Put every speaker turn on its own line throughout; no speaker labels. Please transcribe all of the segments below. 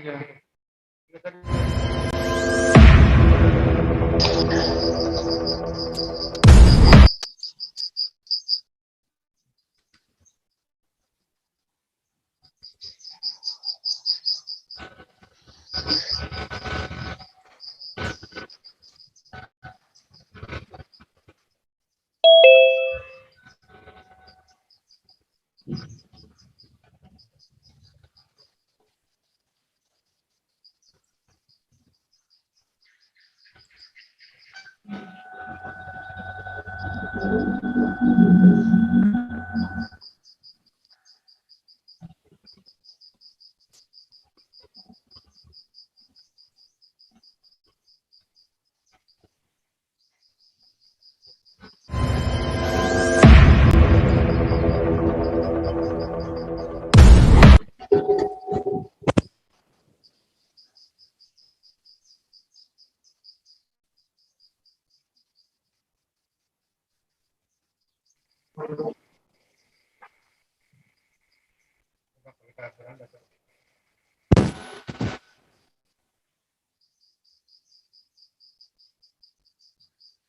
aja.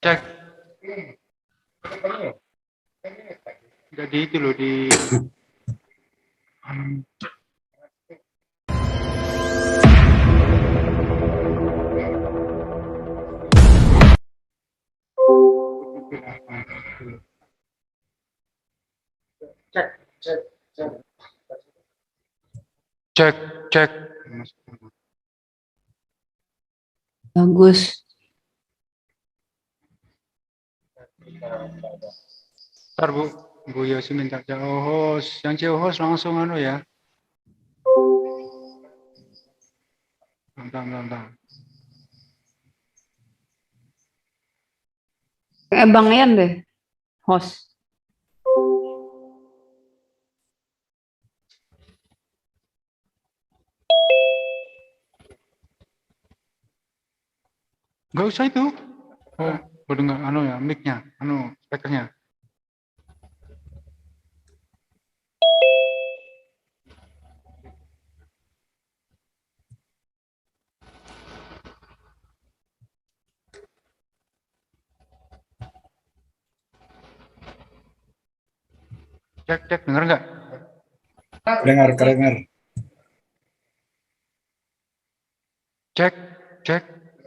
Cek. Jadi itu loh di cek cek cek cek cek.
Bagus.
Ntar Bu Yosi minta host, yang host langsung anu ya. Bentar.
Kayak Bang Yan deh, host.
Nggak usah itu. Oh, baru nggak anu ya, mic-nya, anu speakernya. Cek, dengar nggak?
Dengar.
Cek.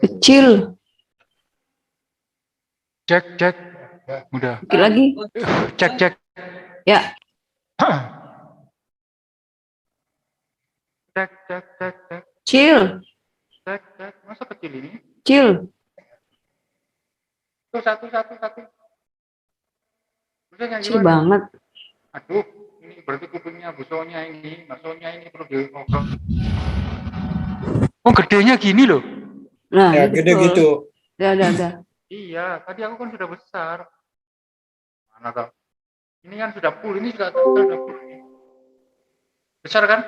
Kecil.
Cek. Udah.
Dikit lagi.
Cek.
Ya.
Cek.
Kecil.
Cek. Masa kecil ini?
Kecil.
Tuh, satu.
Kecil banget.
Aduh, ini berarti kupingnya Bu Sonya ini, Mbak Sonya ini perlu diobrol. Oh, gedenya gini loh.
Nah,
Ya, gede
betul.
gitu.
Udah.
Iya, tadi aku kan sudah besar. Mana tau? Ini kan sudah full, ini sudah full. Besar kan?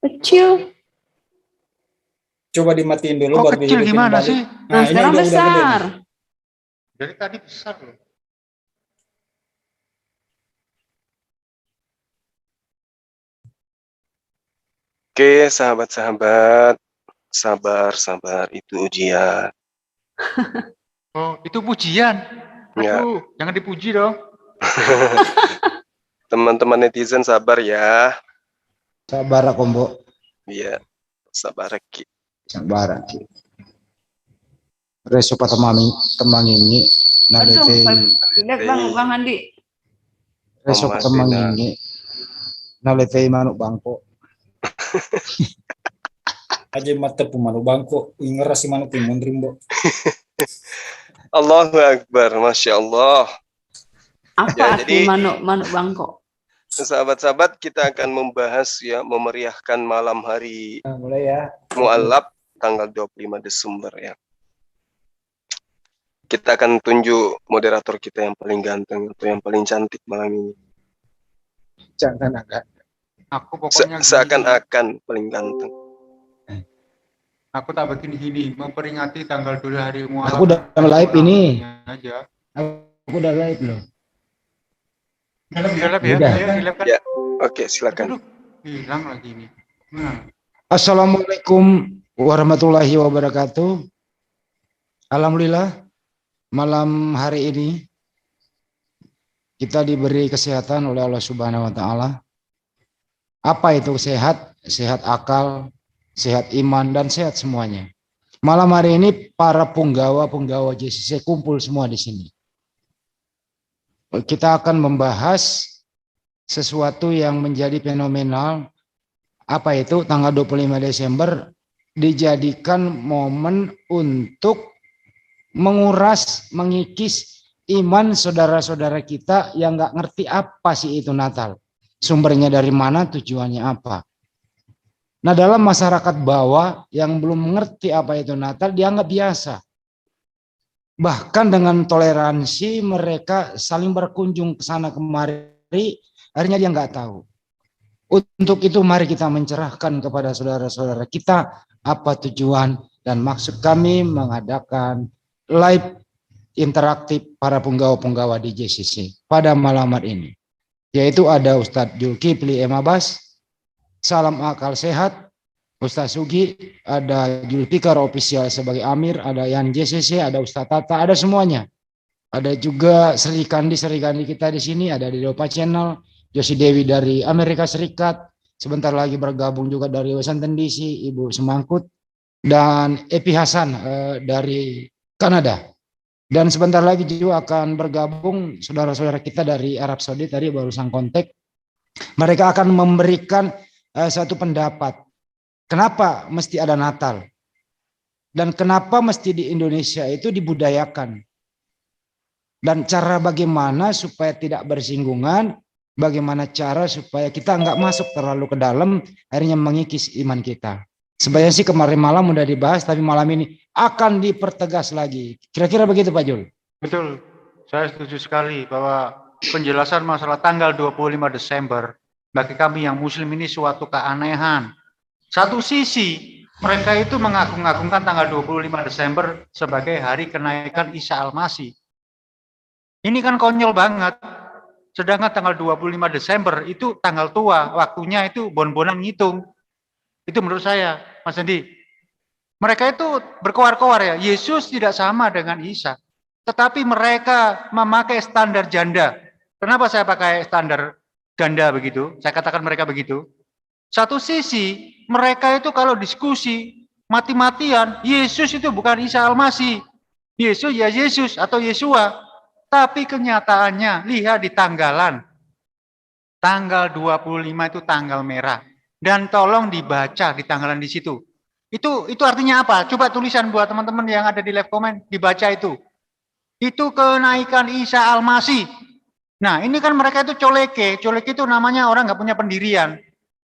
Kecil.
Coba dimatiin dulu
Kok
baru
kecil
dihidupin
gimana
balik.
sih?
Nah,
ini
sekarang
udah gede
besar.
nih.
Dari tadi besar loh.
Oke, sahabat-sahabat, sabar, itu ujian.
Oh, itu pujian.
Ya.
Aduh, jangan dipuji dong.
Teman-teman netizen sabar ya.
Sabar aku, Mbok.
Iya, sabar Ki.
Sabar aku. Reso temang ini
Aduh,
nalete
lihat Bang Andi.
reso temang ini nalete manuk bangko. Aja mata pemanuk bangko, ngeras si manuk timun rimbo.
Allahu Akbar, Masya Allah.
Apa
Ya,
arti
jadi
manuk bangkok?
sahabat-sahabat kita akan membahas ya, memeriahkan malam hari
Nah, mulai ya.
Mu'allab tanggal 25 Desember ya. Kita akan tunjuk moderator kita yang paling ganteng atau yang paling cantik malam ini.
Jangan agak.
Aku pokoknya gini.
Seakan-akan paling ganteng.
Aku tak begini gini, memperingati tanggal 2 hari Mu'allab.
Aku udah live ini.
Aja.
Aku udah live loh.
Di live ya?
Udah.
Ayo, di live kan?
Ya, oke, silakan.
Aduh, hilang lagi ini. Nah.
Assalamualaikum warahmatullahi wabarakatuh. Alhamdulillah, malam hari ini kita diberi kesehatan oleh Allah Subhanahu wa taala. Apa itu sehat? Sehat akal, sehat iman, dan sehat semuanya. Malam hari ini para punggawa-punggawa JCC kumpul semua di sini. Kita akan membahas sesuatu yang menjadi fenomenal. Apa itu? Tanggal 25 Desember dijadikan momen untuk menguras, mengikis iman saudara-saudara kita yang nggak ngerti apa sih itu Natal. Sumbernya dari mana, tujuannya apa. Nah, dalam masyarakat bawah yang belum mengerti apa itu Natal, dianggap biasa. Bahkan dengan toleransi mereka saling berkunjung ke sana kemari, akhirnya dia nggak tahu. Untuk itu mari kita mencerahkan kepada saudara-saudara kita apa tujuan dan maksud kami mengadakan live interaktif para punggawa-punggawa di JCC pada malam hari ini. Yaitu ada Ustadz Zulkifli M. Abbas, Salam Akal Sehat, Ustadz Sugi, ada Zulfikar Official sebagai Amir, ada Yan JCC, ada Ustadz Tata, ada semuanya. Ada juga Sri Kandi kita di sini, ada di Dopa Channel, Josi Dewi dari Amerika Serikat, sebentar lagi bergabung juga dari Washington DC, Ibu Semangkut, dan Epi Hasan dari Kanada. Dan sebentar lagi juga akan bergabung saudara-saudara kita dari Arab Saudi, tadi barusan kontak. Mereka akan memberikan satu pendapat. Kenapa mesti ada Natal? Dan kenapa mesti di Indonesia itu dibudayakan? Dan cara bagaimana supaya tidak bersinggungan, bagaimana cara supaya kita nggak masuk terlalu ke dalam, akhirnya mengikis iman kita. Sebenarnya sih kemarin malam udah dibahas, tapi malam ini akan dipertegas lagi. Kira-kira begitu Pak Jul?
Betul, saya setuju sekali bahwa penjelasan masalah tanggal 25 Desember bagi kami yang muslim ini suatu keanehan. Satu sisi mereka itu mengagung-agungkan tanggal 25 Desember sebagai hari kenaikan Isa Al-Masih. Ini kan konyol banget. Sedangkan tanggal 25 Desember itu tanggal tua, waktunya itu bon-bonan ngitung. Itu menurut saya, Mas Andi. Mereka itu berkoar-koar ya, Yesus tidak sama dengan Isa. Tetapi mereka memakai standar janda. Kenapa saya pakai standar ganda begitu? Saya katakan mereka begitu. Satu sisi, mereka itu kalau diskusi, mati-matian, Yesus itu bukan Isa Al-Masih. Yesus ya Yesus atau Yesua. Tapi kenyataannya, lihat di tanggalan. Tanggal 25 itu tanggal merah. Dan tolong dibaca di tanggalan di situ. Itu artinya apa? Coba tulisan buat teman-teman yang ada di live comment, dibaca itu. Itu kenaikan Isa Al-Masih. Nah, ini kan mereka itu coleke. Coleke itu namanya orang nggak punya pendirian.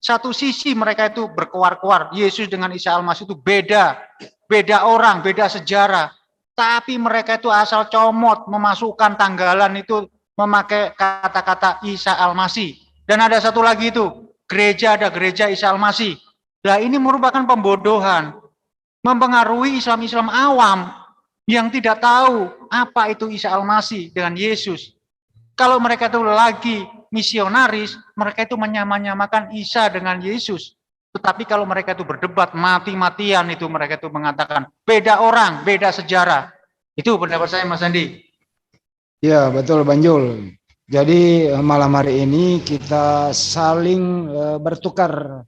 Satu sisi mereka itu berkoar-koar. Yesus dengan Isa Al-Masih itu beda. Beda orang, beda sejarah. Tapi mereka itu asal comot memasukkan tanggalan itu memakai kata-kata Isa Al-Masih. Dan ada satu lagi itu. Ada gereja Isa Al-Masih. Nah, ini merupakan pembodohan. Mempengaruhi Islam-Islam awam yang tidak tahu apa itu Isa Al-Masih dengan Yesus. Kalau mereka itu lagi misionaris, mereka itu menyamakan Isa dengan Yesus. Tetapi kalau mereka itu berdebat mati-matian itu mereka itu mengatakan beda orang, beda sejarah. Itu pendapat saya Mas Andi.
Ya, betul Bang Jul. Jadi malam hari ini kita saling bertukar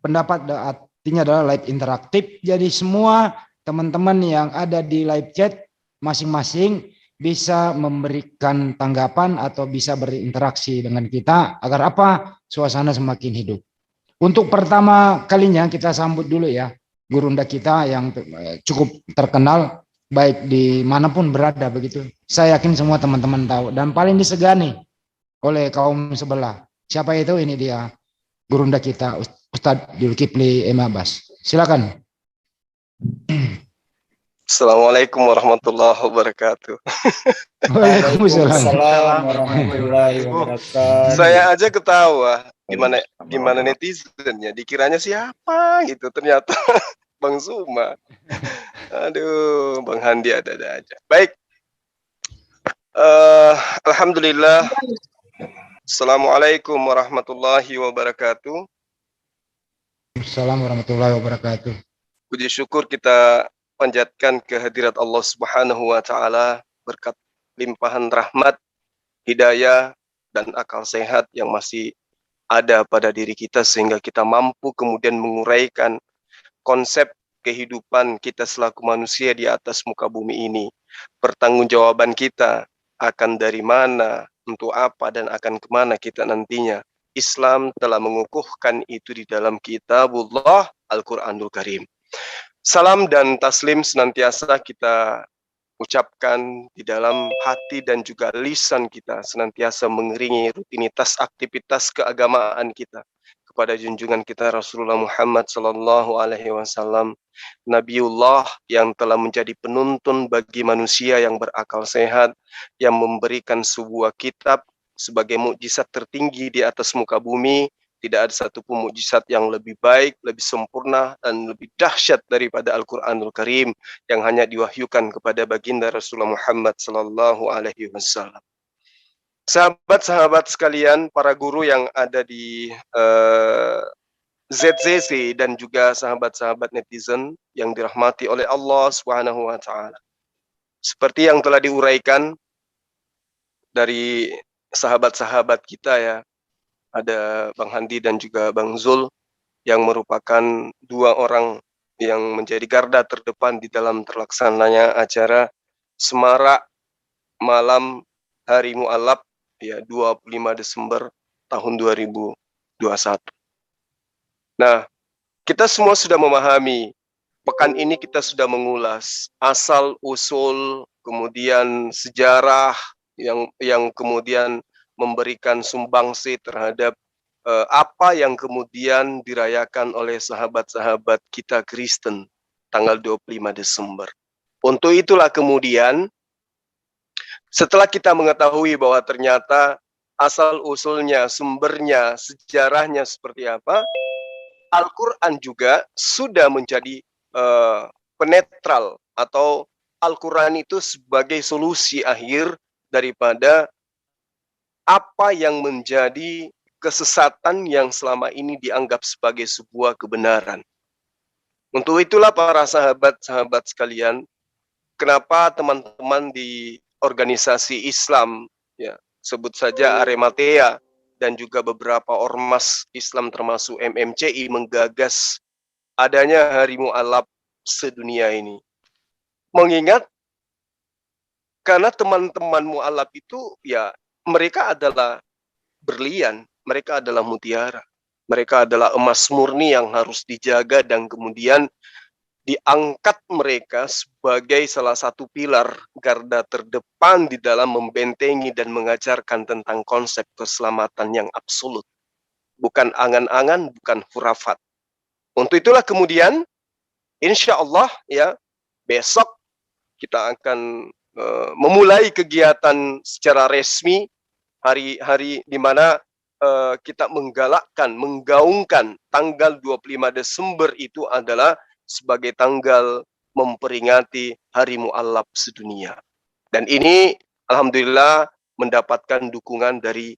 pendapat, artinya adalah live interaktif. Jadi semua teman-teman yang ada di live chat masing-masing bisa memberikan tanggapan atau bisa berinteraksi dengan kita agar apa? Suasana semakin hidup. Untuk pertama kalinya kita sambut dulu ya gurunda kita yang cukup terkenal baik di manapun berada begitu. Saya yakin semua teman-teman tahu dan paling disegani oleh kaum sebelah. Siapa itu? Ini dia gurunda kita Ustadz Zulkifli M. Abbas. Silakan.
Assalamualaikum warahmatullahi wabarakatuh.
Waalaikumsalam warahmatullahi wabarakatuh.
Saya aja ketawa. Gimana netizen ya? Dikiranya siapa gitu, ternyata Bang Zuma. Aduh, Bang Handi ada-ada aja. Baik. Alhamdulillah. Assalamualaikum warahmatullahi wabarakatuh.
Assalamualaikum warahmatullahi wabarakatuh.
Puji syukur kita panjatkan kehadirat Allah Subhanahu wa taala berkat limpahan rahmat, hidayah dan akal sehat yang masih ada pada diri kita sehingga kita mampu kemudian menguraikan konsep kehidupan kita selaku manusia di atas muka bumi ini. Pertanggungjawaban kita akan dari mana, untuk apa, dan akan kemana kita nantinya. Islam telah mengukuhkan itu di dalam kitabullah Al-Quranul Karim. Salam dan taslim senantiasa kita ucapkan di dalam hati dan juga lisan kita, senantiasa mengiringi rutinitas aktivitas keagamaan kita kepada junjungan kita Rasulullah Muhammad sallallahu alaihi wasallam, Nabiullah yang telah menjadi penuntun bagi manusia yang berakal sehat, yang memberikan sebuah kitab sebagai mukjizat tertinggi di atas muka bumi. Tidak ada satupun mukjizat yang lebih baik, lebih sempurna, dan lebih dahsyat daripada Al-Quranul Karim yang hanya diwahyukan kepada baginda Rasulullah Muhammad sallallahu alaihi wasallam. Sahabat-sahabat sekalian, para guru yang ada di ZCC dan juga sahabat-sahabat netizen yang dirahmati oleh Allah Subhanahu wa taala. Seperti yang telah diuraikan dari sahabat-sahabat kita ya, ada Bang Handi dan juga Bang Zul yang merupakan dua orang yang menjadi garda terdepan di dalam terlaksananya acara Semarak Malam Hari Mu'allaf ya 25 Desember tahun 2021. Nah, kita semua sudah memahami, pekan ini kita sudah mengulas asal usul, kemudian sejarah yang kemudian memberikan sumbangsi terhadap apa yang kemudian dirayakan oleh sahabat-sahabat kita Kristen tanggal 25 Desember. Untuk itulah kemudian setelah kita mengetahui bahwa ternyata asal-usulnya, sumbernya, sejarahnya seperti apa, Al-Quran juga sudah menjadi penetral atau Al-Quran itu sebagai solusi akhir daripada apa yang menjadi kesesatan yang selama ini dianggap sebagai sebuah kebenaran. Untuk itulah para sahabat-sahabat sekalian, kenapa teman-teman di organisasi Islam, ya, sebut saja Arematea dan juga beberapa ormas Islam termasuk MMCI menggagas adanya Hari Mu'allaf sedunia ini. Mengingat karena teman-teman Mu'allaf itu ya mereka adalah berlian, mereka adalah mutiara, mereka adalah emas murni yang harus dijaga dan kemudian diangkat mereka sebagai salah satu pilar garda terdepan di dalam membentengi dan mengajarkan tentang konsep keselamatan yang absolut. Bukan angan-angan, bukan hurafat. Untuk itulah kemudian, insya Allah ya, besok kita akan memulai kegiatan secara resmi hari-hari di mana kita menggalakkan, menggaungkan tanggal 25 Desember itu adalah sebagai tanggal memperingati Hari Mu'allaf sedunia. Dan ini alhamdulillah mendapatkan dukungan dari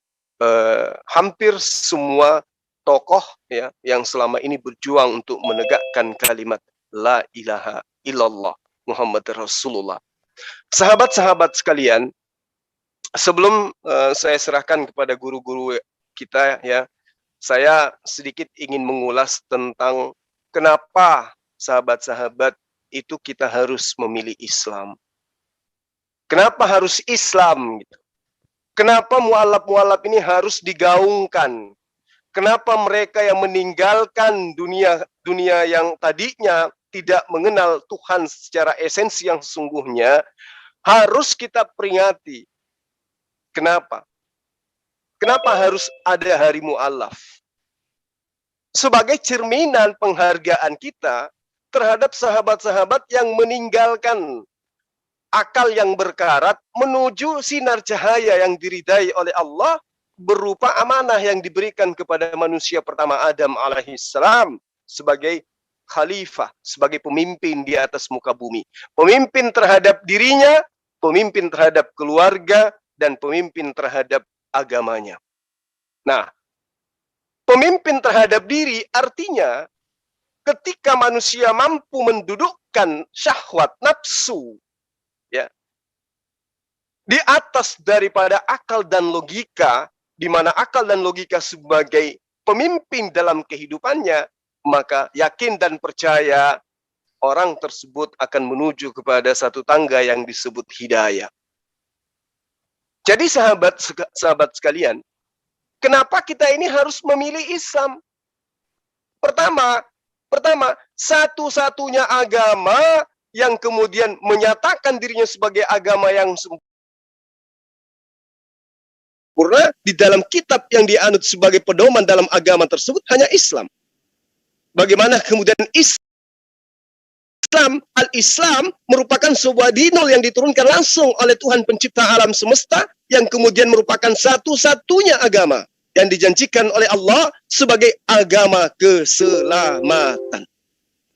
hampir semua tokoh ya yang selama ini berjuang untuk menegakkan kalimat la ilaha illallah Muhammad Rasulullah. Sahabat-sahabat sekalian, sebelum saya serahkan kepada guru-guru kita ya, saya sedikit ingin mengulas tentang kenapa sahabat-sahabat itu kita harus memilih Islam. Kenapa harus Islam gitu? Kenapa mu'allaf-mu'allaf ini harus digaungkan? Kenapa mereka yang meninggalkan dunia yang tadinya tidak mengenal Tuhan secara esensi yang sesungguhnya harus kita peringati? Kenapa? Kenapa harus ada Hari Mu'allaf? Sebagai cerminan penghargaan kita terhadap sahabat-sahabat yang meninggalkan akal yang berkarat menuju sinar cahaya yang diridai oleh Allah berupa amanah yang diberikan kepada manusia pertama Adam alaihissalam sebagai khalifah, sebagai pemimpin di atas muka bumi. Pemimpin terhadap dirinya, pemimpin terhadap keluarga, dan pemimpin terhadap agamanya. Nah, pemimpin terhadap diri artinya ketika manusia mampu mendudukkan syahwat nafsu ya di atas daripada akal dan logika, di mana akal dan logika sebagai pemimpin dalam kehidupannya, maka yakin dan percaya orang tersebut akan menuju kepada satu tangga yang disebut hidayah. Jadi sahabat sekalian, kenapa kita ini harus memilih Islam? Pertama, satu-satunya agama yang kemudian menyatakan dirinya sebagai agama yang sempurna di dalam kitab yang dianut sebagai pedoman dalam agama tersebut hanya Islam. Bagaimana kemudian Al-Islam merupakan sebuah dinul yang diturunkan langsung oleh Tuhan pencipta alam semesta, yang kemudian merupakan satu-satunya agama yang dijanjikan oleh Allah sebagai agama keselamatan.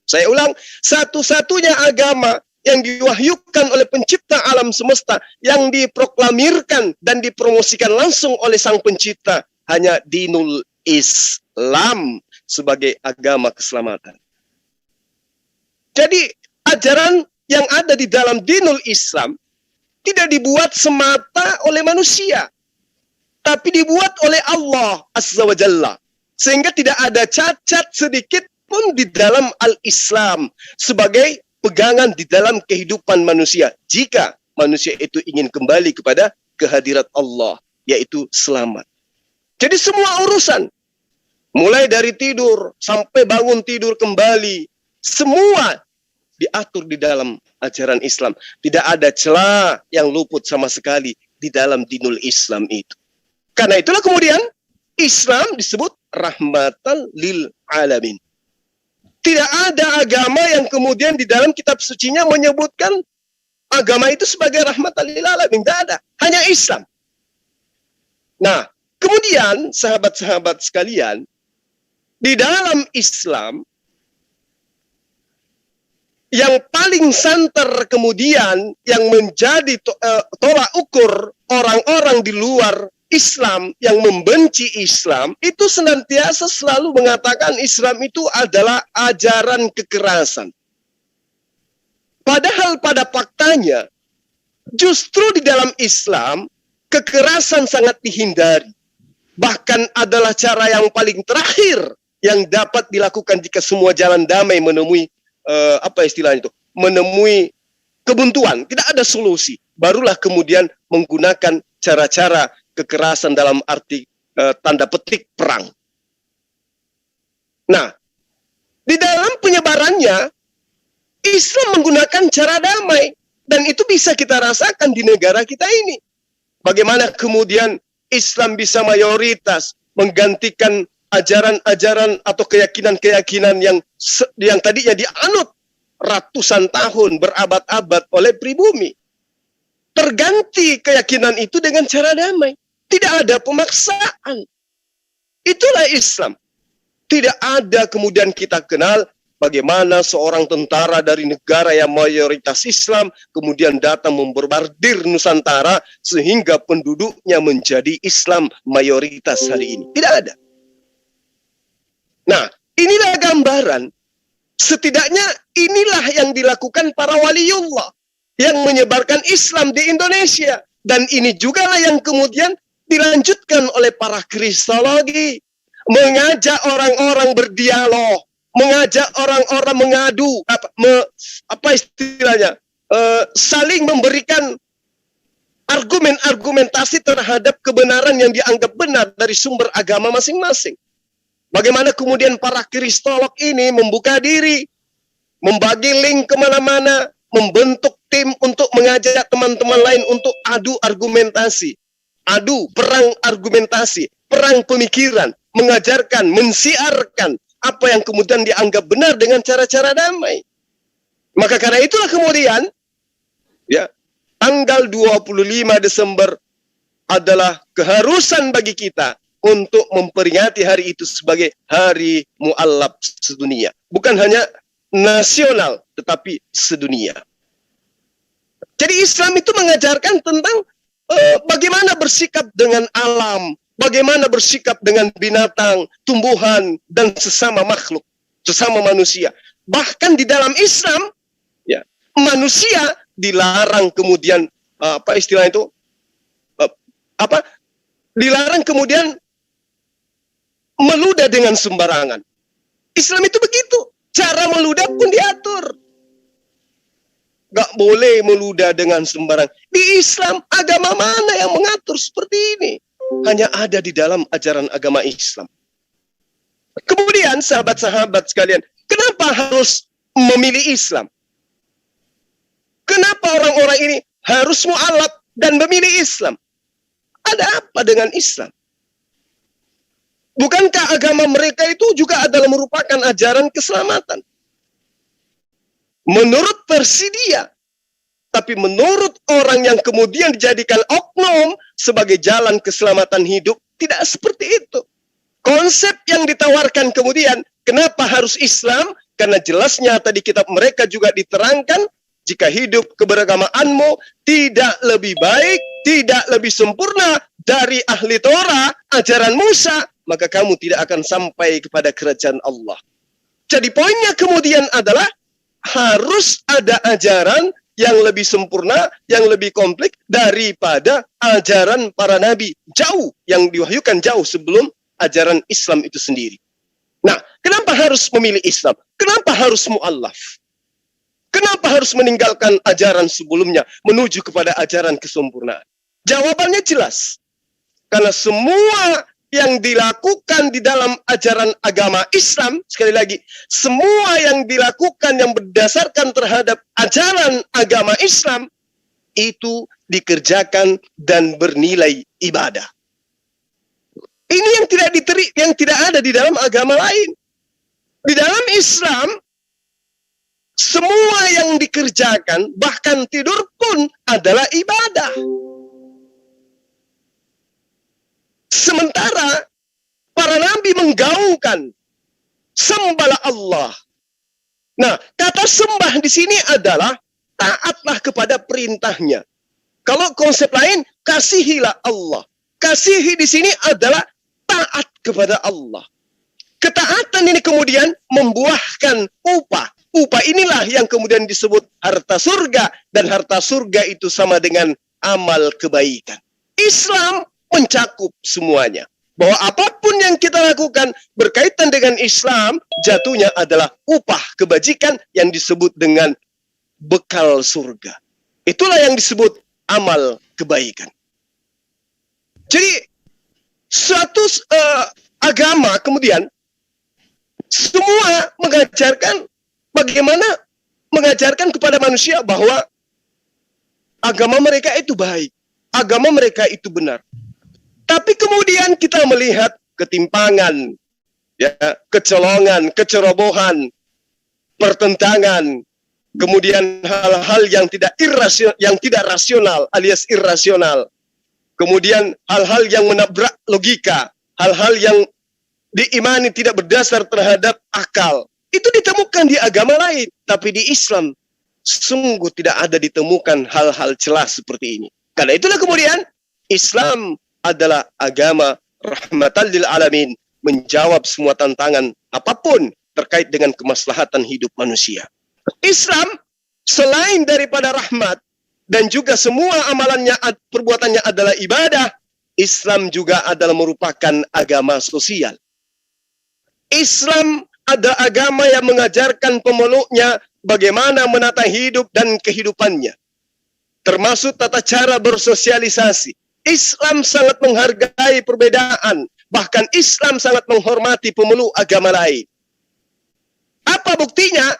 Saya ulang, satu-satunya agama yang diwahyukan oleh pencipta alam semesta, yang diproklamirkan dan dipromosikan langsung oleh sang pencipta, hanya dinul Islam sebagai agama keselamatan. Jadi ajaran yang ada di dalam dinul Islam tidak dibuat semata oleh manusia, tapi dibuat oleh Allah Azza wa Jalla. Sehingga tidak ada cacat sedikit pun di dalam Al-Islam sebagai pegangan di dalam kehidupan manusia, jika manusia itu ingin kembali kepada kehadirat Allah, yaitu selamat. Jadi semua urusan, mulai dari tidur sampai bangun tidur kembali, semua diatur di dalam ajaran Islam. Tidak ada celah yang luput sama sekali di dalam dinul Islam itu. Karena itulah kemudian Islam disebut rahmatan lil alamin. Tidak ada agama yang kemudian di dalam kitab sucinya menyebutkan agama itu sebagai rahmatan lil alamin. Tidak ada. Hanya Islam. Nah, kemudian sahabat-sahabat sekalian, di dalam Islam yang paling santer kemudian yang menjadi tolak ukur orang-orang di luar Islam yang membenci Islam, itu senantiasa selalu mengatakan Islam itu adalah ajaran kekerasan. Padahal pada faktanya, justru di dalam Islam, kekerasan sangat dihindari. Bahkan adalah cara yang paling terakhir yang dapat dilakukan jika semua jalan damai menemui menemui kebuntuan, tidak ada solusi. Barulah kemudian menggunakan cara-cara kekerasan dalam arti tanda petik perang. Nah, di dalam penyebarannya Islam menggunakan cara damai, dan itu bisa kita rasakan di negara kita ini. Bagaimana kemudian Islam bisa mayoritas menggantikan ajaran-ajaran atau keyakinan-keyakinan yang tadinya dianut ratusan tahun, berabad-abad oleh pribumi. Terganti keyakinan itu dengan cara damai. Tidak ada pemaksaan. Itulah Islam. Tidak ada kemudian kita kenal bagaimana seorang tentara dari negara yang mayoritas Islam kemudian datang memborbardir Nusantara sehingga penduduknya menjadi Islam mayoritas hari ini. Tidak ada. Nah, inilah gambaran, setidaknya inilah yang dilakukan para waliullah yang menyebarkan Islam di Indonesia. Dan ini juga lah yang kemudian dilanjutkan oleh para kristologi, mengajak orang-orang berdialog, mengajak orang-orang mengadu, saling memberikan argumentasi terhadap kebenaran yang dianggap benar dari sumber agama masing-masing. Bagaimana kemudian para kristolog ini membuka diri, membagi link kemana-mana, membentuk tim untuk mengajak teman-teman lain untuk adu argumentasi, adu perang argumentasi, perang pemikiran, mengajarkan, mensiarkan apa yang kemudian dianggap benar dengan cara-cara damai. Maka karena itulah kemudian, ya, tanggal 25 Desember adalah keharusan bagi kita untuk memperingati hari itu sebagai hari mu'allaf sedunia. Bukan hanya nasional, tetapi sedunia. Jadi Islam itu mengajarkan tentang bagaimana bersikap dengan alam, bagaimana bersikap dengan binatang, tumbuhan, dan sesama makhluk. sesama manusia. Bahkan di dalam Islam, ya, manusia dilarang kemudian apa istilah itu? Dilarang kemudian meludah dengan sembarangan. Islam itu begitu. Cara meludah pun diatur. Gak boleh meludah dengan sembarang. Di Islam, agama mana yang mengatur seperti ini? Hanya ada di dalam ajaran agama Islam. Kemudian sahabat-sahabat sekalian, kenapa harus memilih Islam? Kenapa orang-orang ini harus mu'alaf dan memilih Islam? Ada apa dengan Islam? Bukankah agama mereka itu juga adalah merupakan ajaran keselamatan? Menurut versi dia. Tapi menurut orang yang kemudian dijadikan oknum sebagai jalan keselamatan hidup, tidak seperti itu. Konsep yang ditawarkan kemudian, kenapa harus Islam? Karena jelasnya tadi kitab mereka juga diterangkan, jika hidup keberagamaanmu tidak lebih baik, tidak lebih sempurna dari ahli Torah, ajaran Musa, maka kamu tidak akan sampai kepada kerajaan Allah. Jadi poinnya kemudian adalah harus ada ajaran yang lebih sempurna, yang lebih komplit daripada ajaran para nabi. Jauh, yang diwahyukan jauh sebelum ajaran Islam itu sendiri. Nah, kenapa harus memilih Islam? Kenapa harus mu'allaf? Kenapa harus meninggalkan ajaran sebelumnya menuju kepada ajaran kesempurnaan? Jawabannya jelas. Karena semua yang dilakukan di dalam ajaran agama Islam, sekali lagi, semua yang dilakukan yang berdasarkan terhadap ajaran agama Islam, itu dikerjakan dan bernilai ibadah. Ini yang tidak ada di dalam agama lain. Di dalam Islam, semua yang dikerjakan, bahkan tidur pun adalah ibadah. Sementara para nabi menggaungkan sembahlah Allah. Nah, kata sembah di sini adalah taatlah kepada perintahnya. Kalau konsep lain, kasihilah Allah. Kasihi di sini adalah taat kepada Allah. Ketaatan ini kemudian membuahkan upah. Upah inilah yang kemudian disebut harta surga. Dan harta surga itu sama dengan amal kebaikan. Islam mencakup semuanya. Bahwa apapun yang kita lakukan berkaitan dengan Islam, jatuhnya adalah upah kebajikan yang disebut dengan bekal surga. Itulah yang disebut amal kebaikan. Jadi, suatu agama kemudian semua mengajarkan bagaimana mengajarkan kepada manusia bahwa agama mereka itu baik. Agama mereka itu benar. Tapi kemudian kita melihat ketimpangan, ya, kecolongan, kecerobohan, pertentangan, kemudian hal-hal yang tidak rasional alias irrasional, kemudian hal-hal yang menabrak logika, hal-hal yang diimani tidak berdasar terhadap akal. Itu ditemukan di agama lain, tapi di Islam sungguh tidak ada ditemukan hal-hal celah seperti ini. Karena itulah kemudian Islam adalah agama rahmatan lil alamin, menjawab semua tantangan apapun terkait dengan kemaslahatan hidup manusia. Islam selain daripada rahmat dan juga semua amalannya, perbuatannya adalah ibadah, Islam juga adalah merupakan agama sosial. Islam ada agama yang mengajarkan pemeluknya bagaimana menata hidup dan kehidupannya, termasuk tata cara bersosialisasi. Islam sangat menghargai perbedaan, bahkan Islam sangat menghormati pemeluk agama lain. Apa buktinya?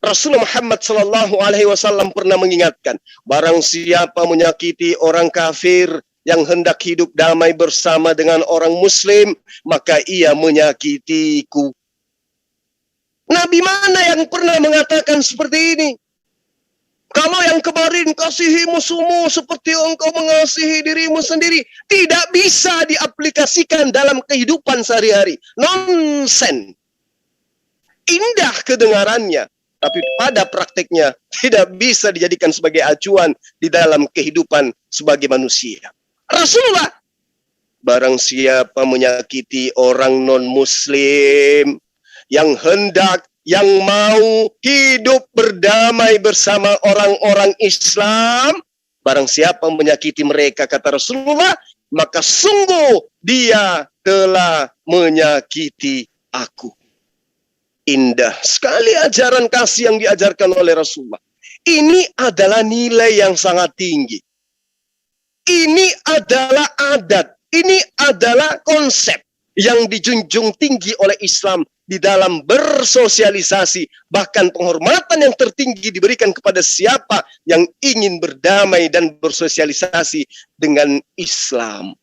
Rasulullah Muhammad SAW pernah mengingatkan, barang siapa menyakiti orang kafir yang hendak hidup damai bersama dengan orang muslim, maka ia menyakitiku. Nabi mana yang pernah mengatakan seperti ini? Kalau yang kemarin kasihi musuhmu seperti engkau mengasihi dirimu sendiri, tidak bisa diaplikasikan dalam kehidupan sehari-hari. Nonsen. Indah kedengarannya, tapi pada prakteknya tidak bisa dijadikan sebagai acuan di dalam kehidupan sebagai manusia. Rasulullah, barang siapa menyakiti orang non-muslim yang hendak, yang mau hidup berdamai bersama orang-orang Islam, barang siapa menyakiti mereka, kata Rasulullah, maka sungguh dia telah menyakiti aku. Indah sekali ajaran kasih yang diajarkan oleh Rasulullah. Ini adalah nilai yang sangat tinggi. Ini adalah adat. Ini adalah konsep yang dijunjung tinggi oleh Islam di dalam bersosialisasi. Bahkan penghormatan yang tertinggi diberikan kepada siapa yang ingin berdamai dan bersosialisasi dengan Islam.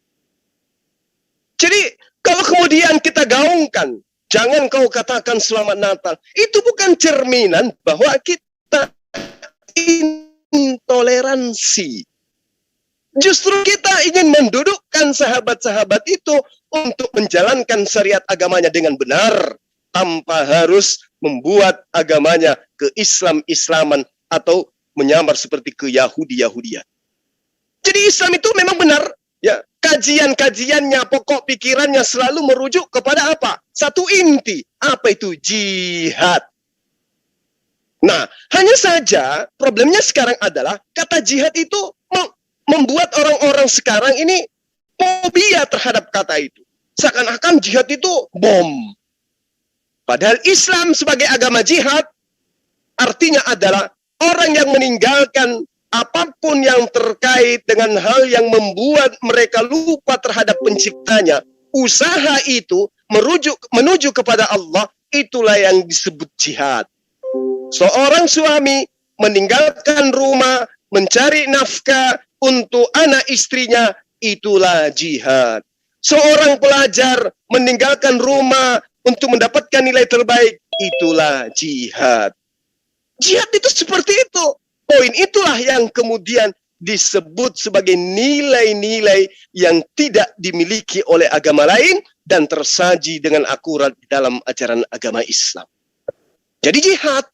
Jadi kalau kemudian kita gaungkan, jangan kau katakan selamat Natal, itu bukan cerminan bahwa kita intoleransi. Justru kita ingin mendudukkan sahabat-sahabat itu untuk menjalankan syariat agamanya dengan benar, tanpa harus membuat agamanya ke Islam-Islaman atau menyamar seperti ke Yahudi-Yahudian. Jadi Islam itu memang benar, ya, kajian-kajiannya, pokok pikirannya selalu merujuk kepada apa? Satu inti, apa itu? Jihad. Nah, hanya saja problemnya sekarang adalah kata jihad itu membuat orang-orang sekarang ini fobia terhadap kata itu. Seakan-akan jihad itu bom. Padahal Islam sebagai agama jihad artinya adalah orang yang meninggalkan apapun yang terkait dengan hal yang membuat mereka lupa terhadap penciptanya. Usaha itu menuju kepada Allah, itulah yang disebut jihad. Seorang suami meninggalkan rumah, mencari nafkah untuk anak istrinya, itulah jihad. Seorang pelajar meninggalkan rumah untuk mendapatkan nilai terbaik, itulah jihad. Jihad itu seperti itu. Poin itulah yang kemudian disebut sebagai nilai-nilai yang tidak dimiliki oleh agama lain dan tersaji dengan akurat dalam ajaran agama Islam. Jadi jihad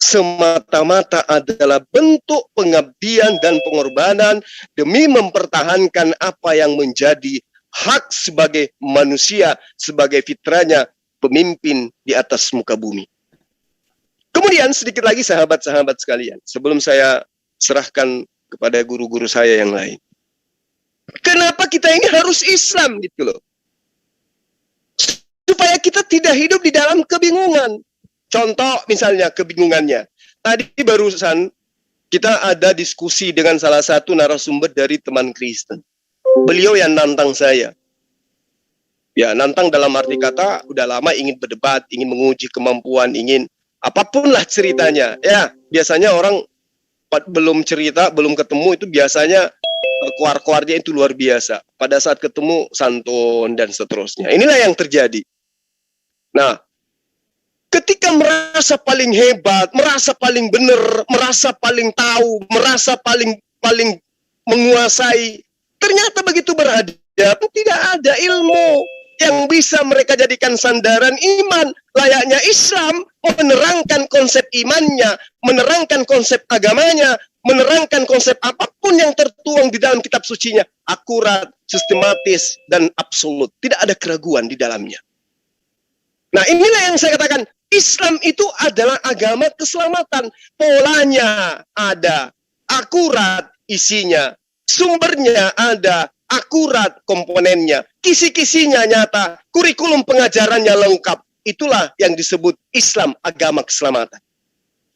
semata-mata adalah bentuk pengabdian dan pengorbanan demi mempertahankan apa yang menjadi hak sebagai manusia, sebagai fitrahnya pemimpin di atas muka bumi. Kemudian sedikit lagi sahabat-sahabat sekalian, sebelum saya serahkan kepada guru-guru saya yang lain. Kenapa kita ini harus Islam gitu loh? Supaya kita tidak hidup di dalam kebingungan. Contoh misalnya kebingungannya. Tadi barusan kita ada diskusi dengan salah satu narasumber dari teman Kristen. Beliau yang nantang saya. Ya, nantang dalam arti kata udah lama ingin berdebat, ingin menguji kemampuan, ingin apapun lah ceritanya. Ya, biasanya orang belum cerita, belum ketemu itu biasanya keluar-keluarnya itu luar biasa. Pada saat ketemu santun dan seterusnya. Inilah yang terjadi. Nah, ketika merasa paling hebat, merasa paling benar, merasa paling tahu, merasa paling menguasai, ternyata begitu berhadapan tidak ada ilmu yang bisa mereka jadikan sandaran iman. Layaknya Islam menerangkan konsep imannya, menerangkan konsep agamanya, menerangkan konsep apapun yang tertuang di dalam kitab sucinya, akurat, sistematis, dan absolut. Tidak ada keraguan di dalamnya. Nah, inilah yang saya katakan, Islam itu adalah agama keselamatan. Polanya ada, akurat isinya, sumbernya ada, akurat komponennya, kisi-kisinya nyata, kurikulum pengajarannya lengkap. Itulah yang disebut Islam, agama keselamatan.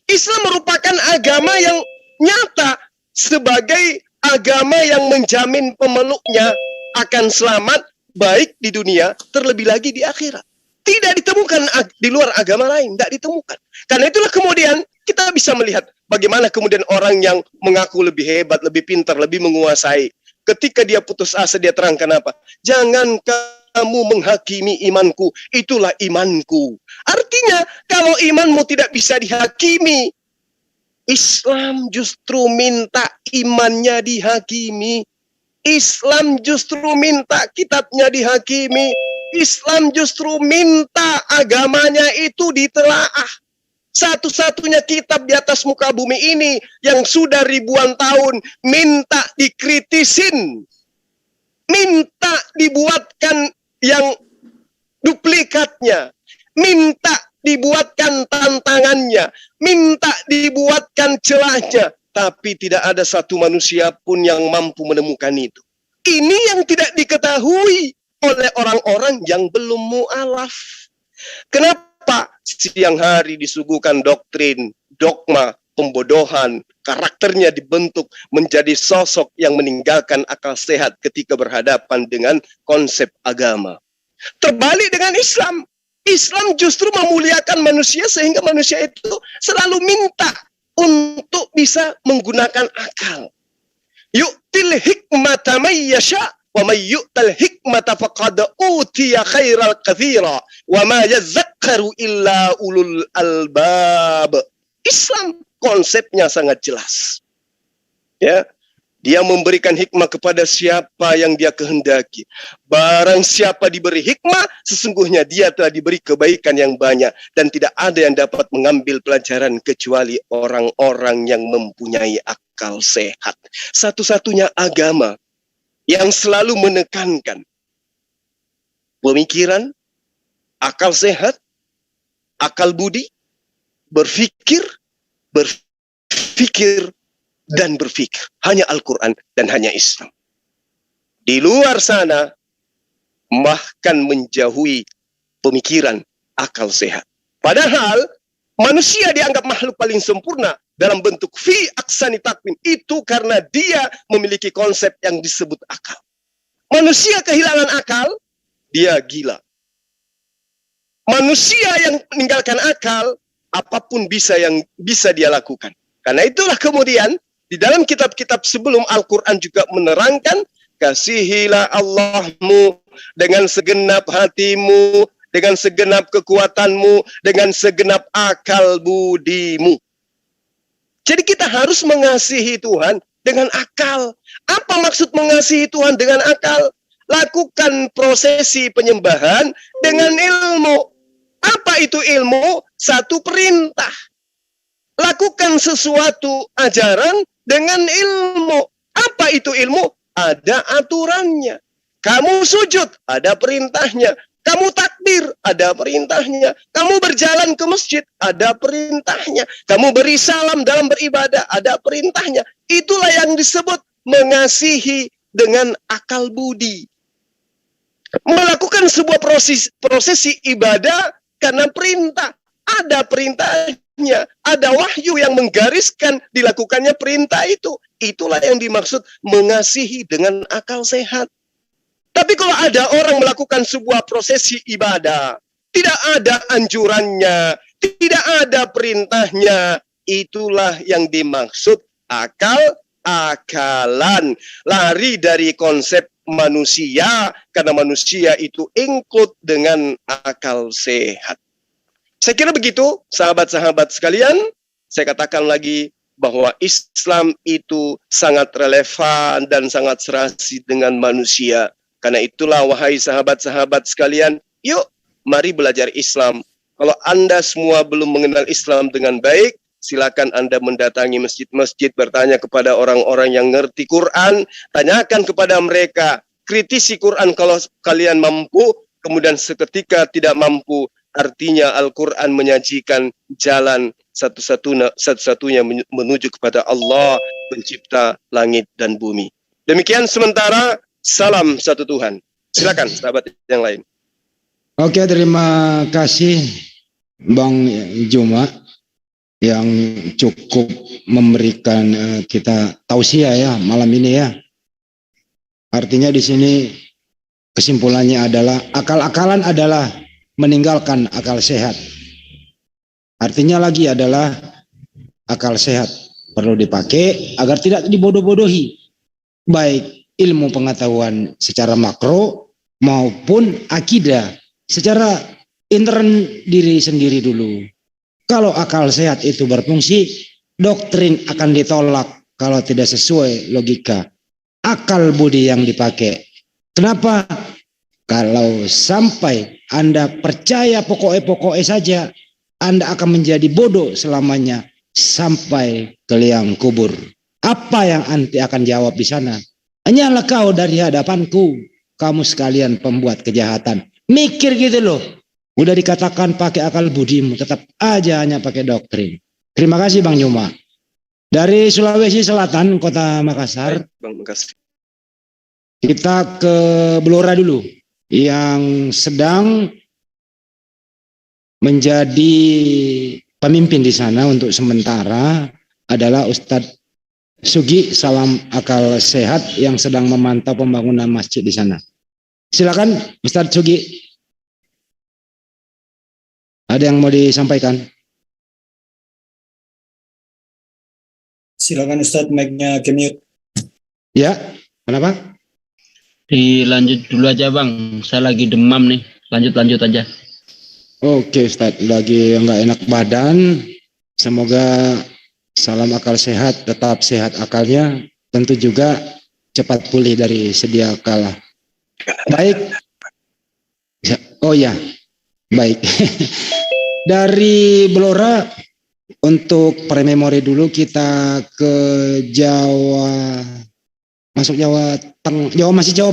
Islam merupakan agama yang nyata sebagai agama yang menjamin pemeluknya akan selamat baik di dunia, terlebih lagi di akhirat. Tidak ditemukan di luar agama lain, tidak ditemukan. Karena itulah kemudian kita bisa melihat bagaimana kemudian orang yang mengaku lebih hebat, lebih pintar, lebih menguasai. Ketika dia putus asa, dia terangkan apa? Jangan kamu menghakimi imanku, itulah imanku. Artinya, kalau imanmu tidak bisa dihakimi, Islam justru minta imannya dihakimi. Islam justru minta kitabnya dihakimi. Islam justru minta agamanya itu ditelaah. Satu-satunya kitab di atas muka bumi ini yang sudah ribuan tahun minta dikritisin, minta dibuatkan yang duplikatnya, minta dibuatkan tantangannya, minta dibuatkan celahnya, tapi tidak ada satu manusia pun yang mampu menemukan itu. Ini yang tidak diketahui oleh orang-orang yang belum mu'alaf. Kenapa siang hari disuguhkan doktrin, dogma, pembodohan, karakternya dibentuk menjadi sosok yang meninggalkan akal sehat ketika berhadapan dengan konsep agama. Terbalik dengan Islam. Islam justru memuliakan manusia sehingga manusia itu selalu minta untuk bisa menggunakan akal. Yu'til hikmata may yasha wa may yu'tal hikmata faqad utiya khairal katsira wa ma yadhakkaru illa ulul albab. Islam konsepnya sangat jelas. Ya, dia memberikan hikmah kepada siapa yang dia kehendaki. Barang siapa diberi hikmah, sesungguhnya dia telah diberi kebaikan yang banyak. Dan tidak ada yang dapat mengambil pelajaran kecuali orang-orang yang mempunyai akal sehat. Satu-satunya agama yang selalu menekankan pemikiran, akal sehat, akal budi, berfikir, dan berfikir. Hanya Al-Quran dan hanya Islam. Di luar sana, bahkan menjauhi pemikiran akal sehat. Padahal, manusia dianggap makhluk paling sempurna dalam bentuk fi aksani takwim. Itu karena dia memiliki konsep yang disebut akal. Manusia kehilangan akal, dia gila. Manusia yang meninggalkan akal, apapun yang bisa dia lakukan. Karena itulah kemudian, di dalam kitab-kitab sebelum Al-Quran juga menerangkan, kasihilah Allahmu dengan segenap hatimu, dengan segenap kekuatanmu, dengan segenap akal budimu. Jadi kita harus mengasihi Tuhan dengan akal. Apa maksud mengasihi Tuhan dengan akal? Lakukan prosesi penyembahan dengan ilmu. Apa itu ilmu? Satu perintah. Lakukan sesuatu ajaran dengan ilmu. Apa itu ilmu? Ada aturannya. Kamu sujud, ada perintahnya. Kamu takbir, ada perintahnya. Kamu berjalan ke masjid, ada perintahnya. Kamu beri salam dalam beribadah, ada perintahnya. Itulah yang disebut mengasihi dengan akal budi. Melakukan sebuah prosesi ibadah karena perintah. Ada perintahnya, ada wahyu yang menggariskan dilakukannya perintah itu. Itulah yang dimaksud mengasihi dengan akal sehat. Tapi kalau ada orang melakukan sebuah prosesi ibadah, tidak ada anjurannya, tidak ada perintahnya, itulah yang dimaksud akal-akalan. Lari dari konsep manusia, karena manusia itu include dengan akal sehat. Saya kira begitu, sahabat-sahabat sekalian. Saya katakan lagi bahwa Islam itu sangat relevan dan sangat serasi dengan manusia. Karena itulah, wahai sahabat-sahabat sekalian, yuk mari belajar Islam. Kalau Anda semua belum mengenal Islam dengan baik, silakan Anda mendatangi masjid-masjid, bertanya kepada orang-orang yang ngerti Quran, tanyakan kepada mereka, kritisi Quran kalau kalian mampu, kemudian seketika tidak mampu, artinya Al-Quran menyajikan jalan satu-satunya menuju kepada Allah, pencipta langit dan bumi. Demikian sementara. Salam satu Tuhan. Silakan sahabat yang lain.
Oke, terima kasih Bang Juma yang cukup memberikan kita tausiah ya malam ini ya. Artinya di sini kesimpulannya adalah akal-akalan adalah meninggalkan akal sehat. Artinya lagi adalah akal sehat perlu dipakai agar tidak dibodoh-bodohi. Baik ilmu pengetahuan secara makro maupun akidah secara intern diri sendiri dulu. Kalau akal sehat itu berfungsi, doktrin akan ditolak kalau tidak sesuai logika. Akal budi yang dipakai. Kenapa? Kalau sampai Anda percaya pokoknya saja, Anda akan menjadi bodoh selamanya sampai ke liang kubur. Apa yang Anda akan jawab di sana? Hanyalah kau dari hadapanku, kamu sekalian pembuat kejahatan. Mikir gitu loh. Udah dikatakan pakai akal budimu, tetap aja hanya pakai doktrin. Terima kasih Bang Yuma. Dari Sulawesi Selatan, Kota Makassar,
Baik, Bang, makasih.
kita ke Blora dulu, yang sedang menjadi pemimpin di sana untuk sementara adalah Ustadz Sugi, salam akal sehat, yang sedang memantau pembangunan masjid di sana. Silakan Ustadz Sugi. Ada yang mau disampaikan?
Silakan Ustadz, mic-nya ke-mute.
Ya, kenapa?
Dilanjut dulu aja Bang, saya lagi demam nih. Lanjut aja.
Oke Ustadz, lagi nggak enak badan. Semoga salam akal sehat, tetap sehat akalnya. Tentu juga cepat pulih dari sedia kala. Baik. Oh ya, baik. Dari Blora, untuk prememori dulu kita ke Jawa, masuk Jawa Tengah, masih Jawa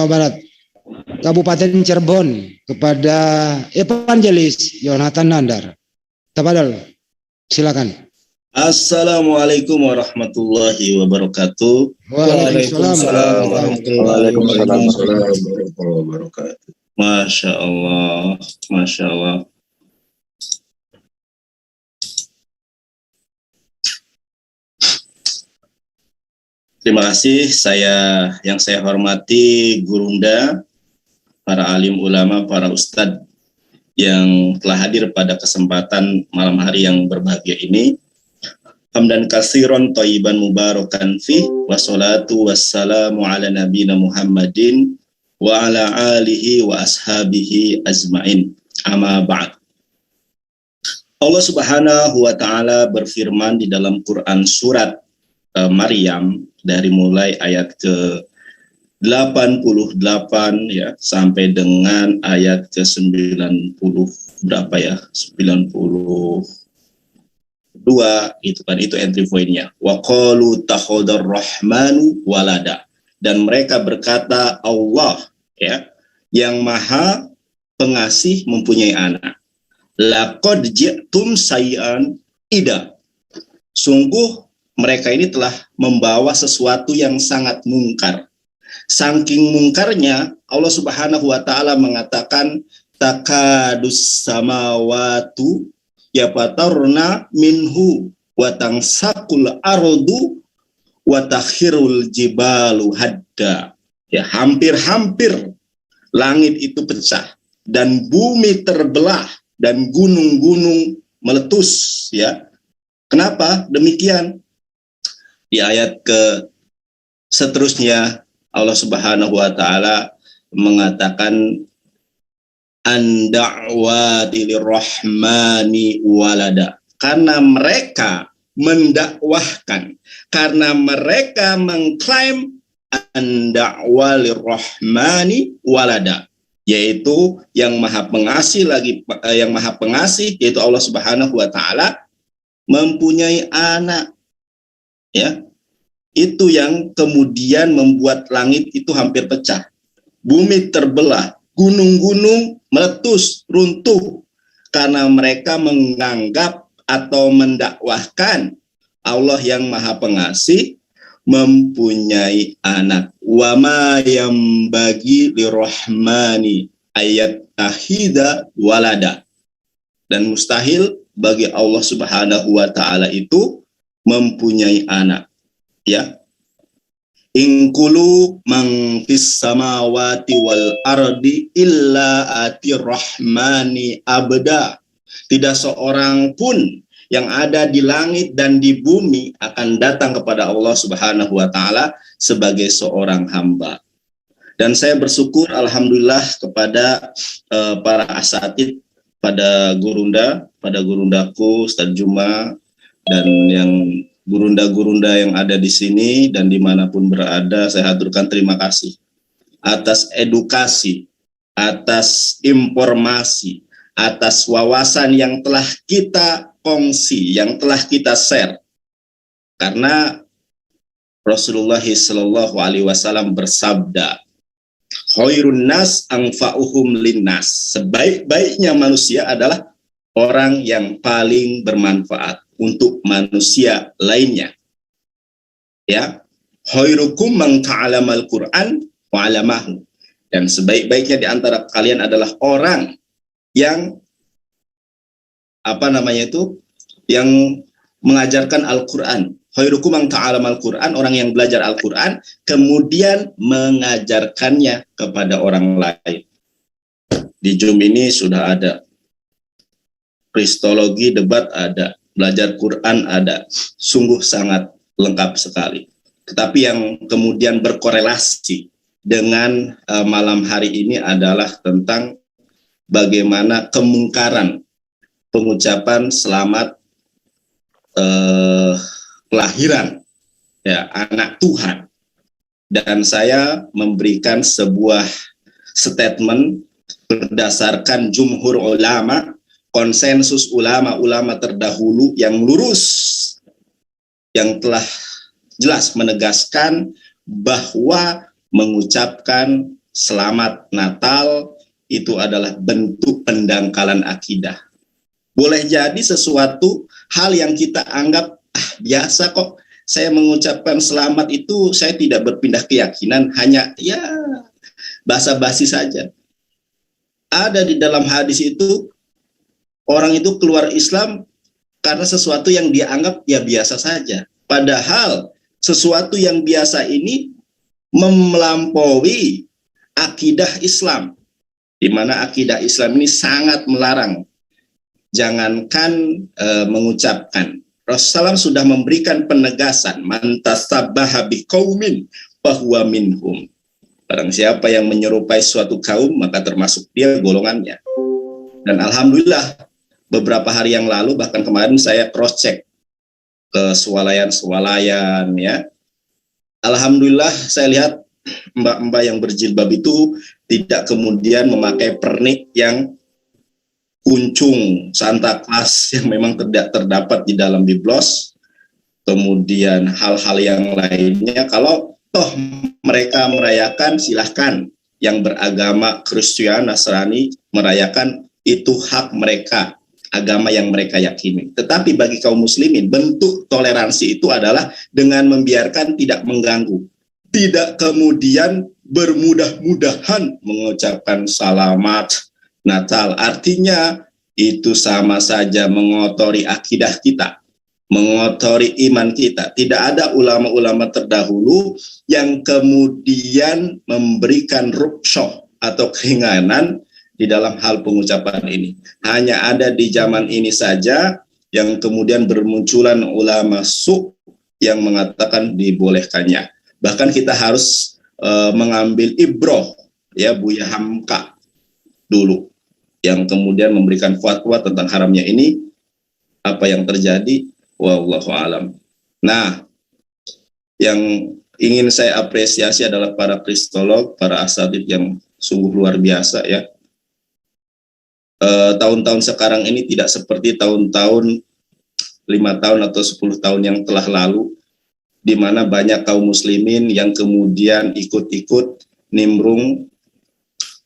Barat, Kabupaten Cirebon, kepada Evangelis Yonatan Nandar. Tafadhol, silakan.
Assalamualaikum warahmatullahi wabarakatuh.
Waalaikumsalam warahmatullahi
wabarakatuh. Masya Allah, Masya Allah. Terima kasih, yang saya hormati Gurunda, para alim ulama, para ustadz yang telah hadir pada kesempatan malam hari yang berbahagia ini. Hamdan katsiran thayyiban mubarakan fi, wassalatu wassalamu ala nabiyina Muhammadin wa ala alihi wa ashabihi azmain. Amma ba'd. Allah Subhanahu wa taala berfirman di dalam Quran surat Maryam dari mulai ayat ke 88 ya sampai dengan ayat ke 90 berapa ya? 92 itu kan, itu entry point-nya. Wa qalu takhadar rahmanu walada, dan mereka berkata Allah ya yang maha pengasih mempunyai anak. Laqad ji'tum sayyan ida. Sungguh mereka ini telah membawa sesuatu yang sangat mungkar. Saking mungkarnya, Allah Subhanahu wa taala mengatakan takadus samawatu yafatarna minhu wa tangsakul ardu wa takhirul jibalu hadda. Ya, hampir-hampir langit itu pecah dan bumi terbelah dan gunung-gunung meletus ya. Kenapa demikian? Di ayat ke seterusnya Allah Subhanahu wa taala mengatakan an-da'wati lirrahmani walada, karena mereka mendakwahkan, karena mereka mengklaim an-da'wa lirrahmani walada, yaitu yang maha pengasih yaitu Allah Subhanahu wa taala mempunyai anak. Ya, itu yang kemudian membuat langit itu hampir pecah, bumi terbelah, gunung-gunung meletus, runtuh, karena mereka menganggap atau mendakwahkan Allah yang maha pengasih mempunyai anak. Wa ma yambagi lirrahmani ayat tahida walada, dan mustahil bagi Allah Subhanahu wa taala itu mempunyai anak. Ya, ingkulu man fis samawati wal ardi illa ati rahmani abda. Tidak seorang pun yang ada di langit dan di bumi akan datang kepada Allah Subhanahu wa taala sebagai seorang hamba. Dan saya bersyukur alhamdulillah kepada para asatid, pada gurundaku Ustaz Juma, dan yang gurunda-gurunda yang ada di sini dan dimanapun berada, saya haturkan terima kasih atas edukasi, atas informasi, atas wawasan yang telah kita kongsi, yang telah kita share. Karena Rasulullah SAW bersabda, khairun nas anfa'uhum linnas. Sebaik-baiknya manusia adalah orang yang paling bermanfaat untuk manusia lainnya. Ya, khairukum man ta'alamal Qur'an wa 'alamahu. Dan sebaik-baiknya di antara kalian adalah orang yang yang mengajarkan Al-Qur'an. Khairukum man ta'alamal Qur'an, orang yang belajar Al-Qur'an kemudian mengajarkannya kepada orang lain. Di Zoom ini sudah ada kristologi, debat ada, belajar Quran ada, sungguh sangat lengkap sekali. Tetapi yang kemudian berkorelasi dengan malam hari ini adalah tentang bagaimana kemungkaran pengucapan selamat kelahiran ya anak Tuhan. Dan saya memberikan sebuah statement berdasarkan jumhur ulama, konsensus ulama-ulama terdahulu yang lurus, yang telah jelas menegaskan bahwa mengucapkan selamat Natal itu adalah bentuk pendangkalan akidah. Boleh jadi sesuatu hal yang kita anggap biasa kok, saya mengucapkan selamat itu saya tidak berpindah keyakinan, hanya ya basa-basi saja. Ada di dalam hadis itu orang itu keluar Islam karena sesuatu yang dia anggap ya biasa saja. Padahal sesuatu yang biasa ini melampaui akidah Islam, di mana akidah Islam ini sangat melarang. Jangankan mengucapkan, Rasulullah sudah memberikan penegasan, man tasabbaha biqaumin fahuwa minhum. Barang siapa yang menyerupai suatu kaum maka termasuk dia golongannya. Dan alhamdulillah beberapa hari yang lalu, bahkan kemarin saya cross check ke swalayan ya. Alhamdulillah saya lihat mbak-mbak yang berjilbab itu tidak kemudian memakai pernik yang kuncung Santa Claus yang memang tidak terdapat di dalam biblos, kemudian hal-hal yang lainnya. Kalau toh mereka merayakan, silahkan. Yang beragama Kristen, Nasrani merayakan, itu hak mereka, agama yang mereka yakini. Tetapi bagi kaum muslimin, bentuk toleransi itu adalah dengan membiarkan tidak mengganggu, tidak kemudian bermudah-mudahan mengucapkan selamat Natal. Artinya itu sama saja mengotori akidah kita, mengotori iman kita. Tidak ada ulama-ulama terdahulu yang kemudian memberikan rukhsah atau keringanan di dalam hal pengucapan ini. Hanya ada di zaman ini saja yang kemudian bermunculan ulama su' yang mengatakan dibolehkannya. Bahkan kita harus mengambil ibroh, ya Buya Hamka dulu, yang kemudian memberikan fatwa tentang haramnya ini. Apa yang terjadi, wallahu alam. Nah, yang ingin saya apresiasi adalah para kristolog, para asatidz yang sungguh luar biasa ya. Tahun-tahun sekarang ini tidak seperti tahun-tahun 5 tahun atau 10 tahun yang telah lalu, di mana banyak kaum muslimin yang kemudian ikut-ikut nimbrung.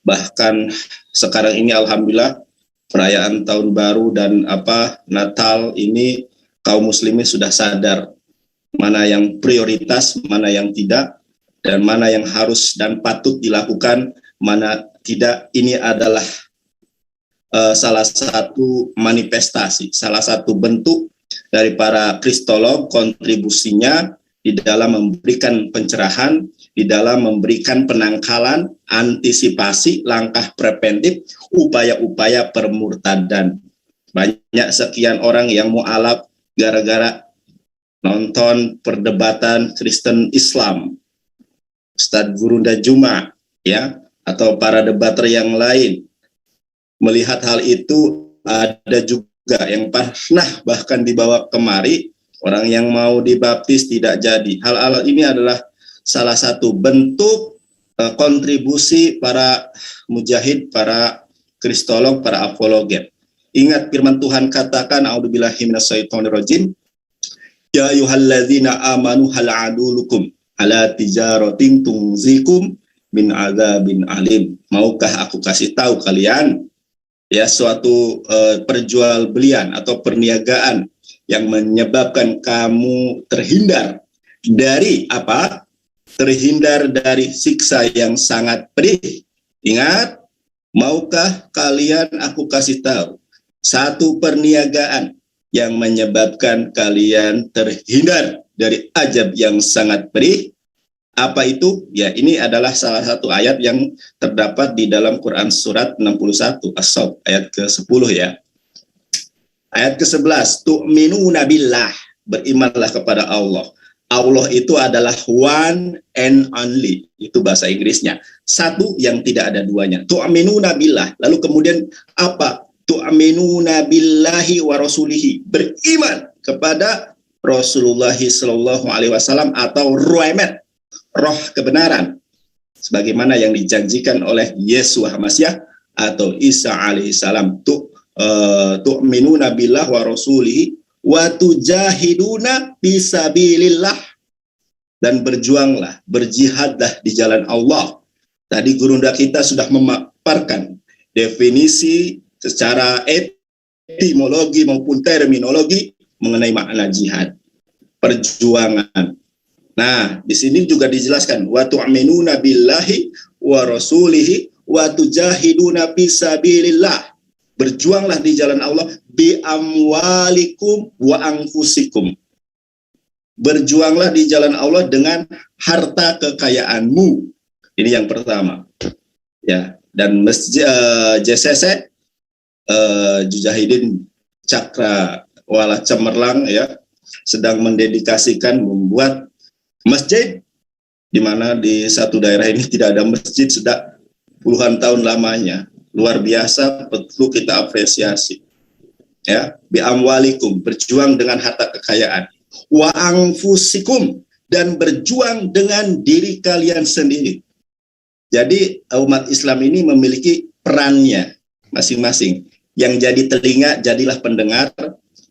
Bahkan sekarang ini alhamdulillah perayaan tahun baru dan Natal ini kaum muslimin sudah sadar mana yang prioritas, mana yang tidak, dan mana yang harus dan patut dilakukan, mana tidak. Ini adalah salah satu manifestasi, salah satu bentuk dari para kristolog, kontribusinya di dalam memberikan pencerahan, di dalam memberikan penangkalan, antisipasi, langkah preventif, upaya-upaya permurtadan. Banyak sekian orang yang mu'alaf gara-gara nonton perdebatan Kristen Islam, Ustadz Gurunda Juma, ya, atau para debater yang lain. Melihat hal itu, ada juga yang pernah bahkan dibawa kemari, orang yang mau dibaptis tidak jadi. Hal-hal ini adalah salah satu bentuk kontribusi para mujahid, para kristolog, para apologet. Ingat firman Tuhan katakan, a'udzubillahi minasyaitonirrajim, ya ayyuhalladzina amanu hal adulukum ala tijaratin tunzikum min adzabin alim. Maukah aku kasih tahu kalian ya suatu perjualbelian atau perniagaan yang menyebabkan kamu terhindar dari apa? Terhindar dari siksa yang sangat pedih. Ingat, maukah kalian aku kasih tahu satu perniagaan yang menyebabkan kalian terhindar dari azab yang sangat pedih? Apa itu? Ya, ini adalah salah satu ayat yang terdapat di dalam Quran surat 61 As-Saff ayat ke-10 ya. Ayat ke-11, tu'minuna billah, berimanlah kepada Allah. Allah itu adalah one and only, itu bahasa Inggrisnya. Satu yang tidak ada duanya. Tu'minuna billah. Lalu kemudian apa? Tu'minuna billahi wa rasulihi. Beriman kepada Rasulullah sallallahu alaihi wasallam atau ru'aimat, roh kebenaran. Sebagaimana yang dijanjikan oleh Yesus Hamasyah atau Isa alaihi salam. Tu'minuna billah wa rasulihi wa tujahiduna fisabilillah, dan berjuanglah, berjihadlah di jalan Allah. Tadi Gurunda kita sudah memaparkan definisi secara etimologi maupun terminologi mengenai makna jihad, perjuangan. Nah, di sini juga dijelaskan wa tu'minuna billahi wa rasulihi wa tujahiduna fisabilillah. Berjuanglah di jalan Allah bi amwalikum wa anfusikum. Berjuanglah di jalan Allah dengan harta kekayaanmu. Ini yang pertama. Ya, dan masjid JCC Jujahidin Cakra Wala Cemerlang ya sedang mendedikasikan membuat masjid, di mana di satu daerah ini tidak ada masjid sudah puluhan tahun lamanya. Luar biasa, perlu kita apresiasi. Ya, bi amwalikum, berjuang dengan harta kekayaan. Wa anfusikum, dan berjuang dengan diri kalian sendiri. Jadi umat Islam ini memiliki perannya masing-masing. Yang jadi telinga, jadilah pendengar.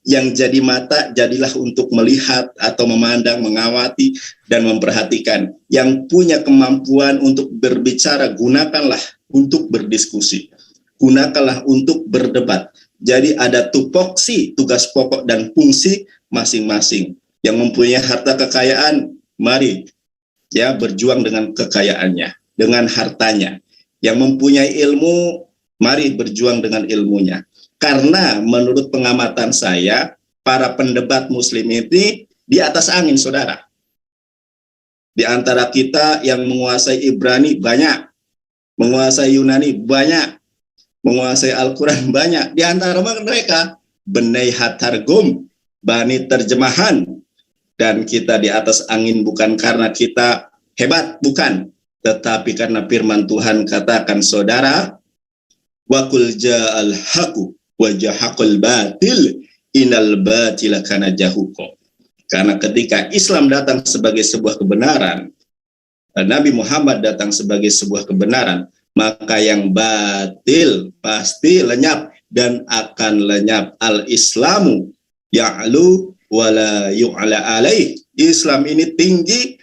Yang jadi mata, jadilah untuk melihat atau memandang, mengawati, dan memperhatikan. Yang punya kemampuan untuk berbicara, gunakanlah untuk berdiskusi. Gunakanlah untuk berdebat. Jadi ada tupoksi, tugas pokok dan fungsi masing-masing. Yang mempunyai harta kekayaan, mari ya berjuang dengan kekayaannya, dengan hartanya. Yang mempunyai ilmu, mari berjuang dengan ilmunya. Karena menurut pengamatan saya, para pendebat muslim ini di atas angin, saudara. Di antara kita yang menguasai Ibrani banyak, menguasai Yunani banyak, menguasai Al-Quran banyak. Di antara mereka, Benai Hatargum, Bani Terjemahan. Dan kita di atas angin bukan karena kita hebat, bukan. Tetapi karena firman Tuhan katakan, saudara, Wakul ja'al haku wajahakul batil inal batila kana jahuko. Karena ketika Islam datang sebagai sebuah kebenaran, Nabi Muhammad datang sebagai sebuah kebenaran, maka yang batil pasti lenyap dan akan lenyap. Al-Islamu ya'lu wala yu'ala alaih. Islam ini tinggi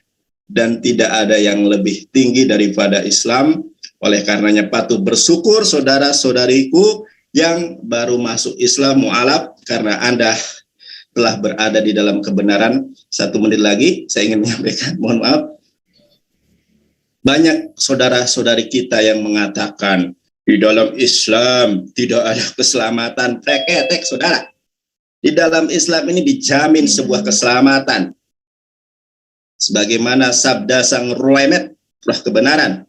dan tidak ada yang lebih tinggi daripada Islam. Oleh karenanya patut bersyukur saudara-saudariku yang baru masuk Islam, mu'alaf, karena Anda telah berada di dalam kebenaran. 1 menit lagi saya ingin menyampaikan, mohon maaf. Banyak saudara-saudari kita yang mengatakan di dalam Islam tidak ada keselamatan. Tek, saudara. Di dalam Islam ini dijamin sebuah keselamatan. Sebagaimana sabda sang ru'aimat, roh kebenaran,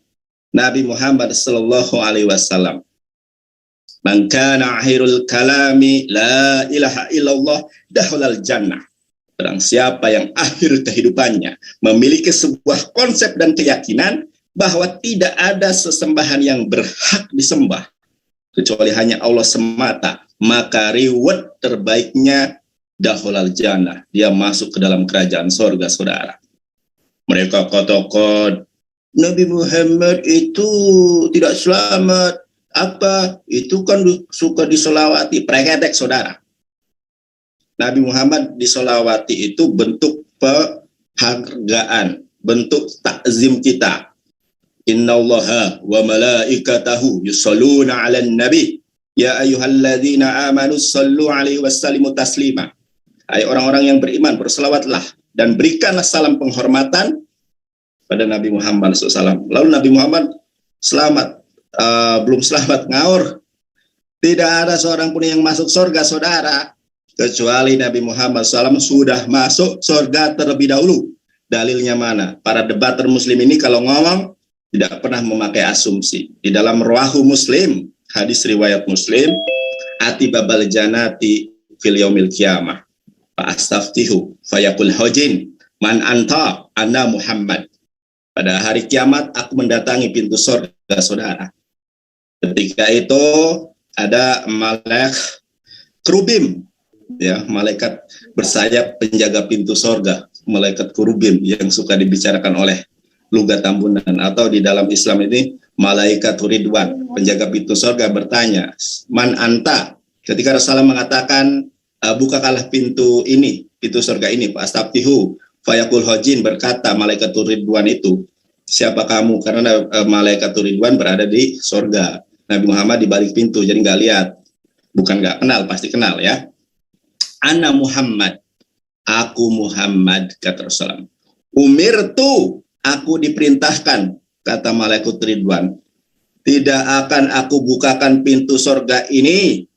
Nabi Muhammad sallallahu alaihi wasallam. Man kana akhirul kalami la ilaha illallah dakhalal jannah. Barang siapa yang akhir kehidupannya memiliki sebuah konsep dan keyakinan bahwa tidak ada sesembahan yang berhak disembah kecuali hanya Allah semata, maka reward terbaiknya dakhalal jannah, dia masuk ke dalam kerajaan surga, saudara. Mereka katakan Nabi Muhammad itu tidak selamat. Apa? Itu kan suka disolawati. Preketek, saudara. Nabi Muhammad disolawati itu bentuk penghargaan, bentuk takzim kita. Innallaha wa malaikatahu yusholluna 'alan nabi ya ayyuhalladzina amanu shallu 'alaihi wasallimu taslima. Hai orang-orang yang beriman, berselawatlah dan berikanlah salam penghormatan pada Nabi Muhammad SAW. Lalu Nabi Muhammad selamat, belum selamat ngaur. Tidak ada seorang pun yang masuk surga, saudara, kecuali Nabi Muhammad SAW sudah masuk surga terlebih dahulu. Dalilnya mana? Para debater muslim ini kalau ngomong tidak pernah memakai asumsi. Di dalam Rawahu Muslim, hadis riwayat Muslim, atibabal janati fil yaumil qiyamah fa astaftihu fayaqul hajin man anta anna Muhammad. Pada hari kiamat aku mendatangi pintu surga, saudara. Ketika itu ada malaikat kerubim, ya, malaikat bersayap penjaga pintu surga, malaikat kerubim yang suka dibicarakan oleh Lugat Tambunan, atau di dalam Islam ini malaikat Ridwan, penjaga pintu surga bertanya, man anta? Ketika Rasulullah mengatakan, bukakanlah pintu ini, pintu surga ini, Pak Astaftihu, fayaqul hajin, berkata malaikat Ridwan itu, siapa kamu? Karena malaikat Ridwan berada di surga. Nabi Muhammad di balik pintu, jadi nggak lihat. Bukan nggak kenal, pasti kenal ya. Ana Muhammad, aku Muhammad, kata Rasulullah. Umirtu, aku diperintahkan, kata malaikat Ridwan. Tidak akan aku bukakan pintu surga ini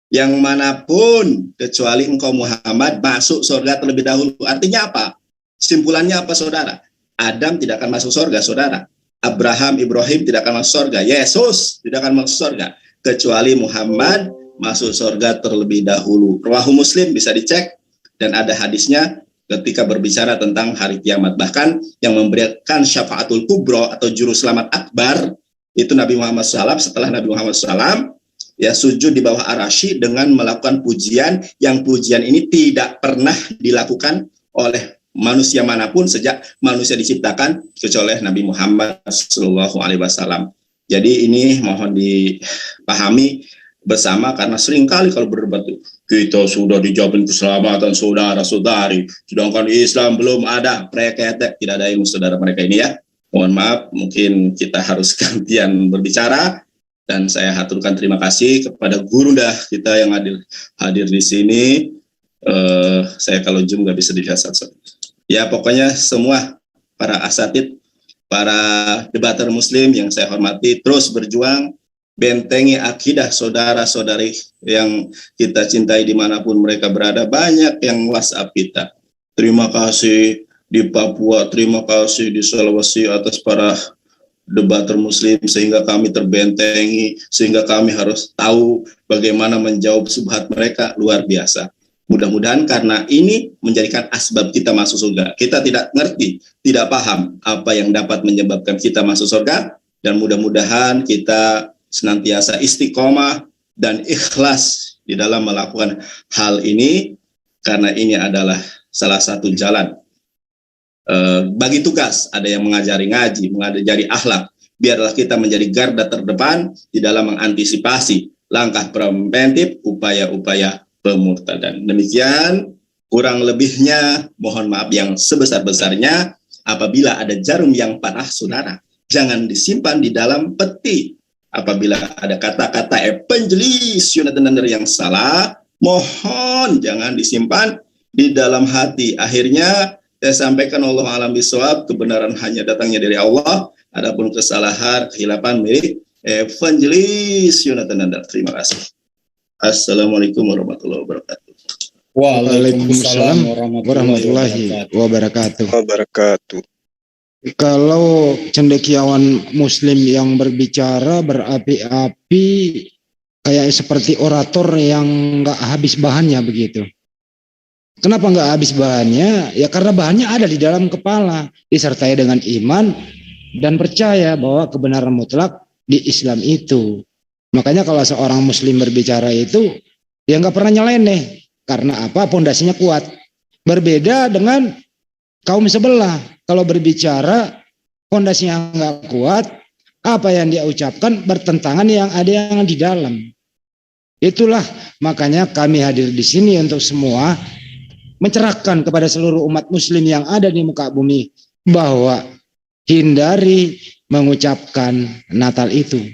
yang manapun kecuali engkau Muhammad masuk surga terlebih dahulu. Artinya apa? Simpulannya apa, saudara? Adam tidak akan masuk surga, saudara. Abraham, Ibrahim tidak akan masuk surga. Yesus tidak akan masuk surga kecuali Muhammad masuk surga terlebih dahulu. Rawahu Muslim, bisa dicek, dan ada hadisnya ketika berbicara tentang hari kiamat. Bahkan yang memberikan syafaatul kubro atau juru selamat akbar itu Nabi Muhammad SAW. Setelah Nabi Muhammad SAW ya sujud di bawah arasy dengan melakukan pujian, yang pujian ini tidak pernah dilakukan oleh manusia manapun sejak manusia diciptakan kecuali Nabi Muhammad SAW. Jadi ini mohon dipahami bersama, karena seringkali kalau berdebat kita sudah dijamin keselamatan saudara-saudari, sedangkan Islam belum ada, preketek, tidak ada ilmu saudara mereka ini ya. Mohon maaf, mungkin kita harus gantian berbicara, dan saya haturkan terima kasih kepada Gurunda kita yang hadir di sini. Saya kalau Zoom nggak bisa dilihat satu-satu. Ya pokoknya semua para asatid, para debater muslim yang saya hormati, terus berjuang, bentengi akidah saudara-saudari yang kita cintai dimanapun mereka berada. Banyak yang WhatsApp kita. Terima kasih di Papua, terima kasih di Sulawesi atas para debater muslim sehingga kami terbentengi, sehingga kami harus tahu bagaimana menjawab subhat mereka. Luar biasa. Mudah-mudahan karena ini menjadikan asbab kita masuk surga. Kita tidak ngerti, tidak paham apa yang dapat menyebabkan kita masuk surga, dan mudah-mudahan kita senantiasa istiqomah dan ikhlas di dalam melakukan hal ini, karena ini adalah salah satu jalan. Bagi tugas, ada yang mengajari ngaji, mengajari akhlak, biarlah kita menjadi garda terdepan di dalam mengantisipasi langkah preventif, upaya-upaya pemurtadan. Demikian kurang lebihnya, mohon maaf yang sebesar-besarnya. Apabila ada jarum yang panah, saudara, jangan disimpan di dalam peti. Apabila ada kata-kata evangelis yang salah, mohon jangan disimpan di dalam hati. Akhirnya saya sampaikan Allah alam bisawab, kebenaran hanya datangnya dari Allah, adapun kesalahan, kehilapan milik evangelis Yonatan. Terima kasih. Assalamualaikum warahmatullahi wabarakatuh.
Waalaikumsalam warahmatullahi wabarakatuh. Kalau cendekiawan muslim yang berbicara berapi-api kayak seperti orator yang nggak habis bahannya begitu. Kenapa nggak habis bahannya? Ya karena bahannya ada di dalam kepala, disertai dengan iman dan percaya bahwa kebenaran mutlak di Islam itu. Makanya kalau seorang muslim berbicara itu, ya nggak pernah nyeleneh. Karena apa? Pondasinya kuat. Berbeda dengan kaum sebelah. Kalau berbicara, pondasinya nggak kuat, apa yang dia ucapkan bertentangan yang ada yang di dalam. Itulah makanya kami hadir di sini untuk semua mencerahkan kepada seluruh umat muslim yang ada di muka bumi bahwa hindari mengucapkan Natal itu.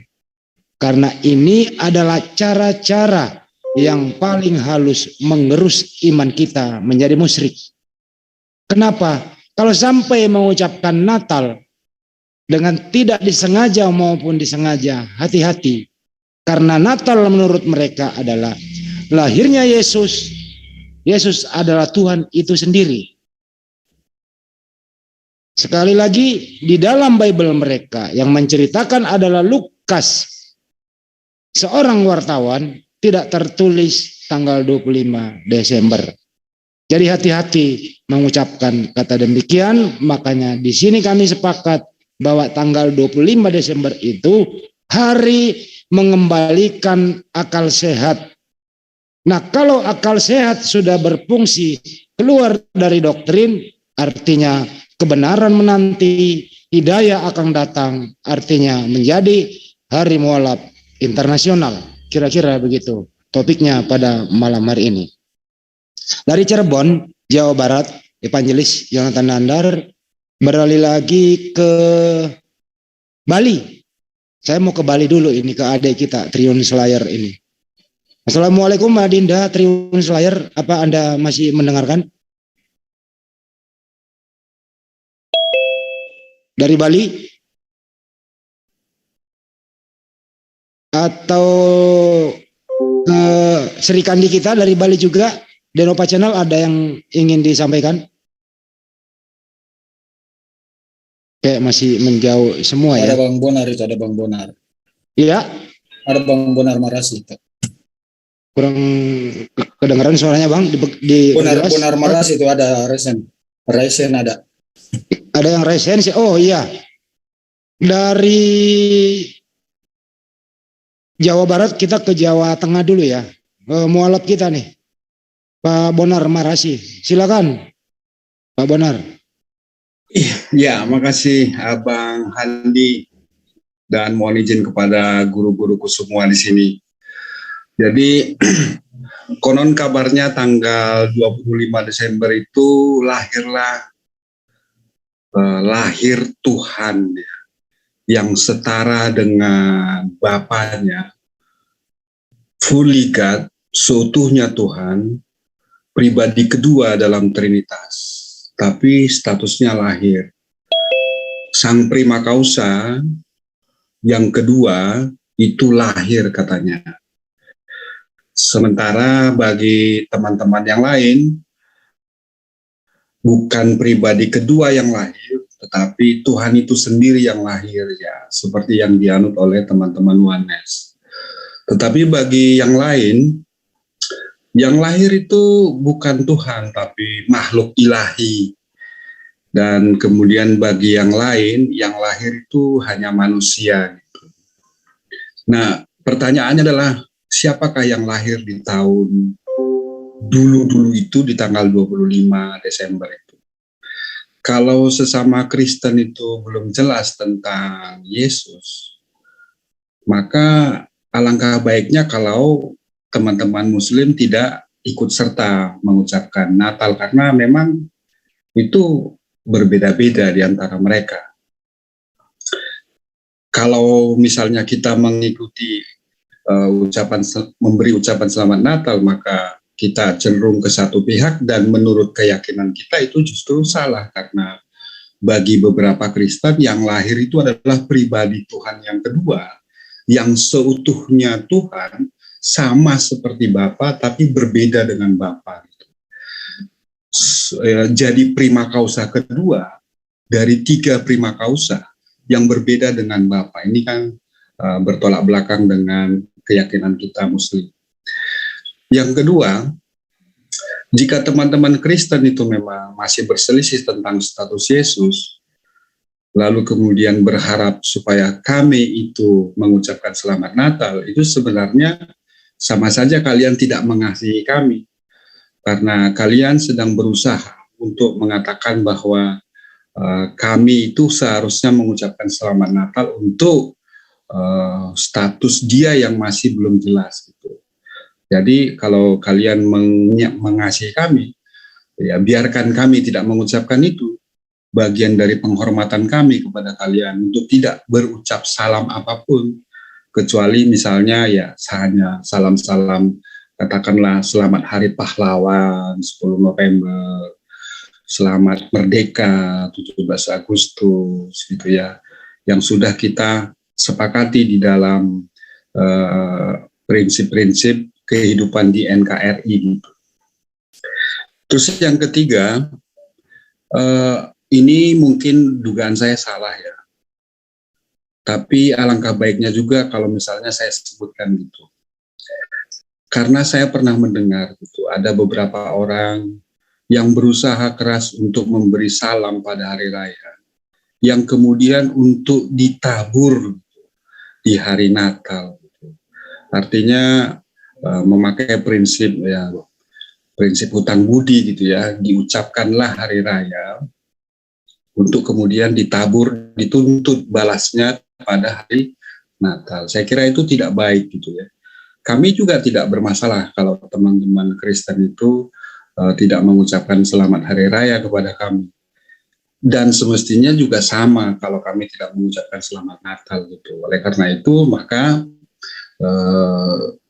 Karena ini adalah cara-cara yang paling halus mengerus iman kita menjadi musyrik. Kenapa? Kalau sampai mengucapkan Natal dengan tidak disengaja maupun disengaja, hati-hati. Karena Natal menurut mereka adalah lahirnya Yesus. Yesus adalah Tuhan itu sendiri. Sekali lagi, di dalam Bible mereka yang menceritakan adalah Lukas, seorang wartawan, tidak tertulis tanggal 25 Desember. Jadi hati-hati mengucapkan kata demikian, makanya di sini kami sepakat bahwa tanggal 25 Desember itu hari mengembalikan akal sehat. Nah, kalau akal sehat sudah berfungsi keluar dari doktrin, artinya kebenaran menanti, hidayah akan datang, artinya menjadi hari mualaf internasional. Kira-kira begitu topiknya pada malam hari ini. Dari Cirebon, Jawa Barat, Evangelis Yonatan Nandar beralih lagi ke Bali. Saya mau ke Bali dulu ini, ke adik kita, Triun Slayer ini. Assalamualaikum Mbak Dinda, Triun Slayer, apa Anda masih mendengarkan? Dari Bali? Atau Sri Kandi kita dari Bali juga, Denopa Channel, ada yang ingin disampaikan? Kayak masih menjauh semua ya.
Ada Bang Bonar itu, ada Bang Bonar.
Iya.
Ada Bang Bonar Marasi itu.
Kurang kedengaran suaranya Bang.
Bonar Marasi itu ada Resen. Resen ada.
Ada yang resen sih. Oh iya. Dari Jawa Barat kita ke Jawa Tengah dulu ya. Mualaf kita nih. Pak Bonar Marasi. Silakan. Pak Bonar.
Ya, makasih Abang Handi, dan mohon izin kepada guru-guruku semua di sini. Jadi konon kabarnya tanggal 25 Desember itu lahir Tuhan ya, yang setara dengan Bapaknya, fully God, seutuhnya Tuhan, pribadi kedua dalam Trinitas. Tapi statusnya lahir. Sang prima causa yang kedua itu lahir katanya. Sementara bagi teman-teman yang lain, bukan pribadi kedua yang lahir, tetapi Tuhan itu sendiri yang lahir ya, seperti yang dianut oleh teman-teman Oneness. Tetapi bagi yang lain, yang lahir itu bukan Tuhan, tapi makhluk ilahi. Dan kemudian bagi yang lain, yang lahir itu hanya manusia. Gitu. Nah, pertanyaannya adalah, siapakah yang lahir di tahun dulu-dulu itu, di tanggal 25 Desember itu? Kalau sesama Kristen itu belum jelas tentang Yesus, maka alangkah baiknya kalau teman-teman Muslim tidak ikut serta mengucapkan Natal, karena memang itu berbeda-beda di antara mereka. Kalau misalnya kita mengikuti memberi ucapan selamat Natal, maka kita cenderung ke satu pihak, dan menurut keyakinan kita itu justru salah, karena bagi beberapa Kristen yang lahir itu adalah pribadi Tuhan yang kedua, yang seutuhnya Tuhan, sama seperti Bapa tapi berbeda dengan Bapa. Jadi prima causa kedua dari 3 prima causa yang berbeda dengan Bapa. Ini kan bertolak belakang dengan keyakinan kita Muslim. Yang kedua, jika teman-teman Kristen itu memang masih berselisih tentang status Yesus, lalu kemudian berharap supaya kami itu mengucapkan selamat Natal, itu sebenarnya sama saja kalian tidak mengasihi kami, karena kalian sedang berusaha untuk mengatakan bahwa kami itu seharusnya mengucapkan selamat Natal untuk status dia yang masih belum jelas gitu. Jadi kalau kalian mengasihi kami, ya biarkan kami tidak mengucapkan itu. bagian dari penghormatan kami kepada kalian untuk tidak berucap salam apapun, kecuali misalnya ya hanya salam-salam, katakanlah selamat Hari Pahlawan 10 November, selamat Merdeka 17 Agustus gitu ya, yang sudah kita sepakati di dalam prinsip-prinsip kehidupan di NKRI gitu. Terus yang ketiga, ini mungkin dugaan saya salah ya, tapi alangkah baiknya juga kalau misalnya saya sebutkan gitu. Karena saya pernah mendengar gitu, ada beberapa orang yang berusaha keras untuk memberi salam pada hari raya, yang kemudian untuk ditabur di hari Natal. Artinya memakai prinsip ya, prinsip hutang budi gitu ya, diucapkanlah hari raya untuk kemudian ditabur, dituntut balasnya pada hari Natal. Saya kira itu tidak baik gitu ya. Kami juga tidak bermasalah kalau teman-teman Kristen itu tidak mengucapkan selamat hari raya kepada kami. Dan semestinya juga sama kalau kami tidak mengucapkan selamat Natal gitu. Oleh karena itu maka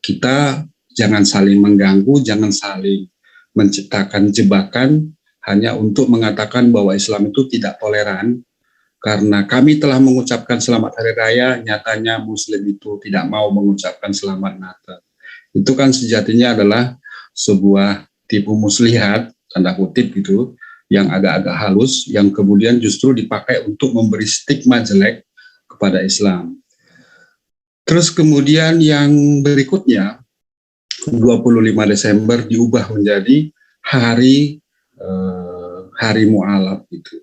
kita jangan saling mengganggu, jangan saling menciptakan jebakan hanya untuk mengatakan bahwa Islam itu tidak toleran. Karena kami telah mengucapkan selamat hari raya, nyatanya Muslim itu tidak mau mengucapkan selamat Natal. Itu kan sejatinya adalah sebuah tipu muslihat, tanda kutip gitu, yang agak-agak halus, yang kemudian justru dipakai untuk memberi stigma jelek kepada Islam. Terus kemudian yang berikutnya, 25 Desember diubah menjadi hari mu'alaf gitu.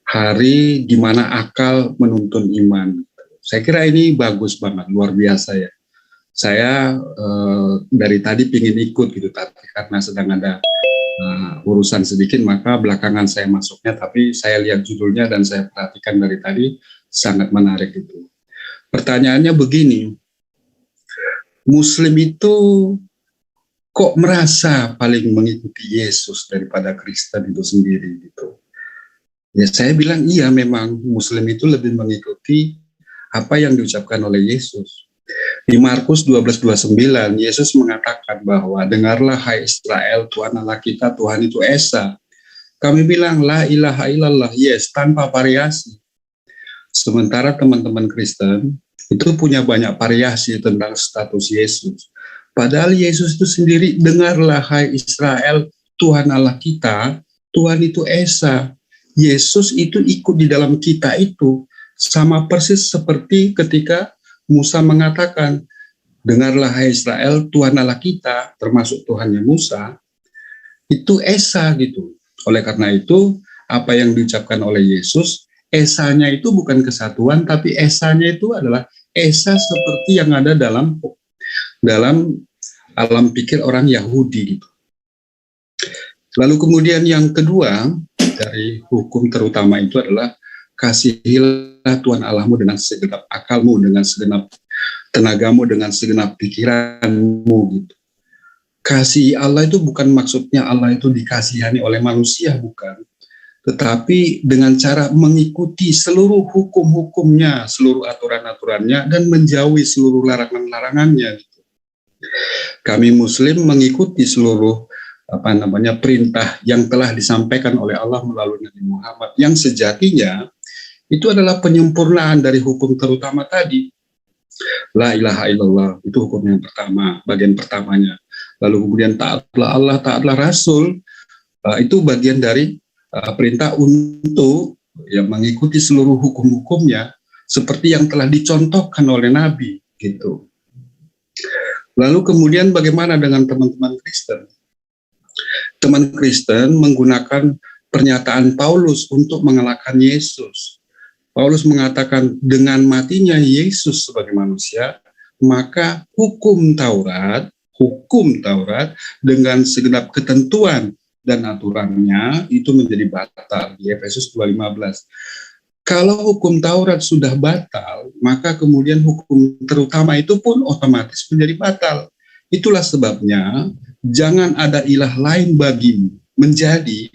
Hari di mana akal menuntun iman. Saya kira ini bagus banget, luar biasa ya. Saya dari tadi pingin ikut gitu, tapi karena sedang ada urusan sedikit, maka belakangan saya masuknya, tapi saya lihat judulnya dan saya perhatikan dari tadi, sangat menarik itu. Pertanyaannya begini, Muslim itu kok merasa paling mengikuti Yesus daripada Kristen itu sendiri gitu? Ya saya bilang iya, memang Muslim itu lebih mengikuti apa yang diucapkan oleh Yesus. Di Markus 12:29, Yesus mengatakan bahwa dengarlah hai Israel, Tuhan Allah kita, Tuhan itu Esa. Kami bilang la ilaha illallah, yes, tanpa variasi. Sementara teman-teman Kristen itu punya banyak variasi tentang status Yesus. Padahal Yesus itu sendiri, dengarlah hai Israel, Tuhan Allah kita, Tuhan itu Esa. Yesus itu ikut di dalam kita itu, sama persis seperti ketika Musa mengatakan, dengarlah hai Israel, Tuhan Allah kita, termasuk Tuhannya Musa, itu Esa gitu. Oleh karena itu, apa yang diucapkan oleh Yesus, Esanya itu bukan kesatuan, tapi Esanya itu adalah Esa seperti yang ada dalam alam pikir orang Yahudi gitu. Lalu kemudian yang kedua dari hukum terutama itu adalah kasihilah Tuhan Allahmu dengan segenap akalmu, dengan segenap tenagamu, dengan segenap pikiranmu gitu. Kasih Allah itu bukan maksudnya Allah itu dikasihani oleh manusia, bukan. Tetapi dengan cara mengikuti seluruh hukum-hukumnya, seluruh aturan-aturannya, dan menjauhi seluruh larangan-larangannya. Kami Muslim mengikuti seluruh perintah yang telah disampaikan oleh Allah melalui Nabi Muhammad, yang sejatinya itu adalah penyempurnaan dari hukum terutama tadi. La ilaha illallah, itu hukum yang pertama, bagian pertamanya. Lalu kemudian taatlah Allah, taatlah Rasul, itu bagian dari perintah untuk mengikuti seluruh hukum-hukumnya seperti yang telah dicontohkan oleh Nabi gitu. Lalu kemudian bagaimana dengan teman-teman Kristen? Teman Kristen menggunakan pernyataan Paulus untuk mengalahkan Yesus. Paulus mengatakan dengan matinya Yesus sebagai manusia, maka hukum Taurat dengan segenap ketentuan dan aturannya itu menjadi batal di Efesus 2:15. Kalau hukum Taurat sudah batal, maka kemudian hukum terutama itu pun otomatis menjadi batal. Itulah sebabnya jangan ada ilah lain bagimu, menjadi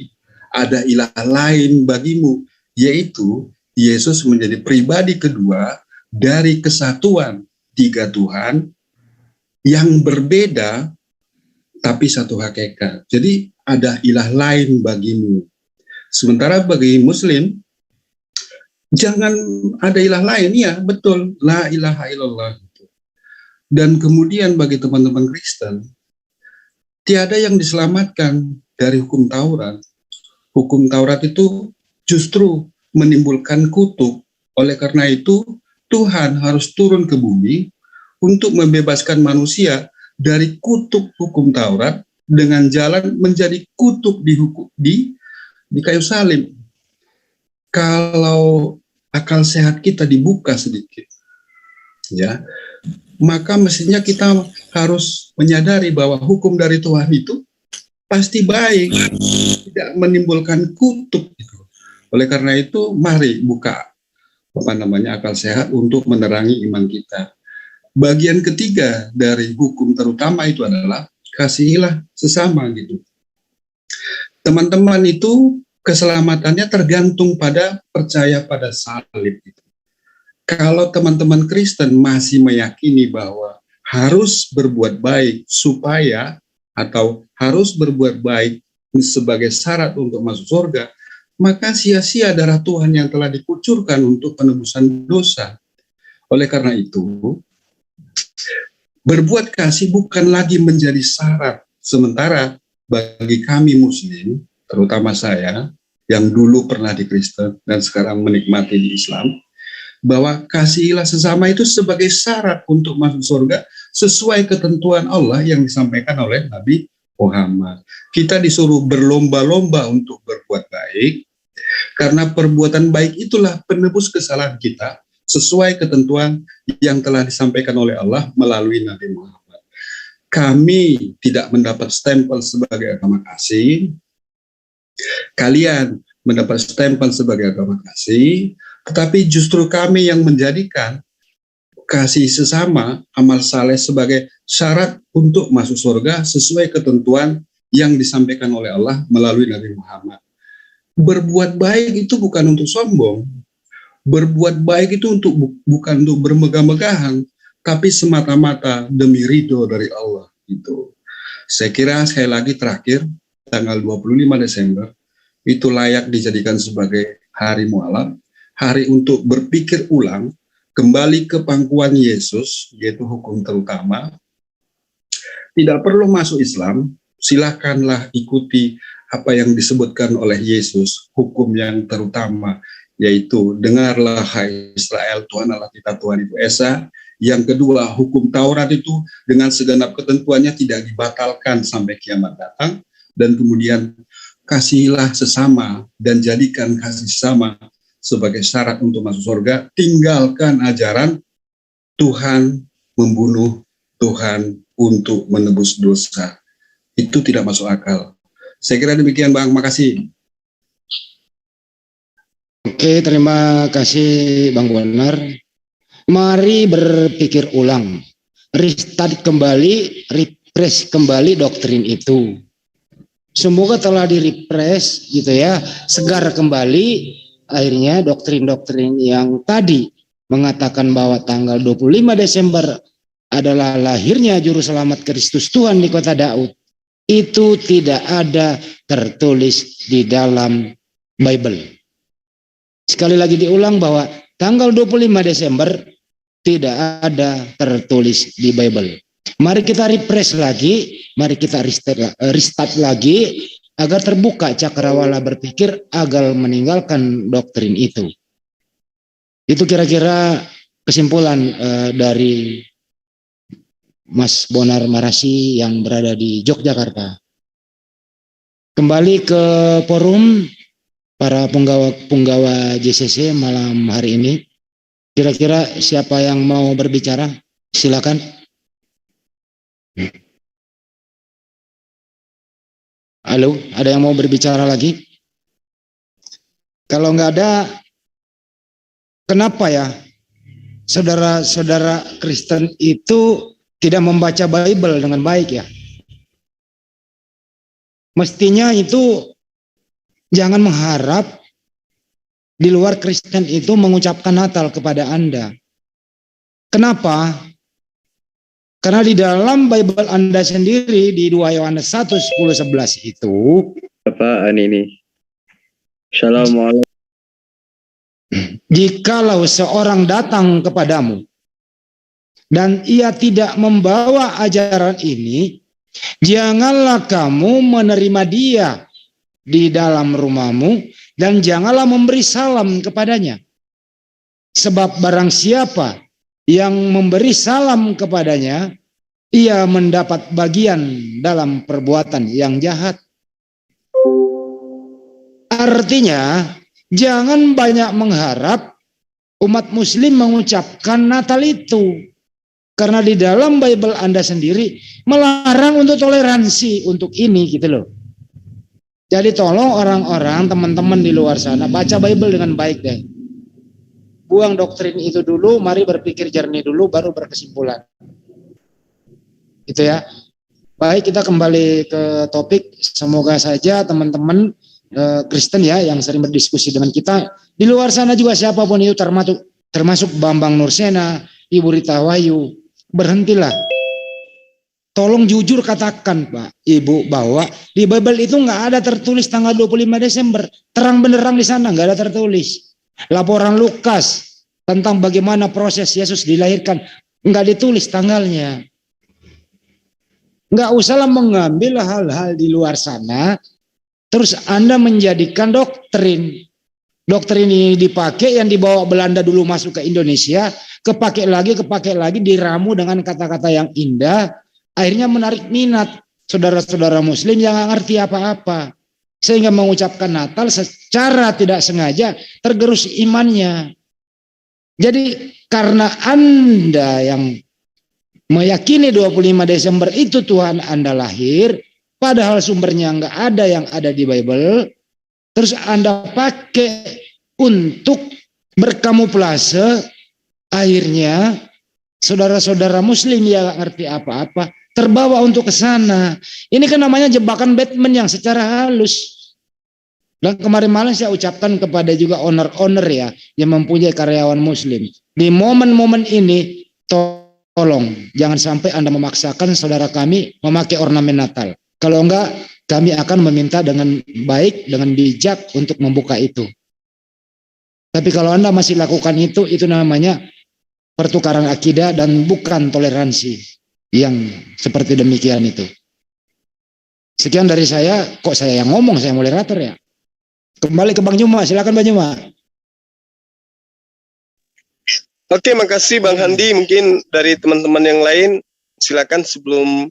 ada ilah lain bagimu yaitu Yesus menjadi pribadi kedua dari kesatuan tiga Tuhan yang berbeda tapi satu hakikat. Jadi ada ilah lain bagimu. Sementara bagi Muslim, jangan ada ilah lain, ya betul, la ilaha illallah. Dan kemudian bagi teman-teman Kristen, tiada yang diselamatkan dari hukum Taurat. Hukum Taurat itu justru menimbulkan kutuk. Oleh karena itu, Tuhan harus turun ke bumi untuk membebaskan manusia dari kutuk hukum Taurat dengan jalan menjadi kutuk di kayu salib. Kalau akal sehat kita dibuka sedikit, ya, maka mestinya kita harus menyadari bahwa hukum dari Tuhan itu pasti baik, tidak menimbulkan kutuk. Gitu. Oleh karena itu, mari buka akal sehat untuk menerangi iman kita. Bagian ketiga dari hukum terutama itu adalah kasihilah sesama gitu. Teman-teman itu keselamatannya tergantung pada percaya pada salib gitu. Kalau teman-teman Kristen masih meyakini bahwa harus berbuat baik supaya atau harus berbuat baik sebagai syarat untuk masuk surga, maka sia-sia darah Tuhan yang telah dikucurkan untuk penebusan dosa. Oleh karena itu, berbuat kasih bukan lagi menjadi syarat. Sementara bagi kami Muslim, terutama saya yang dulu pernah di Kristen dan sekarang menikmati di Islam, bahwa kasihilah sesama itu sebagai syarat untuk masuk surga sesuai ketentuan Allah yang disampaikan oleh Nabi Muhammad. Kita disuruh berlomba-lomba untuk berbuat baik, karena perbuatan baik itulah penebus kesalahan kita sesuai ketentuan yang telah disampaikan oleh Allah melalui Nabi Muhammad. Kami tidak mendapat stempel sebagai agama kasih, kalian mendapat stempel sebagai agama kasih, tetapi justru kami yang menjadikan kasih sesama, amal saleh sebagai syarat untuk masuk surga sesuai ketentuan yang disampaikan oleh Allah melalui Nabi Muhammad. Berbuat baik itu bukan untuk sombong. Berbuat baik itu bukan untuk bermegah-megahan, tapi semata-mata demi ridho dari Allah. Itu. Saya kira sekali lagi terakhir, tanggal 25 Desember, itu layak dijadikan sebagai hari mualaf, hari untuk berpikir ulang, kembali ke pangkuan Yesus, yaitu hukum terutama. Tidak perlu masuk Islam, silakanlah ikuti apa yang disebutkan oleh Yesus, hukum yang terutama, yaitu dengarlah hai Israel, Tuhan Allah kita Tuhan itu Esa. Yang kedua, hukum Taurat itu dengan segenap ketentuannya tidak dibatalkan sampai kiamat datang. Dan kemudian kasihilah sesama dan jadikan kasih sesama sebagai syarat untuk masuk surga. Tinggalkan ajaran Tuhan membunuh, Tuhan untuk menebus dosa. Itu tidak masuk akal. Saya kira demikian, Bang. Makasih.
Oke, terima kasih Bang Bonar. Mari berpikir ulang, restart kembali, refresh kembali doktrin itu. Semoga telah di-refresh gitu ya, segar kembali. Akhirnya doktrin-doktrin yang tadi mengatakan bahwa tanggal 25 Desember adalah lahirnya juru selamat Kristus Tuhan di kota Daud, itu tidak ada tertulis di dalam Bible. Sekali lagi diulang bahwa tanggal 25 Desember tidak ada tertulis di Bible. Mari kita refresh lagi, mari kita restart lagi, agar terbuka cakrawala berpikir agar meninggalkan doktrin itu. Itu kira-kira kesimpulan dari Mas Bonar Marasi yang berada di Yogyakarta. Kembali ke forum para penggawa JCC malam hari ini. Kira-kira siapa yang mau berbicara? Silakan. Halo, ada yang mau berbicara lagi? Kalau nggak ada, kenapa ya saudara-saudara Kristen itu tidak membaca Bible dengan baik ya? Mestinya itu jangan mengharap di luar Kristen itu mengucapkan Natal kepada Anda. Kenapa? Karena di dalam Bible Anda sendiri di 2 Yohanes 1, 10, 11 itu
Apaan ini? Assalamualaikum.
jikalau seorang datang kepadamu dan ia tidak membawa ajaran ini, janganlah kamu menerima dia di dalam rumahmu dan janganlah memberi salam kepadanya. Sebab barang siapa yang memberi salam kepadanya, ia mendapat bagian dalam perbuatan yang jahat. Artinya, jangan banyak mengharap umat muslim mengucapkan Natal itu. Karena di dalam Bible Anda sendiri melarang untuk toleransi untuk ini gitu loh. Jadi tolong orang-orang, teman-teman di luar sana, baca Bible dengan baik deh. Buang doktrin itu dulu, mari berpikir jernih dulu, baru berkesimpulan. Itu ya. Baik, kita kembali ke topik. Semoga saja teman-teman Kristen ya yang sering berdiskusi dengan kita di luar sana juga siapapun itu termasuk Bambang Nursena, Ibu Rita Wahyu, berhentilah. Tolong jujur katakan Pak, Ibu, bahwa di Bible itu nggak ada tertulis tanggal 25 Desember. Terang benderang di sana nggak ada tertulis. Laporan Lukas tentang bagaimana proses Yesus dilahirkan nggak ditulis tanggalnya. Nggak usahlah mengambil hal-hal di luar sana. Terus Anda menjadikan doktrin. Doktrin ini dipakai yang dibawa Belanda dulu masuk ke Indonesia, kepakai lagi, diramu dengan kata-kata yang indah, akhirnya menarik minat saudara-saudara muslim yang nggak ngerti apa-apa. Sehingga mengucapkan Natal secara tidak sengaja tergerus imannya. Jadi karena Anda yang meyakini 25 Desember itu Tuhan Anda lahir, padahal sumbernya nggak ada yang ada di Bible, terus Anda pakai untuk berkamuflase, akhirnya saudara-saudara muslim yang nggak ngerti apa-apa terbawa untuk ke sana. Ini kan namanya jebakan Batman yang secara halus. Dan kemarin malam saya ucapkan kepada juga owner-owner ya yang mempunyai karyawan muslim. Di momen-momen ini tolong jangan sampai Anda memaksakan saudara kami memakai ornamen Natal. Kalau enggak, kami akan meminta dengan baik, dengan bijak untuk membuka itu. Tapi kalau Anda masih lakukan itu namanya pertukaran akidah dan bukan toleransi yang seperti demikian itu. Sekian dari saya, kok saya yang ngomong, saya moderator ya. Kembali ke Bang Juma, silakan Bang Juma.
Oke, makasih Bang Handi. Mungkin dari teman-teman yang lain, silakan sebelum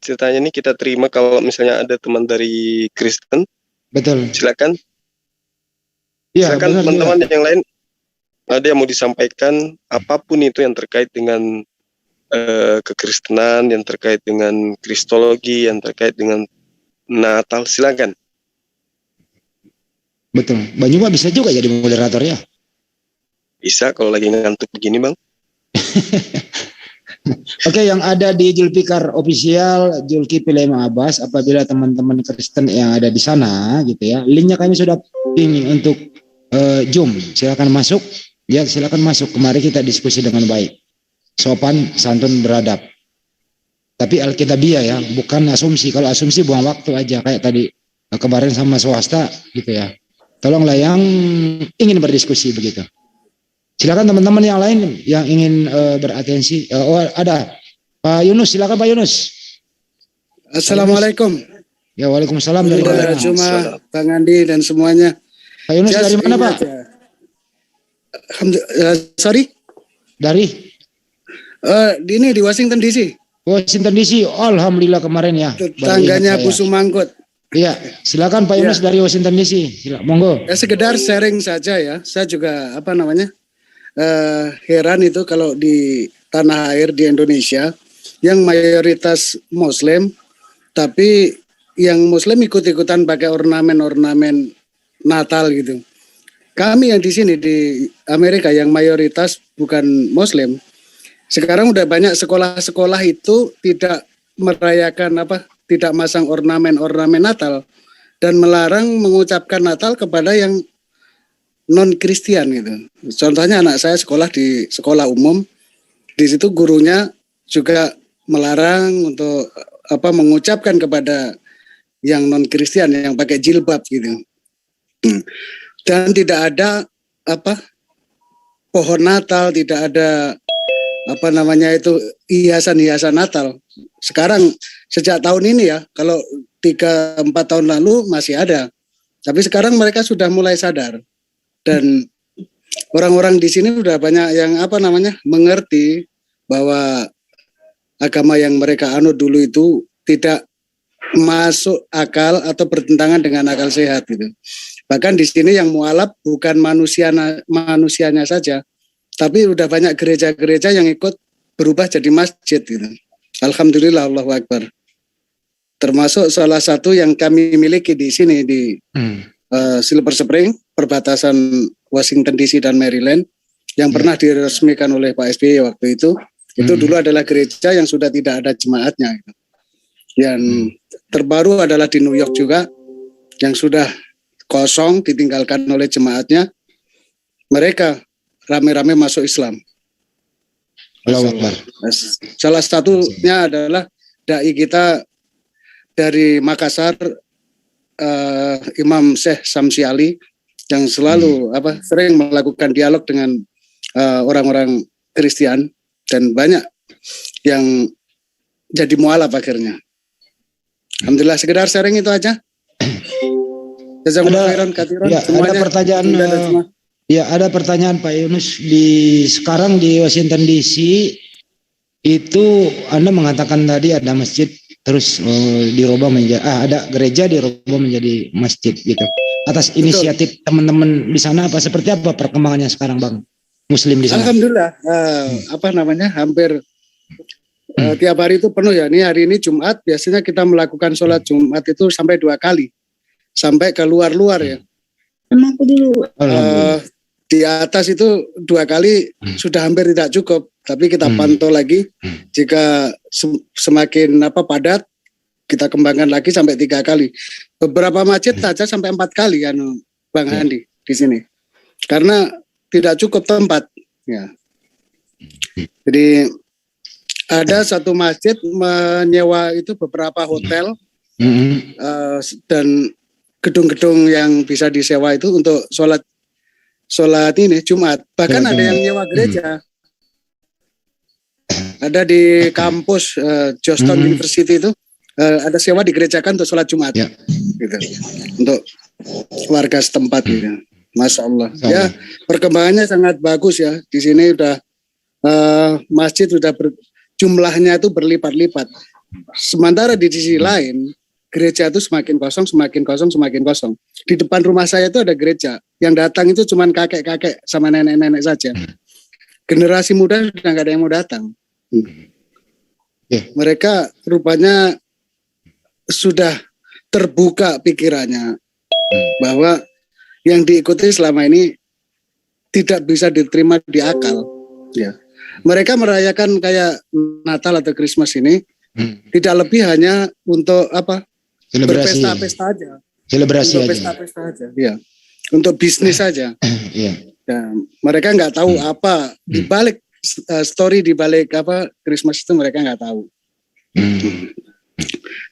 ceritanya ini kita terima kalau misalnya ada teman dari Kristen.
Betul.
Silakan.
Ya,
silakan teman-teman yang lain ada yang mau disampaikan apapun itu yang terkait dengan kekristenan, yang terkait dengan kristologi, yang terkait dengan Natal, silakan.
Betul. Bang Juma bisa juga jadi moderator ya.
Bisa kalau lagi ngantuk begini Bang.
Oke, yang ada di Julfikar Official, Zulkifli Abbas, apabila teman-teman Kristen yang ada di sana, gitu ya, linknya kami sudah ini untuk Zoom. Silakan masuk, ya silakan masuk. Kemarin kita diskusi dengan baik, sopan, santun, beradab. Tapi Alkitabiah ya, bukan asumsi. Kalau asumsi buang waktu aja, kayak tadi kemarin sama swasta, gitu ya. Tolonglah yang ingin berdiskusi begitu. Silakan teman-teman yang lain yang ingin beratensi. Oh ada Pak Yunus, silakan Pak Yunus.
Assalamualaikum.
Ya waalaikumsalam dari mana?
Cuma Bang Andi dan semuanya.
Pak Yunus dari mana Pak?
Sorry?
Dari?
Ini di Washington DC.
Washington DC. Alhamdulillah kemarin ya.
Tetangganya Pusu Mangkut.
Iya, silakan Pak Yunus dari Washington DC. Silakan, monggo.
Sekedar sharing saja ya. Saya juga heran itu kalau di tanah air di Indonesia yang mayoritas Muslim, tapi yang Muslim ikut-ikutan pakai ornamen-ornamen Natal gitu. Kami yang di sini di Amerika yang mayoritas bukan Muslim, sekarang udah banyak sekolah-sekolah itu tidak merayakan tidak masang ornamen-ornamen Natal. dan melarang mengucapkan Natal kepada yang non Kristen gitu. Contohnya anak saya sekolah di sekolah umum, di situ gurunya juga melarang untuk mengucapkan kepada yang non Kristen yang pakai jilbab gitu. Dan tidak ada pohon Natal, tidak ada hiasan-hiasan Natal. Sekarang sejak tahun ini ya, kalau 3-4 tahun lalu masih ada. Tapi sekarang mereka sudah mulai sadar. Dan orang-orang di sini sudah banyak yang mengerti bahwa agama yang mereka anut dulu itu tidak masuk akal atau bertentangan dengan akal sehat gitu. Bahkan di sini yang mualaf bukan manusianya saja, tapi udah banyak gereja-gereja yang ikut berubah jadi masjid gitu. Alhamdulillah, Allahu Akbar. Termasuk salah satu yang kami miliki di sini di Silver Spring, perbatasan Washington DC dan Maryland, yang pernah diresmikan oleh Pak SBY waktu itu dulu adalah gereja yang sudah tidak ada jemaatnya. Yang terbaru adalah di New York juga, yang sudah kosong, ditinggalkan oleh jemaatnya. Mereka rame-rame masuk Islam. Salah satunya adalah dai kita dari Makassar, Imam Syekh Samsi Ali, yang selalu sering melakukan dialog dengan orang-orang Kristen, dan banyak yang jadi mualaf akhirnya. Alhamdulillah, sekedar sharing itu aja.
Ada pertanyaan Pak Yunus, sekarang di Washington DC itu Anda mengatakan tadi ada masjid terus dirubah menjadi ada gereja dirubah menjadi masjid gitu. Atas inisiatif teman-teman di sana seperti apa perkembangannya sekarang Bang? Muslim di sana.
Alhamdulillah, hampir tiap hari itu penuh ya. Hari ini Jumat, biasanya kita melakukan sholat Jumat itu sampai 2 kali, sampai ke luar-luar ya.
Emang aku dulu.
Di atas itu 2 kali sudah hampir tidak cukup, tapi kita pantau lagi. Jika semakin padat, kita kembangkan lagi sampai 3 kali. Beberapa masjid saja sampai 4 kali kan, Bang Andi di sini, karena tidak cukup tempat. Ya. Jadi ada satu masjid menyewa itu beberapa hotel dan gedung-gedung yang bisa disewa itu untuk sholat ini Jumat. Bahkan ada yang nyewa gereja. Ada di kampus Georgetown University itu ada sewa digerejakan untuk sholat Jumat, gitu, untuk warga setempat gitu. Masya Allah. Ya, perkembangannya sangat bagus ya. Di sini udah masjid sudah jumlahnya itu berlipat-lipat. Sementara di sisi lain gereja itu semakin kosong. Di depan rumah saya itu ada gereja. Yang datang itu cuma kakek-kakek sama nenek-nenek saja. Generasi muda sudah nggak ada yang mau datang. Mereka rupanya sudah terbuka pikirannya bahwa yang diikuti selama ini tidak bisa diterima di akal. Ya. Mereka merayakan kayak Natal atau Christmas ini tidak lebih hanya untuk berpesta-pesta aja. Untuk pesta-pesta aja. Ya. Untuk bisnis saja. Ya, mereka nggak tahu apa di balik story di balik Christmas itu, mereka nggak tahu.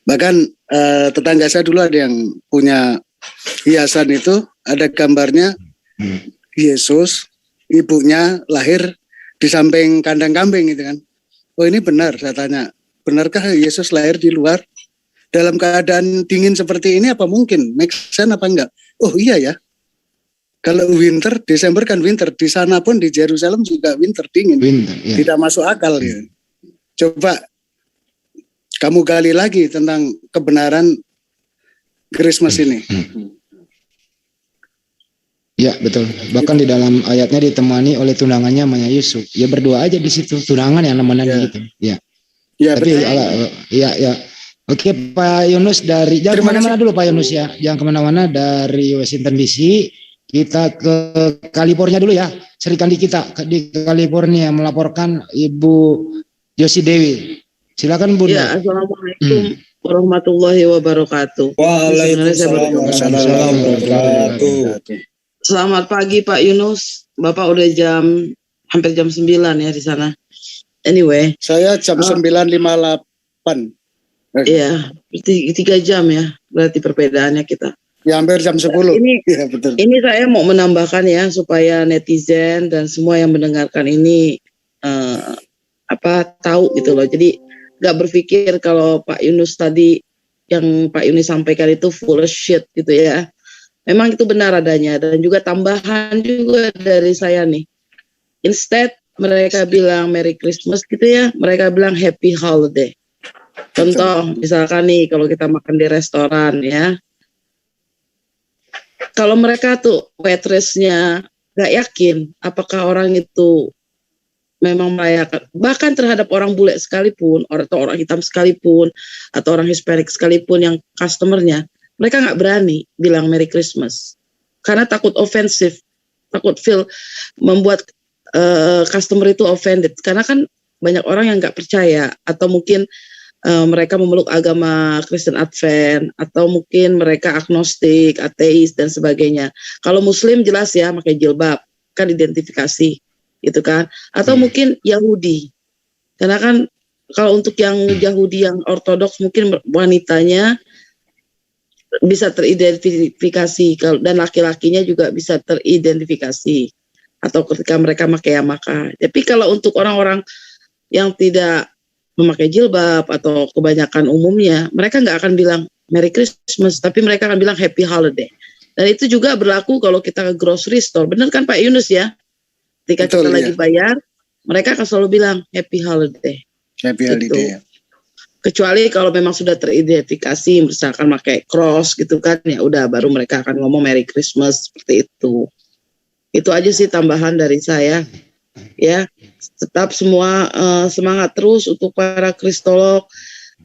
Bahkan tetangga saya dulu ada yang punya hiasan itu, ada gambarnya Yesus, ibunya lahir di samping kandang kambing gitu kan. Oh ini benar, saya tanya, benarkah Yesus lahir di luar dalam keadaan dingin seperti ini? Apa mungkin? Make sense apa enggak? Oh iya ya. Kalau winter, Desember kan winter, di sana pun di Yerusalem juga winter dingin. Tidak masuk akal ya. Coba kamu gali lagi tentang kebenaran Christmas ini.
Ya betul. Bahkan di dalam ayatnya ditemani oleh tunangannya namanya Yusuf. Ya berdoa aja di situ. Tunangan yang namanya gitu. Ya. Ya. Tapi ya. Oke Pak Yunus jangan kemana-mana dulu Pak Yunus ya. Jangan kemana-mana dari Washington DC. Kita ke California dulu ya. Sri Kandi kita di California melaporkan Ibu Yosi Dewi. Silakan Bu.
Ya, assalamualaikum
warahmatullahi wabarakatuh.
Waalaikumsalam warahmatullahi wabarakatuh.
Selamat pagi Pak Yunus. Bapak udah hampir jam 9 ya di sana. Anyway,
Saya jam 9.58.
iya, 3 jam ya. Berarti perbedaannya kita.
Ya hampir jam 10. Iya betul.
Ini saya mau menambahkan ya supaya netizen dan semua yang mendengarkan ini tahu gitu loh. Jadi nggak berpikir kalau Pak Yunus tadi yang Pak Yunus sampaikan itu full of shit gitu ya. Memang itu benar adanya, dan juga tambahan juga dari saya nih. Instead mereka bilang Merry Christmas gitu ya, mereka bilang Happy Holiday. Contoh misalkan nih kalau kita makan di restoran ya, kalau mereka tuh waitressnya nggak yakin apakah orang itu memang merayakan, bahkan terhadap orang bule sekalipun, atau orang hitam sekalipun, atau orang Hispanic sekalipun yang customernya, mereka nggak berani bilang Merry Christmas karena takut ofensif, takut membuat customer itu offended, karena kan banyak orang yang nggak percaya, atau mungkin mereka memeluk agama Kristen Advent, atau mungkin mereka agnostik, ateis dan sebagainya. Kalau Muslim jelas ya pakai jilbab, kan identifikasi gitu kan, atau mungkin Yahudi, karena kan kalau untuk yang Yahudi yang ortodoks mungkin wanitanya bisa teridentifikasi, dan laki-lakinya juga bisa teridentifikasi, atau ketika mereka pakai yamaka. Tapi kalau untuk orang-orang yang tidak memakai jilbab atau kebanyakan umumnya, mereka nggak akan bilang Merry Christmas, tapi mereka akan bilang Happy Holiday. Dan itu juga berlaku kalau kita ke grocery store, benar kan Pak Yunus ya? Ketika kita lagi bayar, mereka akan selalu bilang Happy Holiday.
Happy Holiday.
Kecuali kalau memang sudah teridentifikasi, misalkan pakai cross gitu kan, ya udah baru mereka akan ngomong Merry Christmas seperti itu. Itu aja sih tambahan dari saya. Ya, tetap semua semangat terus untuk para kristolog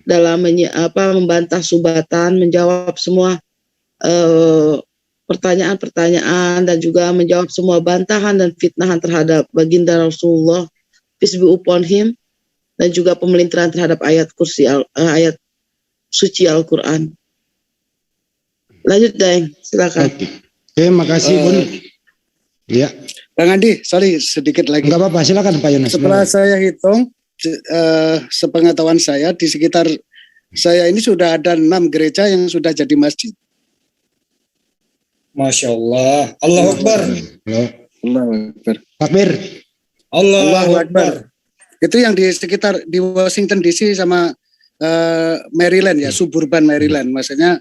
dalam membantah subatan, menjawab semua pertanyaan-pertanyaan, dan juga menjawab semua bantahan dan fitnahan terhadap baginda Rasulullah, peace be upon him, dan juga pemelintiran terhadap ayat ayat suci Al-Quran. Lanjut, Deng, silakan.
Oke, makasih Bun. Ya.
Bang Andi, sorry sedikit lagi.
Enggak apa-apa, silakan Pak Yunus.
Setelah saya hitung, sepengetahuan saya di sekitar saya ini sudah ada 6 gereja yang sudah jadi masjid.
Masya Allah. Allahu Akbar.
Allahu Akbar.
Takbir.
Allahu Akbar.
Itu yang di sekitar di Washington DC sama Maryland ya, suburban Maryland. Maksudnya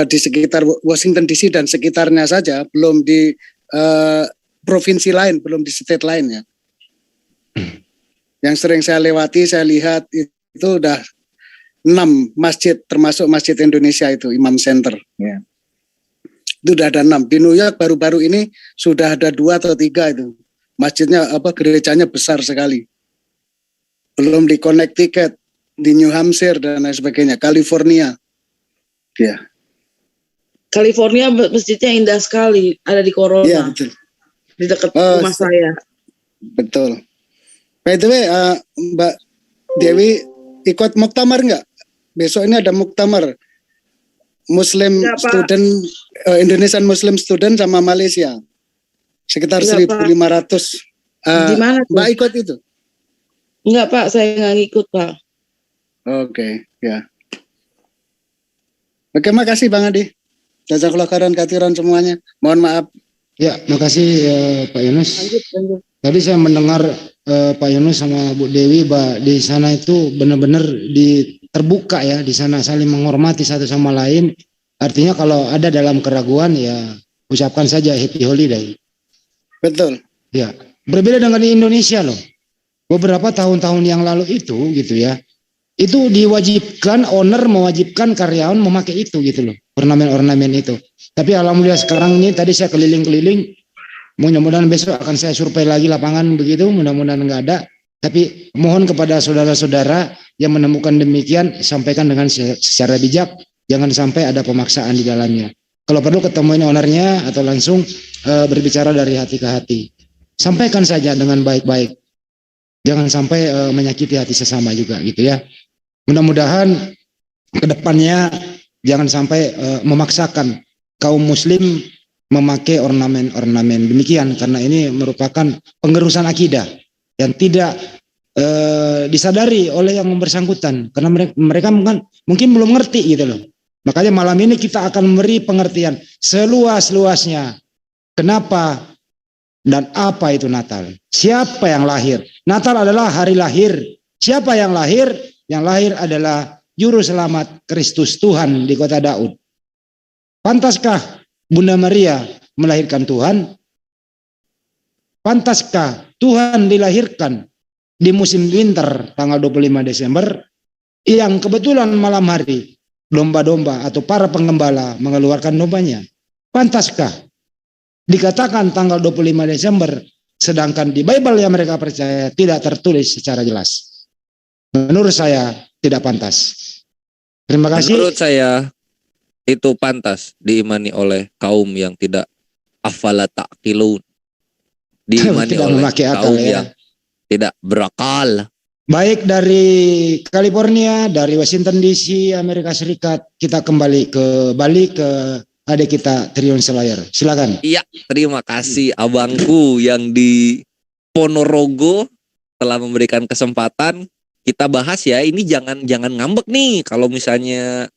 di sekitar Washington DC dan sekitarnya saja, belum di provinsi lain, belum di state lain ya. Yang sering saya lewati, saya lihat itu udah 6 masjid, termasuk Masjid Indonesia itu, Imam Center. Ya. Itu udah ada 6. Di New York baru-baru ini sudah ada 2 atau 3 itu. Masjidnya gerejanya besar sekali. Belum di Connecticut, di New Hampshire dan lain sebagainya, California. Ya.
California masjidnya indah sekali, ada di Corona.
Iya, betul.
Di dekat rumah saya.
Betul. By the way, Mbak Dewi ikut muktamar nggak? Besok ini ada muktamar Muslim student, Indonesian Muslim student sama Malaysia. Sekitar 1.500.
Di mana tuh?
Mbak ikut itu?
Enggak Pak, saya nggak ngikut Pak.
Oke, ya. Oke, makasih Bang Adi. Jazakallah khairan katiran semuanya. Mohon maaf.
Ya, makasih Pak Yunus.
Lanjut.
Tadi saya mendengar Pak Yunus sama Bu Dewi di sana itu benar-benar terbuka ya, di sana saling menghormati satu sama lain. Artinya kalau ada dalam keraguan ya ucapkan saja Happy Holiday.
Betul.
Ya, berbeda dengan di Indonesia loh. Beberapa tahun-tahun yang lalu itu gitu ya, itu diwajibkan, owner mewajibkan karyawan memakai itu gitu loh, ornamen-ornamen itu. Tapi alhamdulillah sekarang ini tadi saya keliling-keliling, mudah-mudahan besok akan saya survei lagi lapangan begitu, mudah-mudahan enggak ada. Tapi mohon kepada saudara-saudara yang menemukan demikian, sampaikan dengan secara bijak, jangan sampai ada pemaksaan di dalamnya. Kalau perlu ketemuin ownernya atau langsung berbicara dari hati ke hati. Sampaikan saja dengan baik-baik. Jangan sampai menyakiti hati sesama juga gitu ya. Mudah-mudahan kedepannya jangan sampai memaksakan kaum muslim memakai ornamen-ornamen demikian, karena ini merupakan pengerusan akidah yang tidak disadari oleh yang bersangkutan, karena mereka mungkin belum ngerti gitu loh. Makanya malam ini kita akan memberi pengertian seluas-luasnya kenapa dan apa itu Natal, siapa yang lahir. Natal adalah hari lahir. Siapa yang lahir? Yang lahir adalah Juru Selamat Kristus Tuhan di kota Daud. Pantaskah Bunda Maria melahirkan Tuhan? Pantaskah Tuhan dilahirkan di musim winter tanggal 25 Desember yang kebetulan malam hari domba-domba atau para penggembala mengeluarkan dombanya? Pantaskah dikatakan tanggal 25 Desember sedangkan di Bible yang mereka percaya tidak tertulis secara jelas? Menurut saya tidak pantas. Terima kasih.
Menurut saya itu pantas diimani oleh kaum yang tidak afala ta'qilun. Diimani
Tidak
oleh
memakai akal,
kaum
ya.
yang tidak berakal.
Baik dari California, dari Washington DC, Amerika Serikat, kita kembali ke Bali ke adik kita Trion Selayar. Silakan.
Iya, terima kasih abangku yang di Ponorogo telah memberikan kesempatan kita bahas ya. Ini jangan ngambek nih kalau misalnya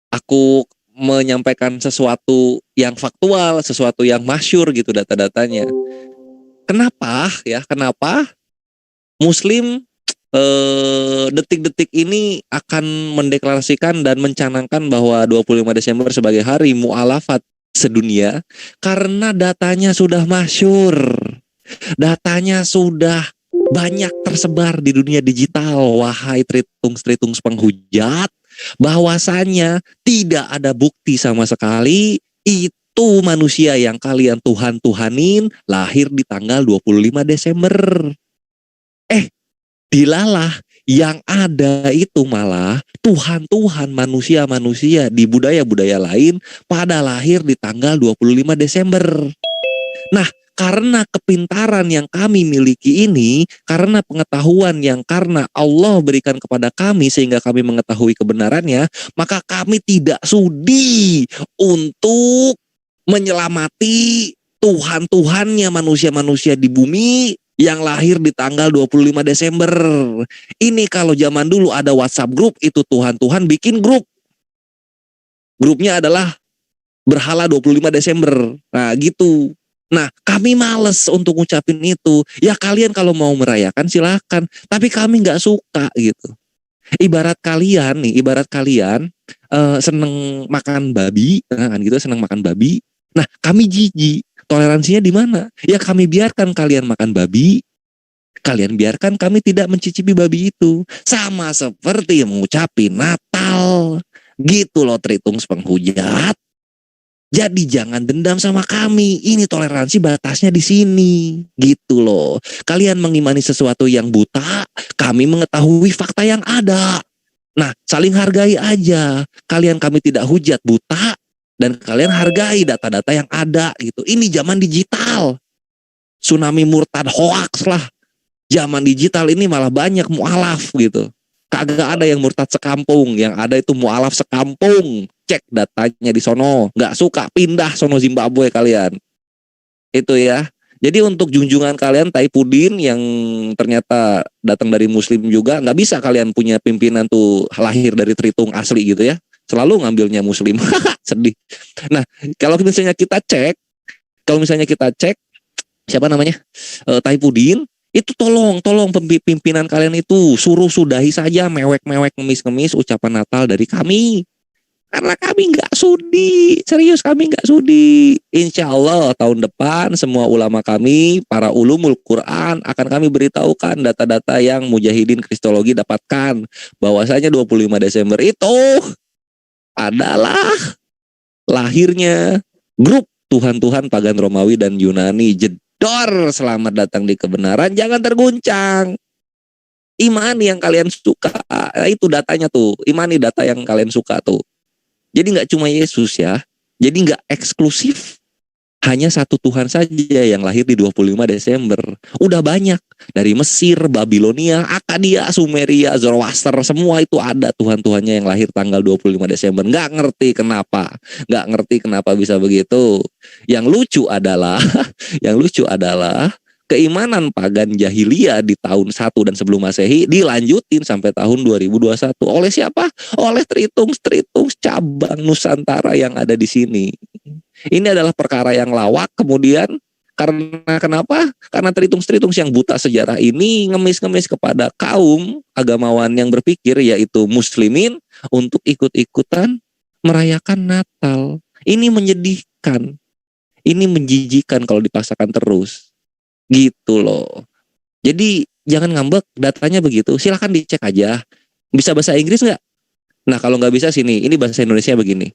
aku menyampaikan sesuatu yang faktual, sesuatu yang masyhur gitu data-datanya. Kenapa Muslim detik-detik ini akan mendeklarasikan dan mencanangkan bahwa 25 Desember sebagai hari mu'alafat sedunia? Karena datanya sudah masyhur. Datanya sudah banyak tersebar di dunia digital, wahai tritungs penghujat, bahwasanya tidak ada bukti sama sekali itu manusia yang kalian Tuhan-Tuhanin lahir di tanggal 25 Desember. Dilalah yang ada itu malah Tuhan-Tuhan manusia-manusia di budaya-budaya lain pada lahir di tanggal 25 Desember. Nah, karena kepintaran yang kami miliki ini, karena pengetahuan yang karena Allah berikan kepada kami sehingga kami mengetahui kebenarannya, maka kami tidak sudi untuk menyelamati Tuhan-Tuhannya manusia-manusia di bumi yang lahir di tanggal 25 Desember. Ini kalau zaman dulu ada WhatsApp grup, itu Tuhan-Tuhan bikin grup. Grupnya adalah berhala 25 Desember. Nah gitu. Nah kami males untuk ngucapin itu. Ya kalian kalau mau merayakan silahkan. Tapi kami gak suka gitu. Ibarat kalian seneng makan babi. Kan gitu, seneng makan babi. Nah kami jijik. Toleransinya di mana? Ya kami biarkan kalian makan babi, kalian biarkan kami tidak mencicipi babi itu. Sama seperti mengucapin Natal. Gitu loh tritungs penghujat. Jadi jangan dendam sama kami. Ini toleransi batasnya di sini. Gitu loh. Kalian mengimani sesuatu yang buta, kami mengetahui fakta yang ada. Nah, saling hargai aja. Kami tidak hujat buta, dan kalian hargai data-data yang ada gitu. Ini zaman digital. Tsunami murtad hoax lah. Zaman digital ini malah banyak mu'alaf gitu. Kagak ada yang murtad sekampung. Yang ada itu mu'alaf sekampung. Cek datanya di sono. Gak suka pindah sono Zimbabwe kalian. Itu ya. Jadi untuk junjungan kalian Taipudin yang ternyata datang dari muslim juga. Gak bisa kalian punya pimpinan tuh lahir dari Tritung asli gitu ya. Selalu ngambilnya muslim. Sedih. Nah, kalau misalnya kita cek siapa namanya? Taipudin, itu tolong pimpinan kalian itu suruh sudahi saja mewek-mewek ngemis-ngemis ucapan Natal dari kami. Karena kami nggak sudi, serius kami nggak sudi. Insya Allah tahun depan semua ulama kami, para ulumul Quran akan kami beritahukan data-data yang mujahidin kristologi dapatkan. Bahwasanya 25 Desember itu adalah lahirnya grup Tuhan-Tuhan pagan Romawi dan Yunani. Jedor, selamat datang di kebenaran, jangan terguncang. Imani yang kalian suka, itu datanya tuh, imani data yang kalian suka tuh. Jadi gak cuma Yesus ya, jadi gak eksklusif. hanya satu Tuhan saja yang lahir di 25 Desember. Udah banyak. Dari Mesir, Babilonia, Akkadia, Sumeria, Zoroaster, semua itu ada Tuhan-Tuhannya yang lahir tanggal 25 Desember. Nggak ngerti kenapa bisa begitu. Yang lucu adalah keimanan pagan jahiliyah di tahun 1 dan sebelum Masehi dilanjutin sampai tahun 2021. Oleh siapa? Oleh Tritung cabang Nusantara yang ada di sini. Ini adalah perkara yang lawak, kemudian karena kenapa? Karena Tritung yang buta sejarah ini ngemis-ngemis kepada kaum agamawan yang berpikir, yaitu muslimin, untuk ikut-ikutan merayakan Natal. Ini menyedihkan. Ini menjijikan kalau dipaksakan terus. Gitu loh. Jadi jangan ngambek, datanya begitu. Silahkan dicek aja. Bisa bahasa Inggris nggak? Nah kalau nggak bisa sini, ini bahasa Indonesia begini.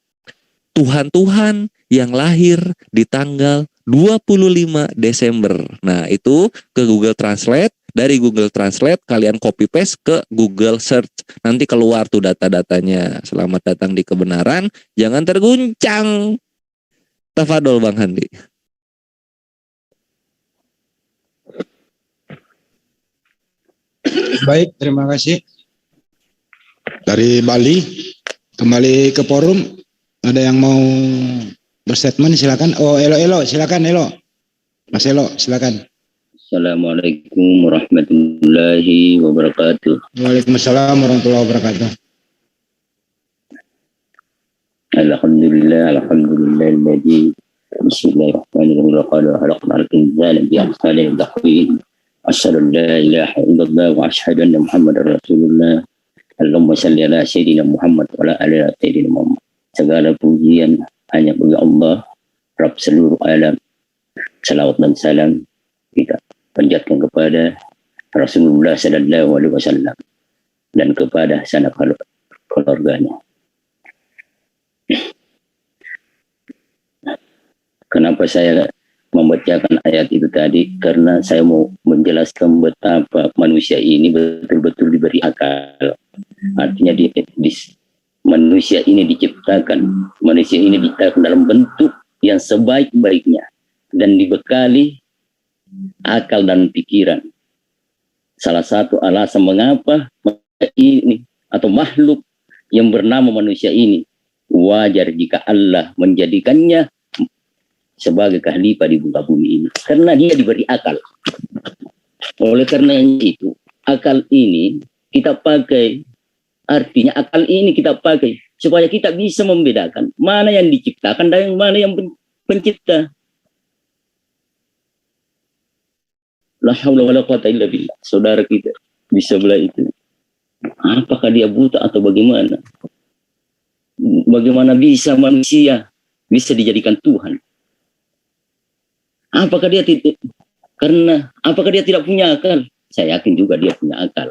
Tuhan-Tuhan yang lahir di tanggal 25 Desember. Nah, itu ke Google Translate. Dari Google Translate, kalian copy paste ke Google Search. Nanti keluar tuh data-datanya. Selamat datang di kebenaran. Jangan terguncang. Tafadol Bang Handi.
Baik, terima kasih. Dari Bali, kembali ke forum. Ada yang mau berstatement silakan. Oh, Elo, silakan Elo. Mas Elo, silakan.
Assalamualaikum warahmatullahi wabarakatuh.
Waalaikumsalam warahmatullahi wabarakatuh.
Alhamdulillahilladzi bismillahirrahmanirrahim khalaqnal insana bi ahsani taqwim. Asyhadu an la ilaha illallah wa asyhadu anna Muhammadar Rasulullah. Allahumma shalli ala sayyidina Muhammad wa ala ali sayyidina Muhammad. Segala pujian hanya bagi Allah, Rabb seluruh alam. Salawat dan salam kita panjatkan kepada Rasulullah sallallahu alaihi wasallam dan kepada sanak keluarganya. Kenapa saya membacakan ayat itu tadi? Karena saya mau menjelaskan betapa manusia ini betul-betul diberi akal. Artinya manusia ini diciptakan dalam bentuk yang sebaik-baiknya dan dibekali akal dan pikiran. Salah satu alasan mengapa ini atau makhluk yang bernama manusia ini wajar jika Allah menjadikannya sebagai khalifah di muka bumi ini, karena dia diberi akal. Oleh karena itu, akal ini kita pakai. Artinya akal ini kita pakai supaya kita bisa membedakan mana yang diciptakan dan mana yang pencipta. La haula wala quwata illa billah. Saudara kita di sebelah itu, apakah dia buta atau bagaimana? Bagaimana bisa manusia bisa dijadikan Tuhan? Apakah dia tidak punya akal? Saya yakin juga dia punya akal.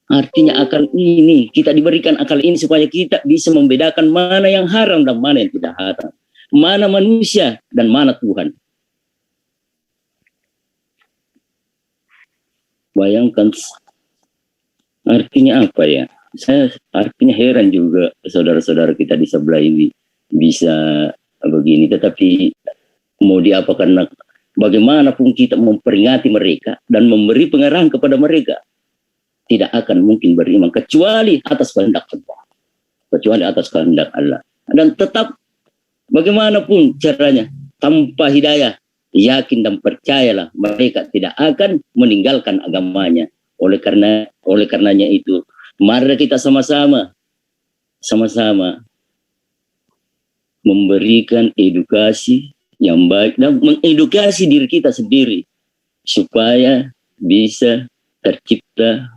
Artinya akal ini, kita diberikan akal ini supaya kita bisa membedakan mana yang haram dan mana yang tidak haram. Mana manusia dan mana Tuhan. Bayangkan, artinya apa ya? Saya artinya heran juga saudara-saudara kita di sebelah ini bisa begini. Tetapi mau diapakan, bagaimanapun kita memperingati mereka dan memberi pengarahan kepada mereka, tidak akan mungkin beriman kecuali atas kehendak Allah. Kecuali atas kehendak Allah. Dan tetap bagaimanapun caranya, tanpa hidayah, yakin dan percayalah mereka tidak akan meninggalkan agamanya. Oleh karenanya itu, mari kita sama-sama memberikan edukasi yang baik dan mengedukasi diri kita sendiri supaya bisa tercipta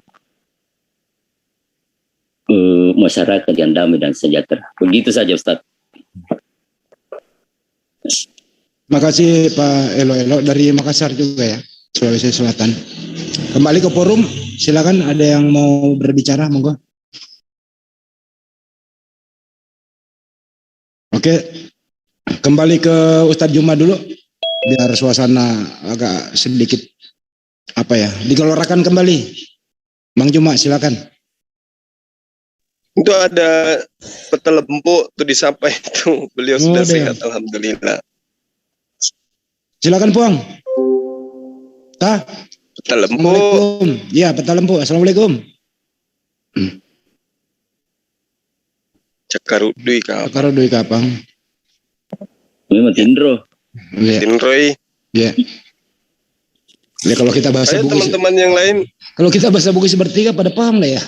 masyarakat yang damai dan sejahtera. Begitu saja Ustaz.
Makasih Pak Elo dari Makassar juga ya, Sulawesi Selatan. Kembali ke forum, silakan ada yang mau berbicara, monggo. Oke, kembali ke Ustadz Juma dulu, biar suasana agak sedikit digelorakan kembali. Bang Juma, silakan.
Itu ada peta lembu tuh disampaikan itu, beliau sudah sehat, alhamdulillah.
Silakan Puang. Tah.
Peta Lempu.
Assalamualaikum. Ya, Peta Lempu. Assalamualaikum.
Cakarudui ka.
Cakarudui kapang.
Memang Tindro.
Ya.
Tinroi.
Ya. Ya kalau kita bahasa
Ayo
buku,
teman-teman yang lain.
kalau kita bahasa buku bertiga pada paham lah ya.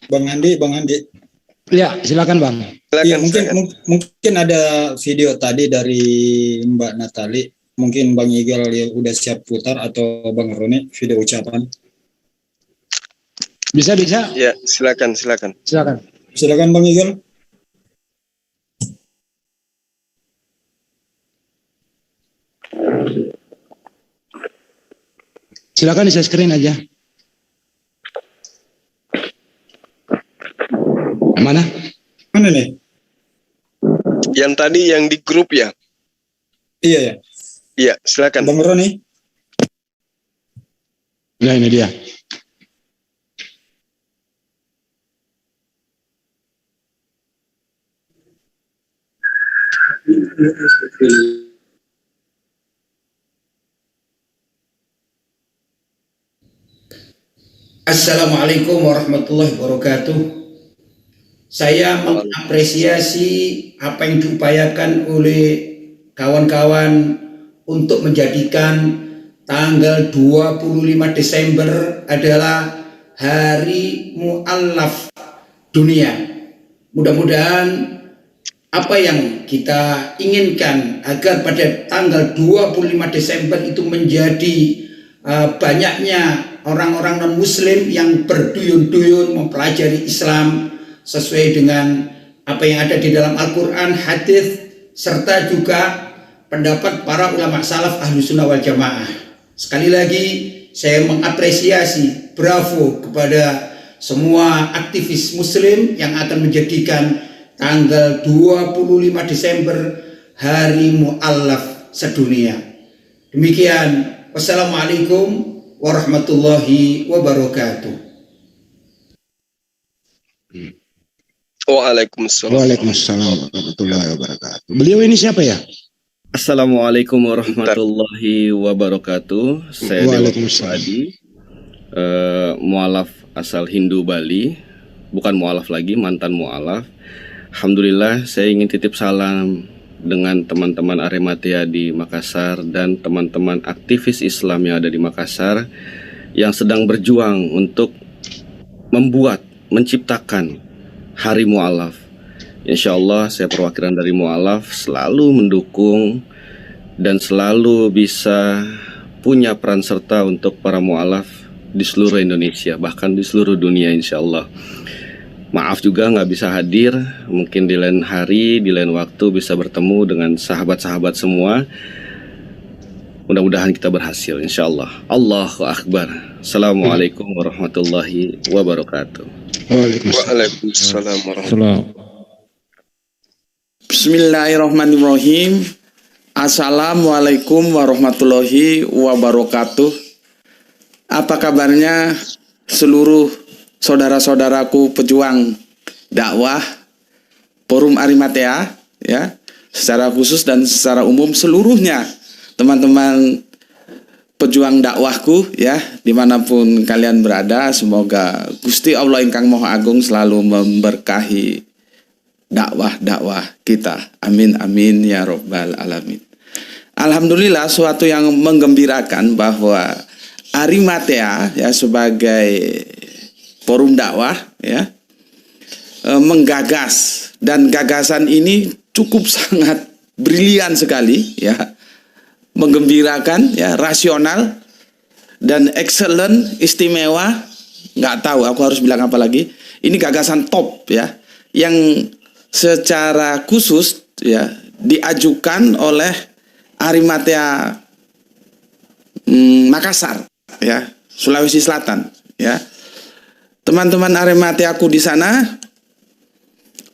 Bang Andi.
Ya, silakan Bang.
Iya, mungkin ada video tadi dari Mbak Natali. Mungkin Bang Igal ya udah siap putar atau Bang Roni video ucapan.
Bisa.
Ya, silakan.
Silakan Bang Igal.
Silakan di share screen aja. Mana nih?
Yang tadi yang di grup ya?
Iya ya.
Iya, silakan.
Bang Roni.
Ya, ini dia.
Assalamualaikum warahmatullahi wabarakatuh. Saya mengapresiasi apa yang diupayakan oleh kawan-kawan untuk menjadikan tanggal 25 Desember adalah Hari Mu'allaf Dunia. Mudah-mudahan apa yang kita inginkan agar pada tanggal 25 Desember itu menjadi banyaknya orang-orang non-muslim yang berduyun-duyun mempelajari Islam sesuai dengan apa yang ada di dalam Al-Quran, hadis, serta juga pendapat para ulama salaf ahlu sunnah wal jamaah. Sekali lagi saya mengapresiasi, bravo kepada semua aktivis muslim yang akan menjadikan tanggal 25 Desember Hari Mu'allaf sedunia. Demikian, wassalamualaikum warahmatullahi wabarakatuh.
Waalaikumsalam warahmatullahi wabarakatuh. Beliau ini siapa ya?
Assalamualaikum warahmatullahi wabarakatuh. Saya Dewa Adi, mualaf asal Hindu Bali, bukan mualaf lagi, mantan mualaf. Alhamdulillah, saya ingin titip salam dengan teman-teman Arematia di Makassar dan teman-teman aktivis Islam yang ada di Makassar yang sedang berjuang untuk menciptakan Hari Mu'allaf. Insya Allah saya perwakilan dari Mu'allaf selalu mendukung dan selalu bisa punya peran serta untuk para Mu'allaf di seluruh Indonesia, bahkan di seluruh dunia insya Allah. Maaf juga nggak bisa hadir, mungkin di lain hari, di lain waktu bisa bertemu dengan sahabat-sahabat semua. Mudah-mudahan kita berhasil insya Allah. Allahu Akbar. Assalamualaikum warahmatullahi wabarakatuh.
Waalaikumsalam warahmatullahi wabarakatuh.
Bismillahirrahmanirrahim. Assalamualaikum warahmatullahi wabarakatuh. Apa kabarnya seluruh saudara-saudaraku pejuang dakwah Forum Arimatea ya, secara khusus dan secara umum seluruhnya teman-teman pejuang dakwahku ya, dimanapun kalian berada, semoga Gusti Allah ingkang Maha Agung selalu memberkahi dakwah kita. Amin amin ya robbal alamin. Alhamdulillah, suatu yang menggembirakan bahwa Arimatea ya sebagai forum dakwah ya menggagas, dan gagasan ini cukup sangat brilian sekali ya, menggembirakan ya, rasional dan excellent, istimewa, nggak tahu aku harus bilang apa lagi. Ini gagasan top ya, yang secara khusus ya diajukan oleh Arimatea Makassar ya, Sulawesi Selatan ya. Teman-teman Arimateaku di sana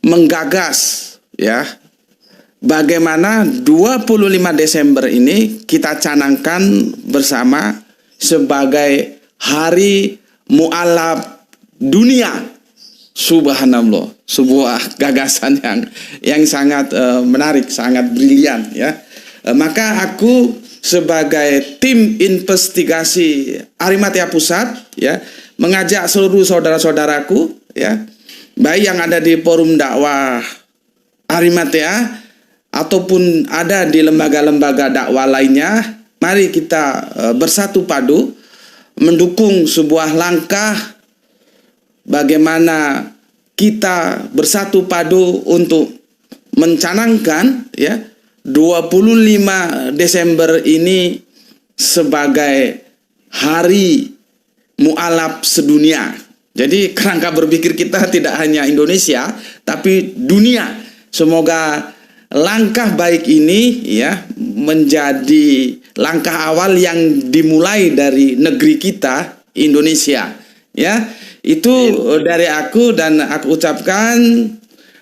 menggagas ya, bagaimana 25 Desember ini kita canangkan bersama sebagai Hari Mu'allaf Dunia. Subhanallah, sebuah gagasan yang sangat menarik, sangat brilian ya. Maka aku sebagai tim investigasi Arimatea Pusat ya mengajak seluruh saudara-saudaraku ya, baik yang ada di forum dakwah Arimatea ataupun ada di lembaga-lembaga dakwah lainnya, mari kita bersatu padu mendukung sebuah langkah bagaimana kita bersatu padu untuk mencanangkan ya 25 Desember ini sebagai hari mu'alaf sedunia. Jadi kerangka berpikir kita tidak hanya Indonesia tapi dunia. Semoga langkah baik ini ya menjadi langkah awal yang dimulai dari negeri kita Indonesia ya. Itu dari aku, dan aku ucapkan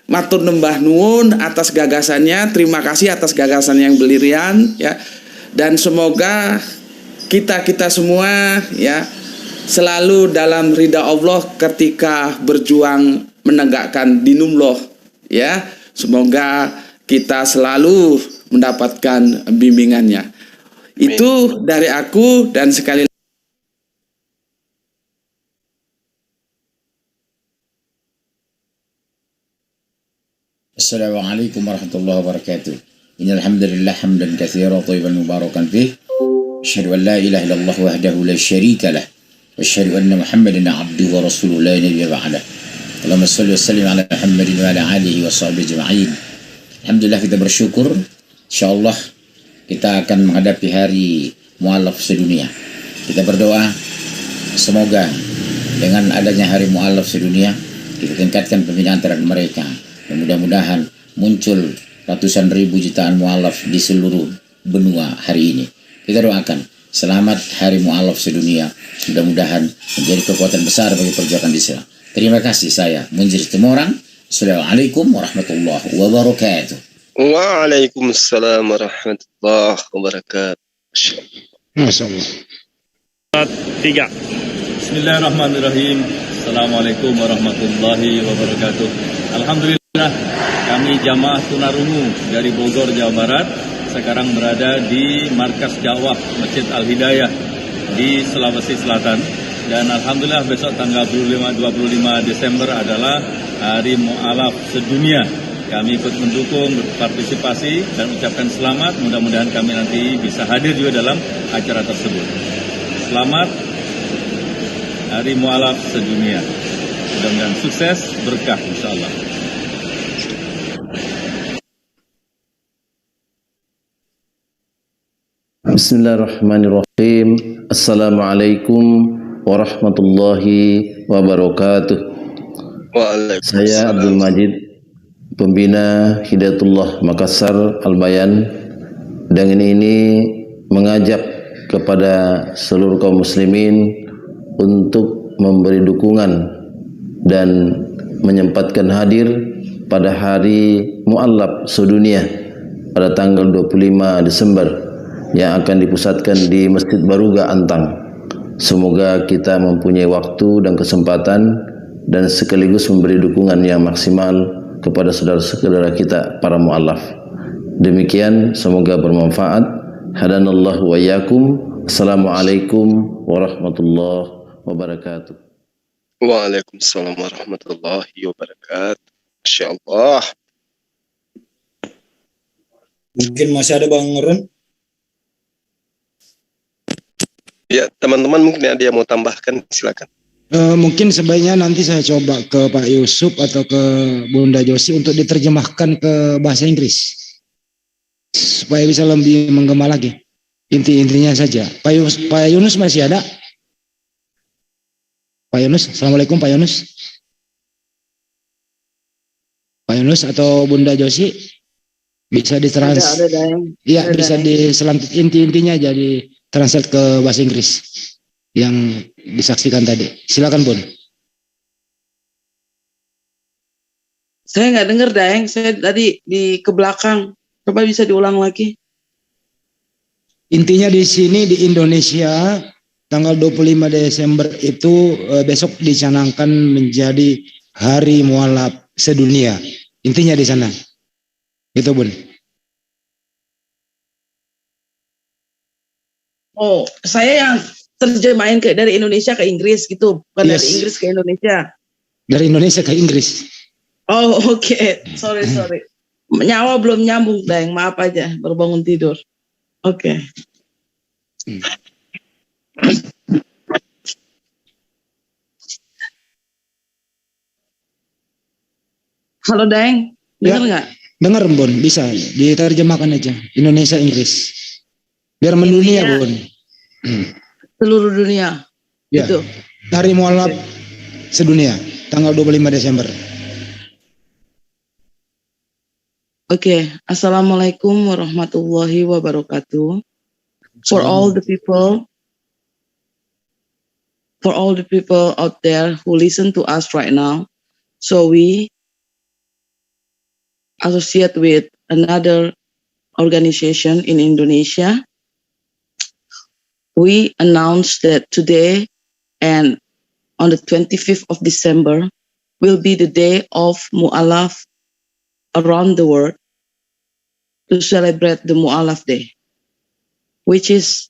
matur nembah nuwun atas gagasannya. Terima kasih atas gagasan yang berlian ya. Dan semoga kita semua ya selalu dalam ridha Allah ketika berjuang menegakkan dinullah ya. Semoga kita selalu mendapatkan bimbingannya. Itu dari aku, dan sekali
Assalamualaikum warahmatullahi wabarakatuh. Innal hamdalillah hamdan katsiran thayyiban mubarakan fih. Asyhadu an la ilaha illallah wahdahu la syarika lah. Wa asyhadu anna Muhammadan abduhu wa rasuluhu la nabiyya ba'dah. Allahumma shalli wa sallim ala Muhammadin wa ala alihi wa sahbihi ajma'in. Alhamdulillah, kita bersyukur insyaallah kita akan menghadapi hari mu'alaf sedunia. Kita berdoa semoga dengan adanya hari mu'alaf sedunia kita tingkatkan pembinaan terhadap mereka. Dan mudah-mudahan muncul ratusan ribu jutaan mu'alaf di seluruh benua hari ini. Kita doakan selamat hari mu'alaf sedunia. Mudah-mudahan menjadi kekuatan besar bagi perjuangan Islam. Terima kasih, saya Munzir Temorang. Assalamualaikum warahmatullahi wabarakatuh.
Waalaikumsalam warahmatullahi wabarakatuh.
Masyaallah.
3. Bismillahirrahmanirrahim. Assalamualaikum warahmatullahi wabarakatuh. Alhamdulillah, kami jamaah tunarungu dari Bogor, Jawa Barat sekarang berada di markas dakwah Masjid Al-Hidayah di Sulawesi Selatan. Dan alhamdulillah besok tanggal 25 Desember adalah hari mu'alaf sedunia. Kami ikut mendukung, berpartisipasi dan ucapkan selamat. Mudah-mudahan kami nanti bisa hadir juga dalam acara tersebut. Selamat hari mu'alaf sedunia. Mudah-mudahan sukses, berkah insyaallah.
Bismillahirrahmanirrahim. Assalamualaikum warahmatullahi wabarakatuh. Saya Abdul Majid, pembina Hidayatullah Makassar Al-Bayan, dengan ini mengajak kepada seluruh kaum muslimin untuk memberi dukungan dan menyempatkan hadir pada hari mu'alaf sedunia pada tanggal 25 Desember yang akan dipusatkan di Masjid Baruga Antang. Semoga kita mempunyai waktu dan kesempatan dan sekaligus memberi dukungan yang maksimal kepada saudara-saudara kita para mu'alaf. Demikian, semoga bermanfaat. Hadanallahu wa iyyakum. Assalamualaikum warahmatullahi wabarakatuh.
Waalaikumsalam warahmatullahi wabarakatuh. Insyaallah.
Mungkin masih ada Bang Ron?
Ya, teman-teman mungkin ada yang mau tambahkan, silakan.
Mungkin sebaiknya nanti saya coba ke Pak Yusuf atau ke Bunda Josi untuk diterjemahkan ke bahasa Inggris supaya bisa lebih menggema lagi. Inti-intinya saja. Pak Yunus masih ada? Pak Yunus, Assalamualaikum Pak Yunus. Pak Yunus atau Bunda Josi bisa Iya, bisa diselanjut inti-intinya jadi translate ke bahasa Inggris yang disaksikan tadi. Silakan Bun.
Saya nggak dengar Daeng, saya tadi di ke belakang. Coba bisa diulang lagi.
Intinya di sini di Indonesia tanggal 25 Desember itu besok dicanangkan menjadi hari mu'alaf sedunia. Intinya di sana. Itu Bun.
Oh, saya yang terjemahin dari Indonesia ke Inggris gitu, bukan dari Inggris ke Indonesia.
Dari Indonesia ke Inggris.
Oh, oke. Sorry. Nyawa belum nyambung, Dang. Maaf aja, baru bangun tidur. Oke. Halo, Dang. Dengar nggak?
Dengar, Bun. Bisa diterjemahkan aja. Indonesia, Inggris. Biar mendunia, Bun.
Seluruh dunia.
Ya.
Gitu.
Hari mualaf sedunia, tanggal 25 Desember.
Oke. Assalamualaikum warahmatullahi wabarakatuh. For all the people out there who listen to us right now, so we associate with another organization in Indonesia. We announced that today and on the 25th of December will be the day of Mu'alaf around the world to celebrate the Mu'alaf Day, which is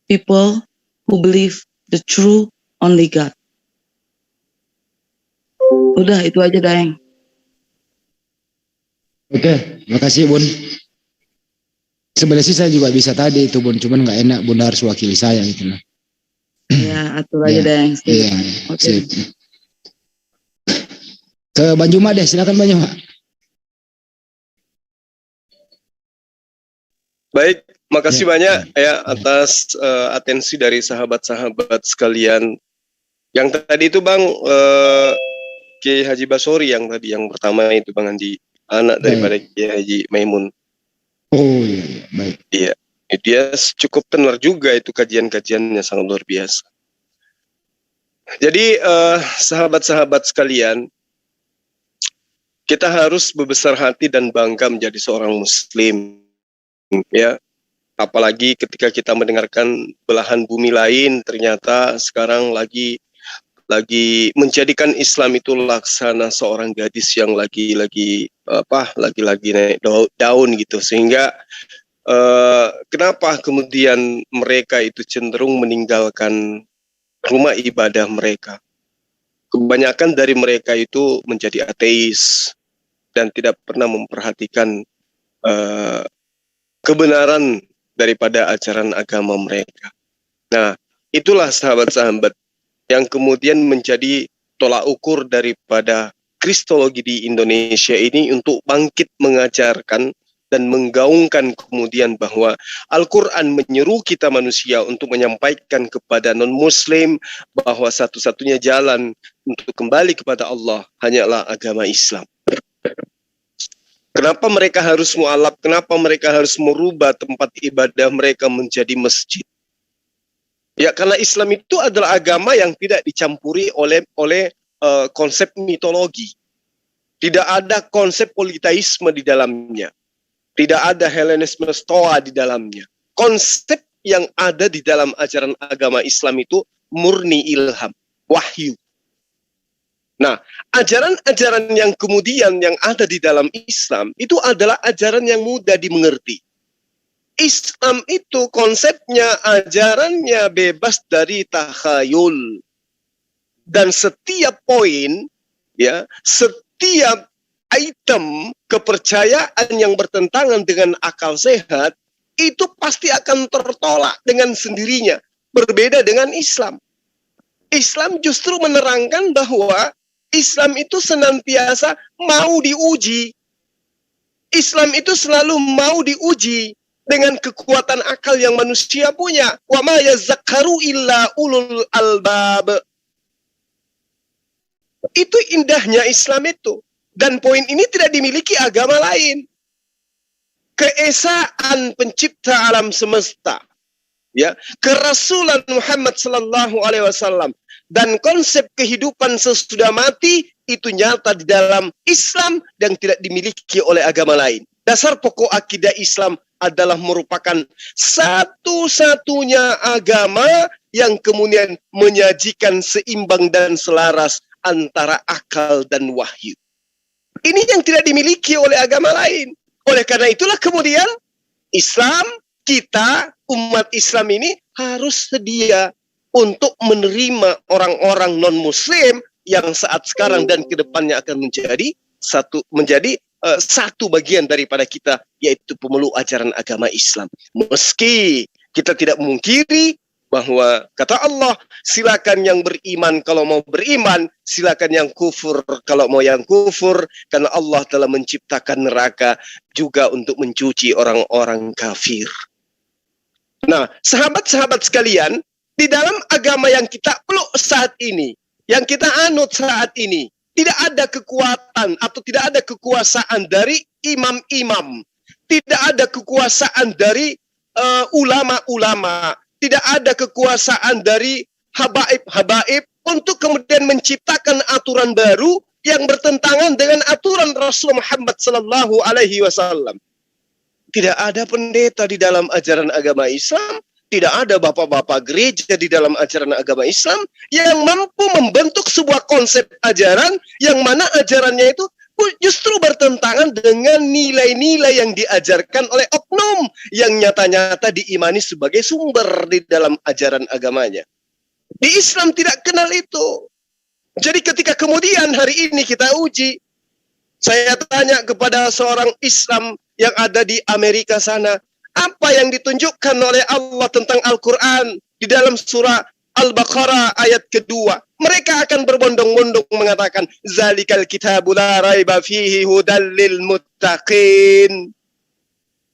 people who believe the true only God. Udah, itu aja, Daeng.
Oke, makasih Bun. Sebenarnya sih saya juga bisa tadi itu Bun, cuman nggak enak Bun harus wakili saya gitu lah.
Ya, atur aja Daeng.
Iya,
Oke.
sip. Ke Banjuma deh, silakan Banjuma.
Baik, makasih banyak ya atas atensi dari sahabat-sahabat sekalian. Yang tadi itu Bang Kiai Haji Basori yang tadi yang pertama itu Bang Andi, anak daripada Kiai Haji Maimun.
Oh iya, baik.
Iya, dia cukup tenar juga itu kajian-kajiannya sangat luar biasa. Jadi sahabat-sahabat sekalian, kita harus berbesar hati dan bangga menjadi seorang Muslim. Ya, apalagi ketika kita mendengarkan belahan bumi lain ternyata sekarang lagi menjadikan Islam itu laksana seorang gadis yang lagi naik daun gitu, sehingga kenapa kemudian mereka itu cenderung meninggalkan rumah ibadah mereka. Kebanyakan dari mereka itu menjadi ateis dan tidak pernah memperhatikan kebenaran daripada ajaran agama mereka. Nah, itulah sahabat-sahabat yang kemudian menjadi tolak ukur daripada Kristologi di Indonesia ini untuk bangkit mengajarkan dan menggaungkan kemudian bahwa Al-Quran menyeru kita manusia untuk menyampaikan kepada non-Muslim bahwa satu-satunya jalan untuk kembali kepada Allah hanyalah agama Islam. Kenapa mereka harus mu'alaf? Kenapa mereka harus merubah tempat ibadah mereka menjadi masjid? Ya, karena Islam itu adalah agama yang tidak dicampuri oleh konsep mitologi. Tidak ada konsep politeisme di dalamnya. Tidak ada Helenisme Stoa di dalamnya. Konsep yang ada di dalam ajaran agama Islam itu murni ilham, wahyu. Nah, ajaran-ajaran yang kemudian yang ada di dalam Islam itu adalah ajaran yang mudah dimengerti. Islam itu konsepnya, ajarannya bebas dari takhayul. Dan setiap poin, ya, setiap item kepercayaan yang bertentangan dengan akal sehat itu pasti akan tertolak dengan sendirinya. Berbeda dengan Islam. Islam justru menerangkan bahwa Islam itu senantiasa mau diuji. Islam itu selalu mau diuji dengan kekuatan akal yang manusia punya. Wa ma yazakkaru illa ulul albab. Itu indahnya Islam itu. Dan poin ini tidak dimiliki agama lain. Keesaan pencipta alam semesta, ya, kerasulan Muhammad sallallahu alaihi wasallam dan konsep kehidupan sesudah mati itu nyata di dalam Islam dan tidak dimiliki oleh agama lain. Dasar pokok akidah Islam adalah merupakan satu-satunya agama yang kemudian menyajikan seimbang dan selaras antara akal dan wahyu. Ini yang tidak dimiliki oleh agama lain. Oleh karena itulah kemudian Islam, kita, umat Islam ini harus sedia untuk menerima orang-orang non-Muslim yang saat sekarang dan kedepannya akan menjadi satu bagian daripada kita, yaitu pemeluk ajaran agama Islam. Meski kita tidak memungkiri bahwa kata Allah, silakan yang beriman kalau mau beriman, silakan yang kufur kalau mau yang kufur, karena Allah telah menciptakan neraka juga untuk mencuci orang-orang kafir. Nah, sahabat-sahabat sekalian, di dalam agama yang kita peluk saat ini, yang kita anut saat ini, tidak ada kekuatan atau tidak ada kekuasaan dari imam-imam, tidak ada kekuasaan dari ulama-ulama, tidak ada kekuasaan dari habaib-habaib untuk kemudian menciptakan aturan baru yang bertentangan dengan aturan Rasul Muhammad sallallahu alaihi wasallam. Tidak ada pendeta di dalam ajaran agama Islam, tidak ada bapak-bapak gereja di dalam ajaran agama Islam yang mampu membentuk sebuah konsep ajaran yang mana ajarannya itu justru bertentangan dengan nilai-nilai yang diajarkan oleh oknum yang nyata-nyata diimani sebagai sumber di dalam ajaran agamanya. Di Islam tidak kenal itu. Jadi ketika kemudian hari ini kita uji, saya tanya kepada seorang Islam yang ada di Amerika sana, apa yang ditunjukkan oleh Allah tentang Al-Quran di dalam surah Al-Baqarah ayat kedua. Mereka akan berbondong-bondong mengatakan, Zalikal kitabu la raiba fihi hudal lil muttaqin.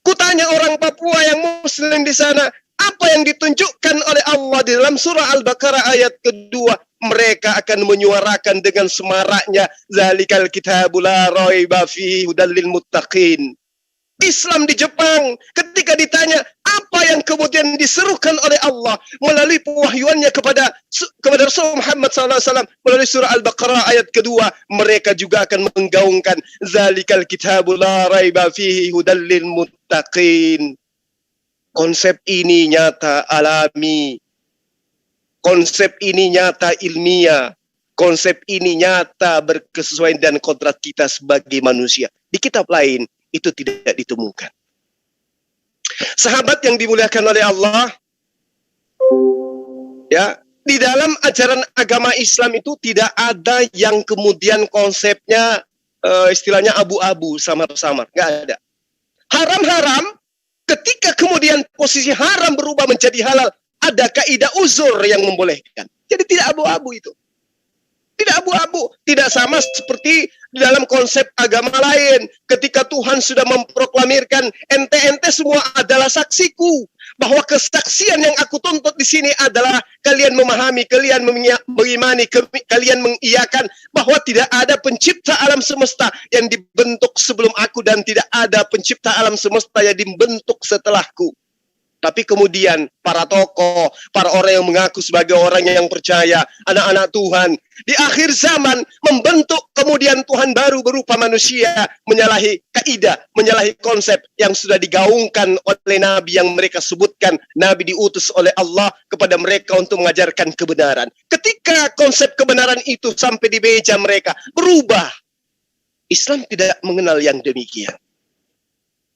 Kutanya orang Papua yang Muslim di sana, apa yang ditunjukkan oleh Allah di dalam surah Al-Baqarah ayat kedua? Mereka akan menyuarakan dengan semaraknya, Zalikal kitabu la raiba fihi hudal lil muttaqin. Islam di Jepang ketika ditanya apa yang kemudian diserukan oleh Allah melalui pewahyuannya kepada Rasul Muhammad SAW melalui surah Al-Baqarah ayat kedua, mereka juga akan menggaungkan Zalikal kitabu la raiba fihi hudal lil muttaqin. Konsep ini nyata alami, konsep ini nyata ilmiah, konsep ini nyata berkesesuaian dan kodrat kita sebagai manusia. Di kitab lain itu tidak ditemukan. Sahabat yang dimuliakan oleh Allah, ya, di dalam ajaran agama Islam itu tidak ada yang kemudian konsepnya istilahnya abu-abu, samar-samar, nggak ada. Haram-haram, ketika kemudian posisi haram berubah menjadi halal, ada kaidah uzur yang membolehkan. Jadi tidak abu-abu itu. Tidak abu-abu, tidak sama seperti di dalam konsep agama lain. Ketika Tuhan sudah memproklamirkan, ente-ente semua adalah saksiku. Bahwa kesaksian yang aku tuntut di sini adalah kalian memahami, kalian mengimani, kalian mengiyakan bahwa tidak ada pencipta alam semesta yang dibentuk sebelum aku dan tidak ada pencipta alam semesta yang dibentuk setelahku. Tapi kemudian para tokoh, para orang yang mengaku sebagai orang yang percaya, anak-anak Tuhan, di akhir zaman membentuk kemudian Tuhan baru berupa manusia, menyalahi kaidah, menyalahi konsep yang sudah digaungkan oleh Nabi yang mereka sebutkan. Nabi diutus oleh Allah kepada mereka untuk mengajarkan kebenaran. Ketika konsep kebenaran itu sampai di meja mereka, berubah. Islam tidak mengenal yang demikian.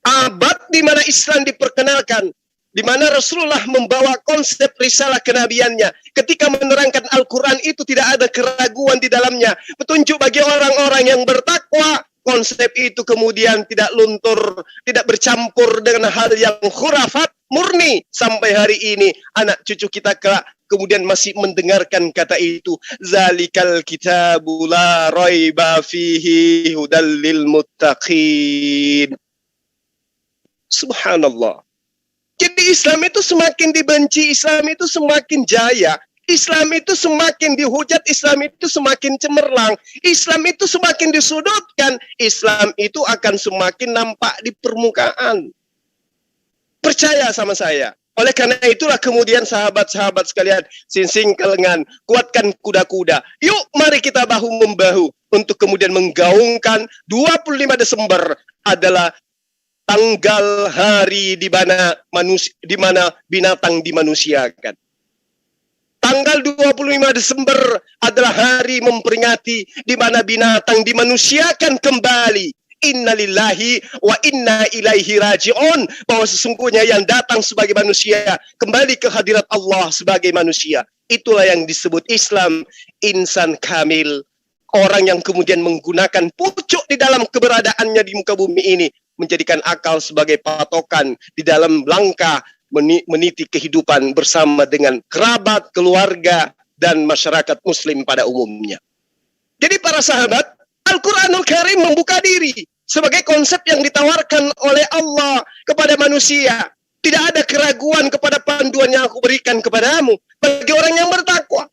Abad di mana Islam diperkenalkan, di mana Rasulullah membawa konsep risalah kenabiannya. Ketika menerangkan Al-Quran itu tidak ada keraguan di dalamnya. Petunjuk bagi orang-orang yang bertakwa. Konsep itu kemudian tidak luntur, tidak bercampur dengan hal yang khurafat, murni. Sampai hari ini anak cucu kita kemudian masih mendengarkan kata itu. Zalikal kitabu la raiba fihi hudal lil muttaqin. Subhanallah. Jadi Islam itu semakin dibenci, Islam itu semakin jaya, Islam itu semakin dihujat, Islam itu semakin cemerlang, Islam itu semakin disudutkan, Islam itu akan semakin nampak di permukaan. Percaya sama saya. Oleh karena itulah kemudian sahabat-sahabat sekalian, sinsing kelengan, kuatkan kuda-kuda. Yuk mari kita bahu-membahu untuk kemudian menggaungkan 25 Desember adalah tanggal hari di mana binatang dimanusiakan. Tanggal 25 Desember adalah hari memperingati di mana binatang dimanusiakan kembali. Innalillahi wa inna ilaihi raji'un, bahwa sesungguhnya yang datang sebagai manusia kembali ke hadirat Allah sebagai manusia. Itulah yang disebut Islam, insan kamil. Orang yang kemudian menggunakan pucuk di dalam keberadaannya di muka bumi ini menjadikan akal sebagai patokan di dalam langkah meniti kehidupan bersama dengan kerabat, keluarga, dan masyarakat muslim pada umumnya. Jadi para sahabat, Al-Quranul Karim membuka diri sebagai konsep yang ditawarkan oleh Allah kepada manusia. Tidak ada keraguan kepada panduan yang aku berikan kepadamu bagi orang yang bertakwa.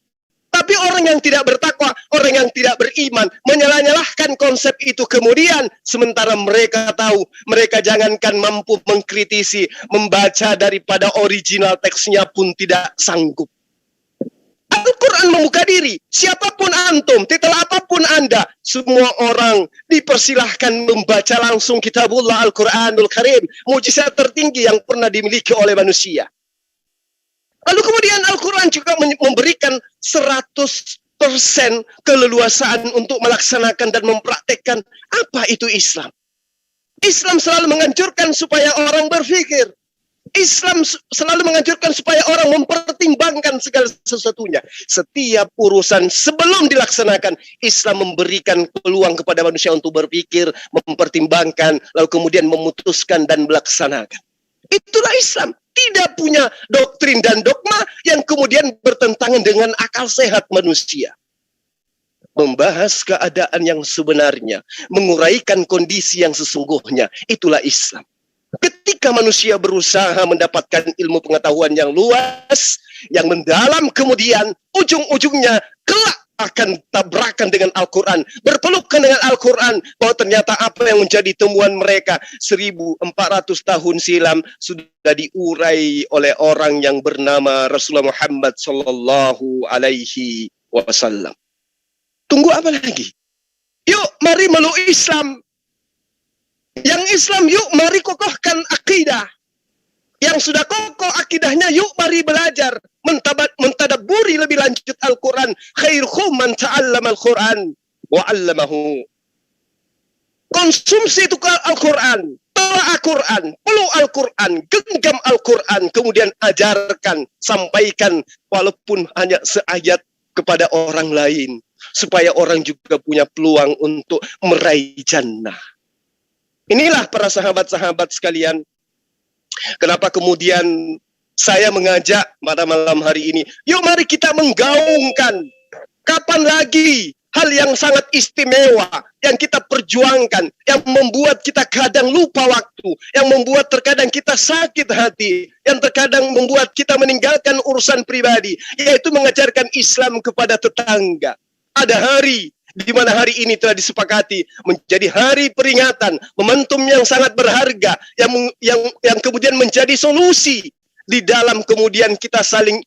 Tapi orang yang tidak bertakwa, orang yang tidak beriman, menyalah-nyalahkan konsep itu kemudian, sementara mereka tahu, mereka jangankan mampu mengkritisi, membaca daripada original teksnya pun tidak sanggup. Al-Quran membuka diri, siapapun antum, titel apapun anda, semua orang dipersilahkan membaca langsung kitabullah Al-Quranul Karim, mukjizat tertinggi yang pernah dimiliki oleh manusia. Lalu kemudian Al-Quran juga memberikan 100% keleluasaan untuk melaksanakan dan mempraktekkan apa itu Islam. Islam selalu menganjurkan supaya orang berpikir. Islam selalu menganjurkan supaya orang mempertimbangkan segala sesuatunya. Setiap urusan sebelum dilaksanakan, Islam memberikan peluang kepada manusia untuk berpikir, mempertimbangkan, lalu kemudian memutuskan dan melaksanakan. Itulah Islam. Tidak punya doktrin dan dogma yang kemudian bertentangan dengan akal sehat manusia. Membahas keadaan yang sebenarnya, menguraikan kondisi yang sesungguhnya, itulah Islam. Ketika manusia berusaha mendapatkan ilmu pengetahuan yang luas, yang mendalam, kemudian ujung-ujungnya kelak akan tabrakan dengan Al-Quran, berpelukan dengan Al-Quran, bahwa ternyata apa yang menjadi temuan mereka 1400 tahun silam sudah diurai oleh orang yang bernama Rasulullah Muhammad Sallallahu Alaihi Wasallam. Tunggu apa lagi? Yuk mari meluk Islam. Yang Islam, yuk mari kokohkan akidah. Yang sudah kokoh akidahnya, yuk mari belajar mentadabburi lebih lanjut Al-Quran. Khairukum man ta'allama Al-Quran wa 'allamahu. Konsumsi itu Al-Quran, telah Al-Quran, peluk Al-Quran, genggam Al-Quran, kemudian ajarkan, sampaikan walaupun hanya seayat kepada orang lain, supaya orang juga punya peluang untuk meraih jannah. Inilah para sahabat-sahabat sekalian, kenapa kemudian saya mengajak pada malam hari ini, yuk mari kita menggaungkan. Kapan lagi hal yang sangat istimewa yang kita perjuangkan, yang membuat kita kadang lupa waktu, yang membuat terkadang kita sakit hati, yang terkadang membuat kita meninggalkan urusan pribadi, yaitu mengajarkan Islam kepada tetangga. Ada hari di mana hari ini telah disepakati menjadi hari peringatan, momentum yang sangat berharga, yang kemudian menjadi solusi di dalam kemudian kita saling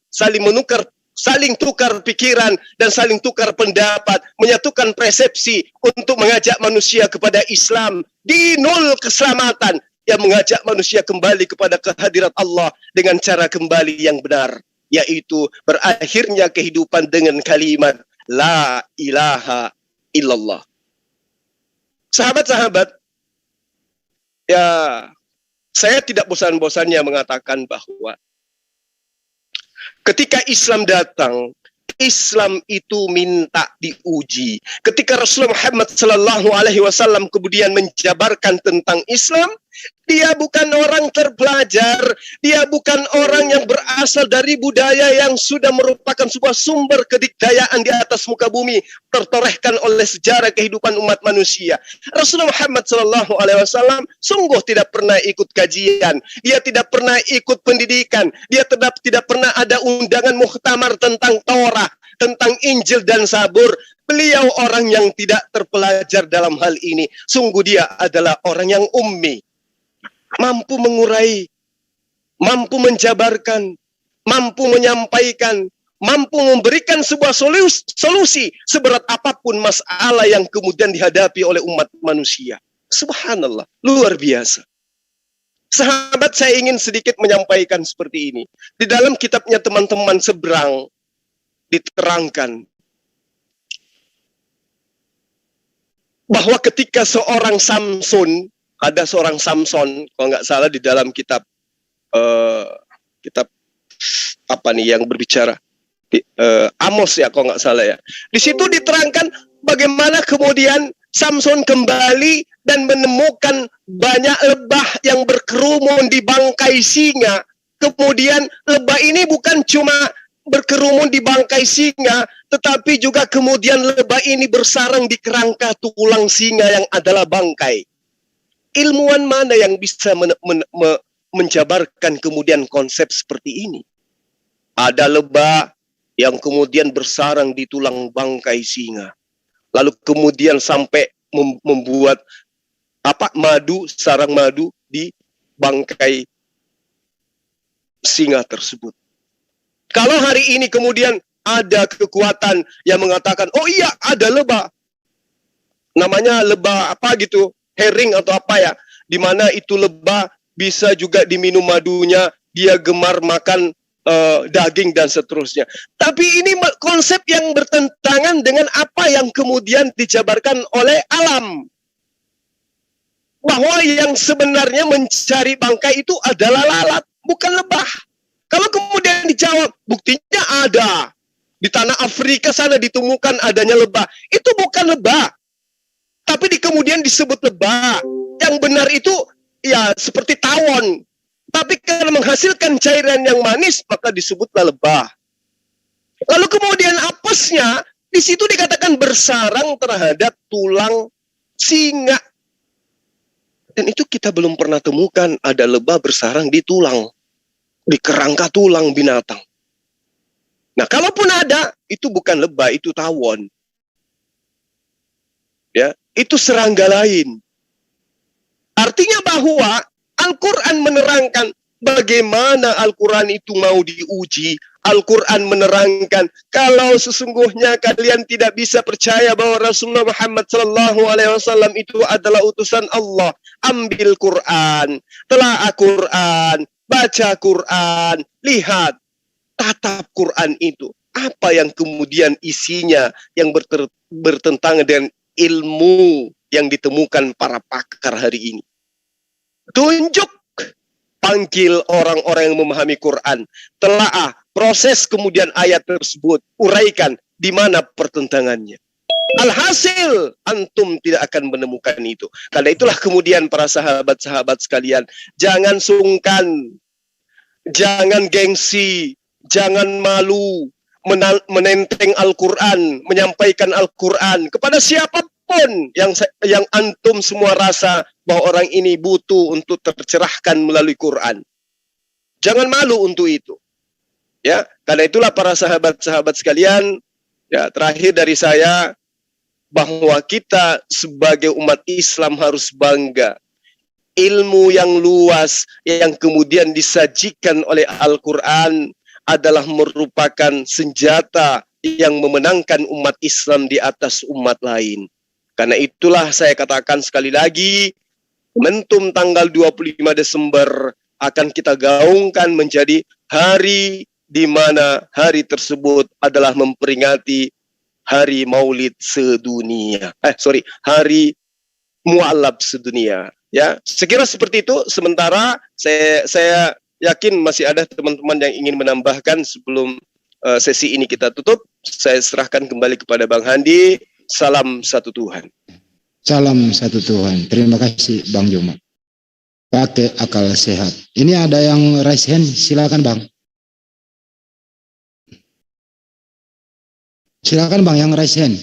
tukar pikiran dan saling tukar pendapat, menyatukan persepsi untuk mengajak manusia kepada Islam, dinul keselamatan yang mengajak manusia kembali kepada kehadirat Allah dengan cara kembali yang benar, yaitu berakhirnya kehidupan dengan kalimat La ilaha illallah. Sahabat-sahabat, ya saya tidak bosan-bosannya mengatakan bahwa ketika Islam datang, Islam itu minta diuji. Ketika Rasulullah Muhammad Sallallahu Alaihi Wasallam kemudian menjabarkan tentang Islam, dia bukan orang terpelajar, dia bukan orang yang berasal dari budaya yang sudah merupakan sebuah sumber kedikdayaan di atas muka bumi, tertorehkan oleh sejarah kehidupan umat manusia. Rasulullah Muhammad Sallallahu Alaihi Wasallam sungguh tidak pernah ikut kajian, dia tidak pernah ikut pendidikan, dia tidak pernah ada undangan muktamar tentang Taurat, tentang Injil dan Zabur. Beliau orang yang tidak terpelajar dalam hal ini. Sungguh dia adalah orang yang ummi, mampu mengurai, mampu menjabarkan, mampu menyampaikan, mampu memberikan sebuah solusi seberat apapun masalah yang kemudian dihadapi oleh umat manusia. Subhanallah, luar biasa. Sahabat, saya ingin sedikit menyampaikan seperti ini. Di dalam kitabnya teman-teman seberang, diterangkan bahwa ketika seorang Samson, ada seorang Samson, kalau nggak salah di dalam kitab kitab apa nih yang berbicara Amos ya, kalau nggak salah ya. Di situ diterangkan bagaimana kemudian Samson kembali dan menemukan banyak lebah yang berkerumun di bangkai singa. Kemudian lebah ini bukan cuma berkerumun di bangkai singa, tetapi juga kemudian lebah ini bersarang di kerangka tulang singa yang adalah bangkai. Ilmuwan mana yang bisa menjabarkan kemudian konsep seperti ini? Ada lebah yang kemudian bersarang di tulang bangkai singa, lalu kemudian sampai membuat madu, sarang madu di bangkai singa tersebut. Kalau hari ini kemudian ada kekuatan yang mengatakan, oh iya ada lebah, namanya lebah apa gitu, herring atau apa ya, di mana itu lebah bisa juga diminum madunya, dia gemar makan daging dan seterusnya. Tapi ini konsep yang bertentangan dengan apa yang kemudian dijabarkan oleh alam. Bahwa yang sebenarnya mencari bangkai itu adalah lalat, bukan lebah. Kalau kemudian dijawab, buktinya ada. Di tanah Afrika sana ditemukan adanya lebah. Itu bukan lebah. Tapi kemudian disebut lebah. Yang benar itu ya seperti tawon. Tapi karena menghasilkan cairan yang manis, maka disebutlah lebah. Lalu kemudian apesnya, di situ dikatakan bersarang terhadap tulang singa. Dan itu kita belum pernah temukan ada lebah bersarang di tulang, di kerangka tulang binatang. Nah, kalaupun ada, itu bukan lebah, itu tawon. Ya, itu serangga lain. Artinya bahwa Al-Quran menerangkan bagaimana Al-Quran itu mau diuji. Al-Quran menerangkan kalau sesungguhnya kalian tidak bisa percaya bahwa Rasulullah Muhammad SAW itu adalah utusan Allah, ambil Quran, telaah Quran, baca Quran, lihat, tatap Quran itu. Apa yang kemudian isinya yang bertentangan dengan ilmu yang ditemukan para pakar hari ini. Tunjuk, panggil orang-orang yang memahami Quran, telaah, proses kemudian ayat tersebut, uraikan di mana pertentangannya. Alhasil, antum tidak akan menemukan itu. Karena itulah kemudian para sahabat-sahabat sekalian, jangan sungkan, jangan gengsi, jangan malu, menenteng Al-Quran, menyampaikan Al-Quran kepada siapapun yang antum semua rasa bahwa orang ini butuh untuk tercerahkan melalui Quran. Jangan malu untuk itu. Ya, karena itulah para sahabat-sahabat sekalian, ya, terakhir dari saya bahwa kita sebagai umat Islam harus bangga. Ilmu yang luas yang kemudian disajikan oleh Al-Quran adalah merupakan senjata yang memenangkan umat Islam di atas umat lain. Karena itulah saya katakan sekali lagi, momentum tanggal 25 Desember akan kita gaungkan menjadi hari di mana hari tersebut adalah memperingati hari Maulid sedunia. Hari Mu'allab sedunia. Ya, sekira seperti itu. Sementara saya yakin masih ada teman-teman yang ingin menambahkan sebelum sesi ini kita tutup. Saya serahkan kembali kepada Bang Handi. Salam satu Tuhan.
Salam satu Tuhan. Terima kasih Bang Juma. Pakai akal sehat. Ini ada yang raise hand, silakan Bang. Silakan Bang yang raise hand.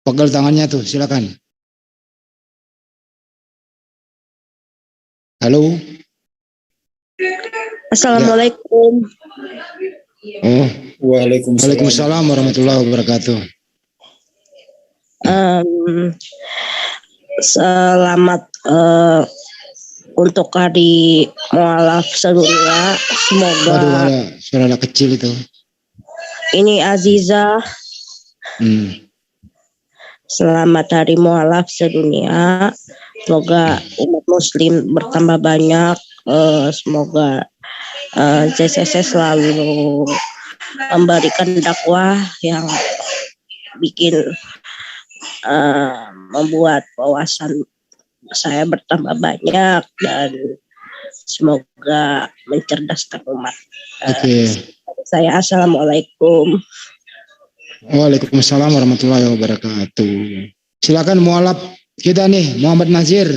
Pegel tangannya tuh, silakan. Halo.
Assalamualaikum.
Oh, Waalaikumsalam warahmatullahi wabarakatuh.
Selamat untuk hari Mu'allaf sedunia. Semoga.
Waduh, ada suara anak kecil itu.
Ini Aziza. Selamat hari Mu'allaf sedunia. Semoga umat Muslim bertambah banyak. Semoga JCC selalu memberikan dakwah yang bikin membuat wawasan saya bertambah banyak dan semoga mencerdaskan umat.
Oke.
Saya assalamualaikum.
Waalaikumsalam warahmatullahi wabarakatuh. Silakan mualaf kita nih, Muhammad Nazir.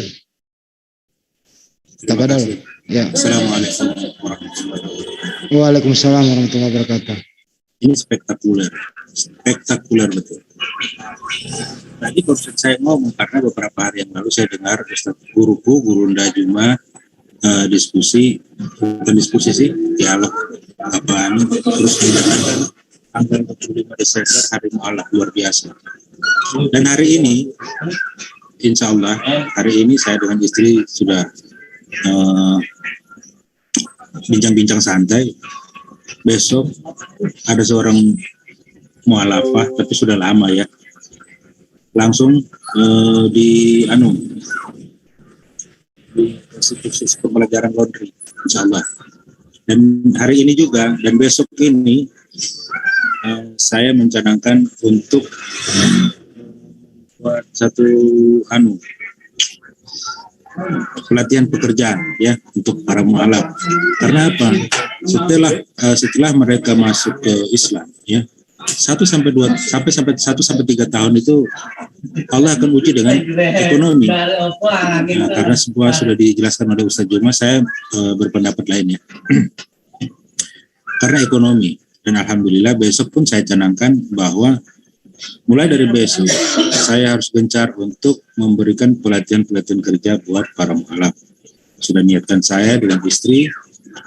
Tafadhol. Ya.
Assalamualaikum warahmatullahi wabarakatuh.
Waalaikumsalam warahmatullahi wabarakatuh.
Ini spektakuler betul. Tadi Ustaz saya ngomong karena beberapa hari yang lalu saya dengar Ustaz guruku, Gurunda Juma dialog terus menjalankan tanggal 25 Desember hari mualaf luar biasa. Dan hari ini, insya Allah hari ini saya dengan istri sudah bincang-bincang santai. Besok ada seorang mualafah, tapi sudah lama ya, langsung di institusi pembelajaran laundry, insya Allah. Dan hari ini juga dan besok ini saya mencanangkan untuk buat satu pelatihan pekerjaan ya untuk para mualaf. Karena apa? Setelah mereka masuk ke Islam ya, 1 sampai 3 tahun itu Allah akan uji dengan ekonomi. Nah, karena semua sudah dijelaskan oleh Ustaz Juma, saya berpendapat lainnya. Karena ekonomi, dan alhamdulillah besok pun saya canangkan bahwa mulai dari besok saya harus gencar untuk memberikan pelatihan kerja buat para mualaf. Sudah niatkan saya dengan istri,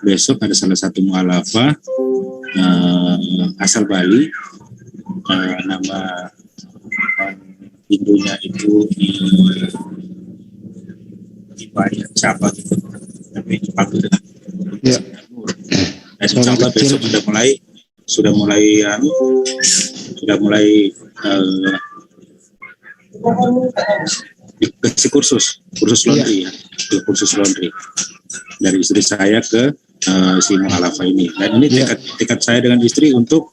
besok ada salah satu mualafah asal Bali, nama Hindunya itu dibayar siapa gitu, tapi dipanggil dengan insya Allah besok sudah mulai dikasih kursus laundry ya, kursus laundry dari istri saya ke si mualafah ini. Dan ini tekad saya dengan istri untuk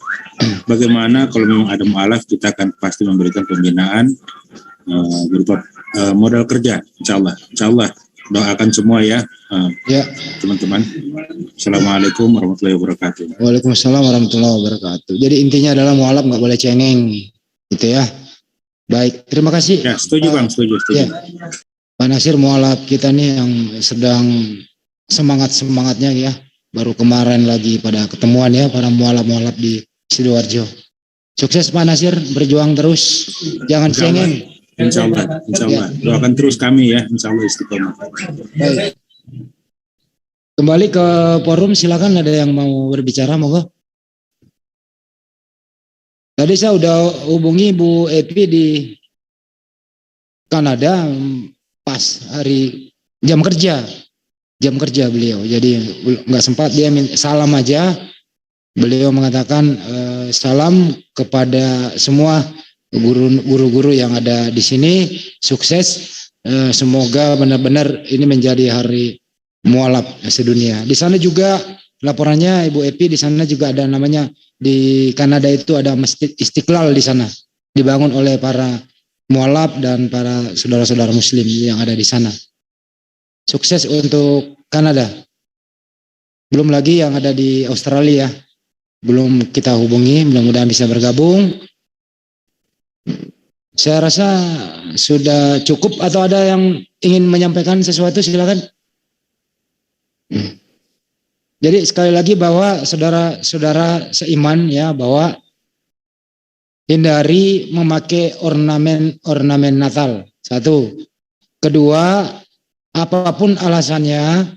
bagaimana kalau memang ada mualaf kita akan pasti memberikan pembinaan berupa modal kerja, insya Allah. Doakan semua ya, teman-teman. Assalamualaikum warahmatullahi wabarakatuh.
Waalaikumsalam warahmatullahi wabarakatuh. Jadi intinya adalah mualaf nggak boleh cengeng, gitu ya. Baik, terima kasih.
Ya, setuju Bang, setuju.
Ya. Pak Nasir, mualaf kita nih yang sedang semangatnya ya. Baru kemarin lagi pada ketemuan ya para mualaf di Sidoarjo. Sukses Pak Nasir, berjuang terus, jangan cengeng.
Insya Allah. Doakan terus kami ya, insya Allah istiqomah.
Baik. Kembali ke forum, silakan ada yang mau berbicara, monggo. Tadi saya udah hubungi Bu Epi di Kanada pas hari jam kerja beliau. Jadi nggak sempat, dia salam aja. Beliau mengatakan salam kepada semua guru-guru yang ada di sini, sukses. Semoga benar-benar ini menjadi hari mualaf sedunia. Di sana juga laporannya Ibu Epi, di sana juga ada namanya, di Kanada itu ada Masjid Istiqlal di sana, dibangun oleh para mualaf dan para saudara-saudara muslim yang ada di sana. Sukses untuk Kanada. Belum lagi yang ada di Australia, belum kita hubungi, mudah-mudahan bisa bergabung. Saya rasa sudah cukup, atau ada yang ingin menyampaikan sesuatu, silakan. Jadi sekali lagi bahwa saudara-saudara seiman ya, bahwa hindari memakai ornamen Natal. 1. Kedua, apapun alasannya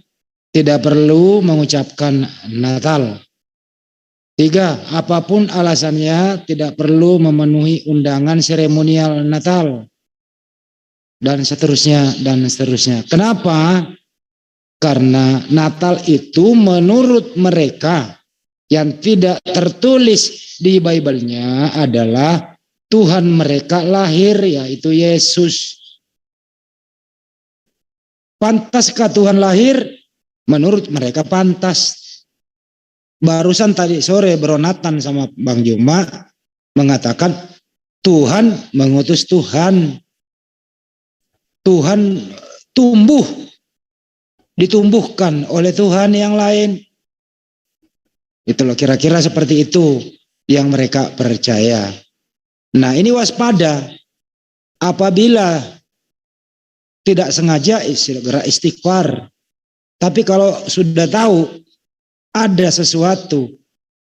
tidak perlu mengucapkan Natal. 3. Apapun alasannya tidak perlu memenuhi undangan seremonial Natal. Dan seterusnya, dan seterusnya. Kenapa? Karena Natal itu menurut mereka yang tidak tertulis di Bible-nya adalah Tuhan mereka lahir, yaitu Yesus. Pantaskah Tuhan lahir? Menurut mereka pantas. barusan tadi sore Bro Nathan sama Bang Juma mengatakan Tuhan mengutus Tuhan. Tuhan ditumbuhkan oleh Tuhan yang lain. Itu loh, kira-kira seperti itu yang mereka percaya. Nah, ini waspada apabila tidak sengaja istighfar. Tapi kalau sudah tahu ada sesuatu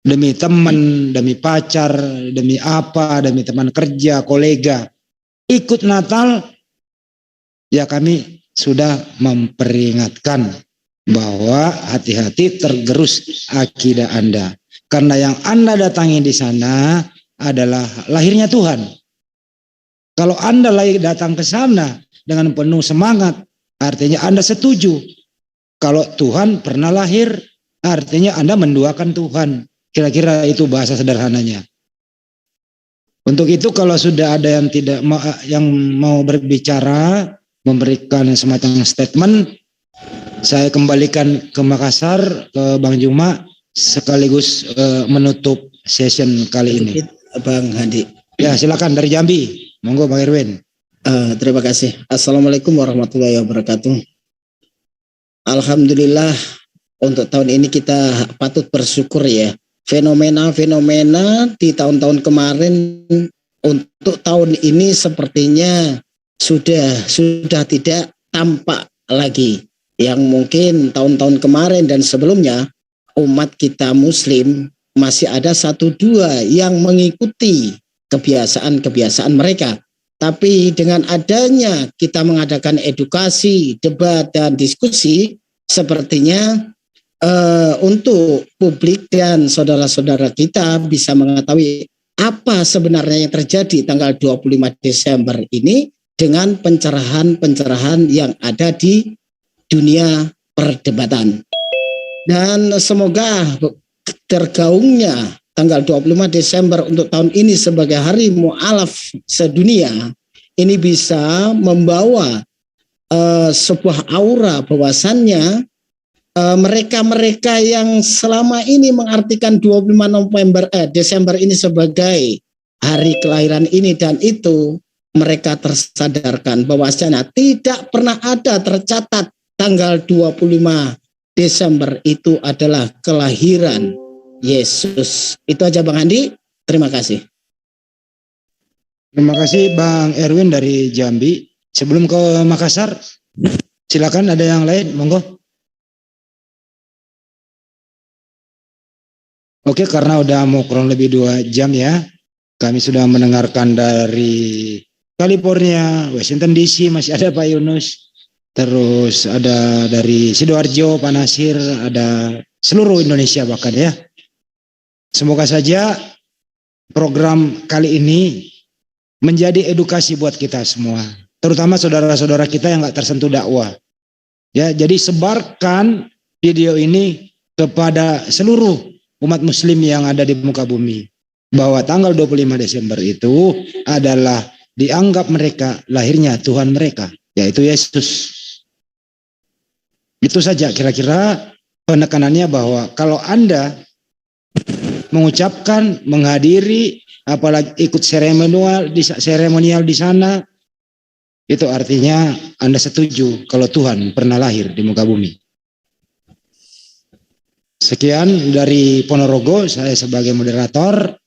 demi teman, demi pacar, demi apa, demi teman kerja, kolega, ikut Natal, ya kami sudah memperingatkan bahwa hati-hati tergerus akidah Anda. Karena yang Anda datangi di sana adalah lahirnya Tuhan. Kalau Anda datang ke sana dengan penuh semangat, artinya Anda setuju. Kalau Tuhan pernah lahir, artinya Anda menduakan Tuhan. Kira-kira itu bahasa sederhananya. Untuk itu kalau sudah ada yang mau berbicara, memberikan semacam statement, saya kembalikan ke Makassar, ke Bang Juma, sekaligus menutup session kali ini.
Bang Hadi.
Ya, silakan dari Jambi. Monggo Bang Erwin.
Terima kasih. Assalamualaikum warahmatullahi wabarakatuh. Alhamdulillah untuk tahun ini kita patut bersyukur ya. Fenomena-fenomena di tahun-tahun kemarin untuk tahun ini sepertinya sudah tidak tampak lagi. Yang mungkin tahun-tahun kemarin dan sebelumnya umat kita Muslim masih ada 1-2 yang mengikuti kebiasaan-kebiasaan mereka. Tapi dengan adanya kita mengadakan edukasi, debat, dan diskusi, sepertinya untuk publik dan saudara-saudara kita bisa mengetahui apa sebenarnya yang terjadi tanggal 25 Desember ini dengan pencerahan-pencerahan yang ada di dunia perdebatan. Dan semoga tergaungnya tanggal 25 Desember untuk tahun ini sebagai hari mu'alaf sedunia ini bisa membawa sebuah aura bahwasannya mereka-mereka yang selama ini mengartikan 25 Desember ini sebagai hari kelahiran ini dan itu, mereka tersadarkan bahwasanya tidak pernah ada tercatat tanggal 25 Desember itu adalah kelahiran Yesus. Itu aja Bang Andi, terima kasih.
Terima kasih Bang Erwin dari Jambi. Sebelum ke Makassar, silakan ada yang lain, monggo. Oke, karena udah mau kurang lebih 2 jam ya, kami sudah mendengarkan dari California, Washington DC, masih ada Pak Yunus, terus ada dari Sidoarjo, Pak Nasir, ada seluruh Indonesia bahkan ya. Semoga saja program kali ini menjadi edukasi buat kita semua, terutama saudara-saudara kita yang nggak tersentuh dakwah. Ya, jadi sebarkan video ini kepada seluruh umat muslim yang ada di muka bumi, bahwa tanggal 25 Desember itu adalah dianggap mereka lahirnya Tuhan mereka, yaitu Yesus. Itu saja kira-kira penekanannya, bahwa kalau Anda mengucapkan, menghadiri, apalagi ikut seremonial di sana, itu artinya Anda setuju kalau Tuhan pernah lahir di muka bumi. Sekian dari Ponorogo, saya sebagai moderator,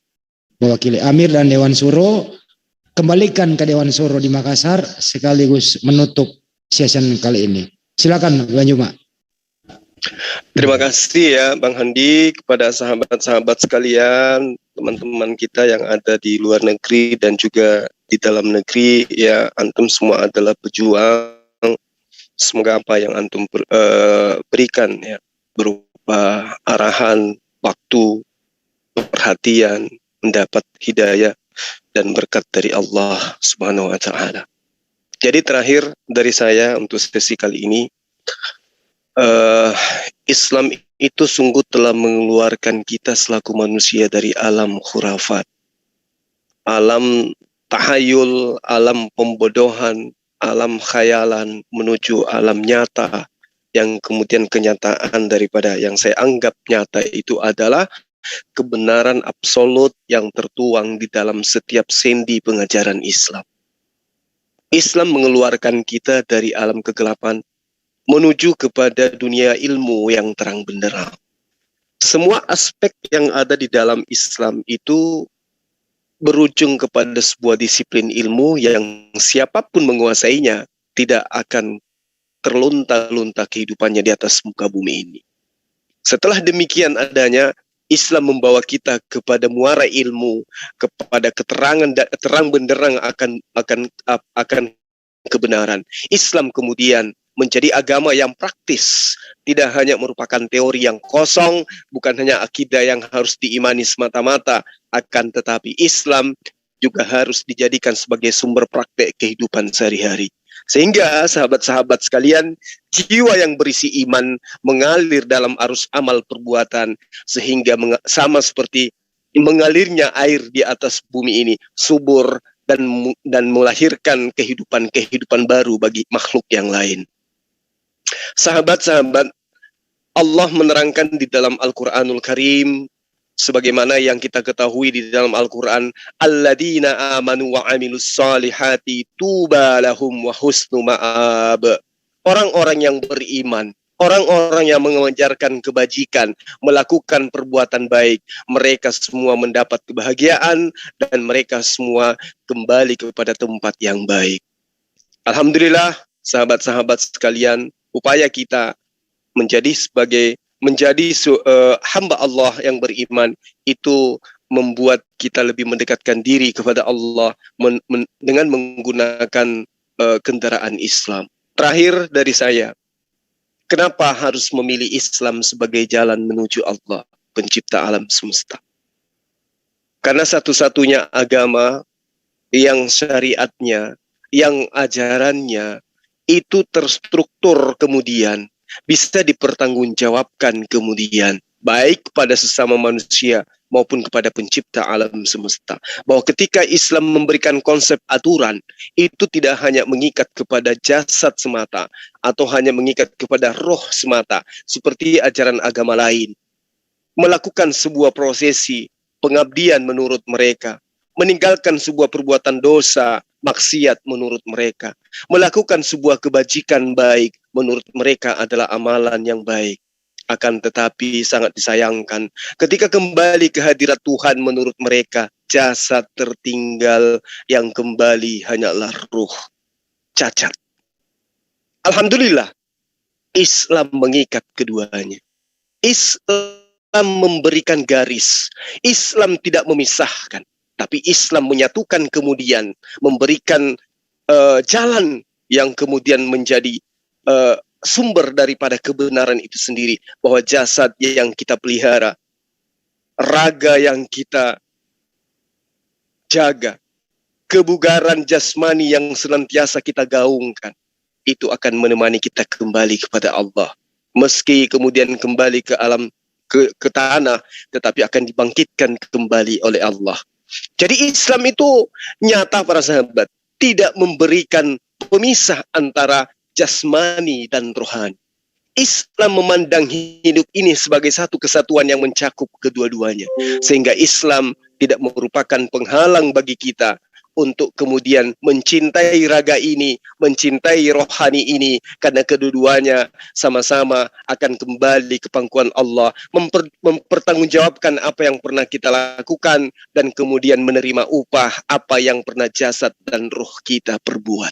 mewakili Amir dan Dewan Suro, kembalikan ke Dewan Suro di Makassar sekaligus menutup session kali ini. Silakan Bang Juma.
Terima kasih ya Bang Handi, kepada sahabat-sahabat sekalian, teman-teman kita yang ada di luar negeri dan juga di dalam negeri, ya antum semua adalah pejuang. Semoga apa yang antum berikan ya berupa arahan, waktu, perhatian, mendapat hidayah dan berkat dari Allah Subhanahu wa taala. Jadi terakhir dari saya untuk sesi kali ini, Islam itu sungguh telah mengeluarkan kita selaku manusia dari alam khurafat, alam tahayul, alam pembodohan, alam khayalan menuju alam nyata yang kemudian kenyataan daripada yang saya anggap nyata itu adalah kebenaran absolut yang tertuang di dalam setiap sendi pengajaran Islam. Islam mengeluarkan kita dari alam kegelapan menuju kepada dunia ilmu yang terang benderang. Semua aspek yang ada di dalam Islam itu berujung kepada sebuah disiplin ilmu yang siapapun menguasainya tidak akan terlunta-lunta kehidupannya di atas muka bumi ini. Setelah demikian adanya, Islam membawa kita kepada muara ilmu, kepada keterangan terang benderang akan kebenaran. Islam kemudian menjadi agama yang praktis, tidak hanya merupakan teori yang kosong, bukan hanya akidah yang harus diimani semata-mata, akan tetapi Islam juga harus dijadikan sebagai sumber praktek kehidupan sehari-hari. Sehingga sahabat-sahabat sekalian, jiwa yang berisi iman mengalir dalam arus amal perbuatan, sehingga sama seperti mengalirnya air di atas bumi ini, subur dan melahirkan kehidupan baru bagi makhluk yang lain. Sahabat-sahabat, Allah menerangkan di dalam Al-Quranul Karim, sebagaimana yang kita ketahui di dalam Al-Quran, alladzina amanu wa amilus salihati tuba lahum wa husnu ma'ab. Orang-orang yang beriman, orang-orang yang mengajarkan kebajikan, melakukan perbuatan baik, mereka semua mendapat kebahagiaan dan mereka semua kembali kepada tempat yang baik. Alhamdulillah, sahabat-sahabat sekalian, upaya kita menjadi hamba Allah yang beriman itu membuat kita lebih mendekatkan diri kepada Allah dengan menggunakan kendaraan Islam. Terakhir dari saya, kenapa harus memilih Islam sebagai jalan menuju Allah, pencipta alam semesta? Karena satu-satunya agama yang syariatnya, yang ajarannya itu terstruktur kemudian bisa dipertanggungjawabkan kemudian, baik kepada sesama manusia maupun kepada pencipta alam semesta. Bahwa ketika Islam memberikan konsep aturan, itu tidak hanya mengikat kepada jasad semata, atau hanya mengikat kepada roh semata, seperti ajaran agama lain. Melakukan sebuah prosesi pengabdian menurut mereka, meninggalkan sebuah perbuatan dosa, maksiat menurut mereka, melakukan sebuah kebajikan baik menurut mereka adalah amalan yang baik. Akan tetapi sangat disayangkan ketika kembali ke hadirat Tuhan menurut mereka, jasad tertinggal, yang kembali hanyalah ruh cacat. Alhamdulillah, Islam mengikat keduanya. Islam memberikan garis. Islam tidak memisahkan. Tapi Islam menyatukan kemudian, memberikan jalan yang kemudian menjadi sumber daripada kebenaran itu sendiri. Bahwa jasad yang kita pelihara, raga yang kita jaga, kebugaran jasmani yang senantiasa kita gaungkan, itu akan menemani kita kembali kepada Allah. Meski kemudian kembali ke alam, ke tanah, tetapi akan dibangkitkan kembali oleh Allah. Jadi Islam itu nyata para sahabat, tidak memberikan pemisah antara jasmani dan rohani. Islam memandang hidup ini sebagai satu kesatuan yang mencakup kedua-duanya. Sehingga Islam tidak merupakan penghalang bagi kita untuk kemudian mencintai raga ini, mencintai rohani ini, karena kedua-duanya sama-sama akan kembali ke pangkuan Allah, mempertanggungjawabkan apa yang pernah kita lakukan, dan kemudian menerima upah apa yang pernah jasad dan roh kita perbuat.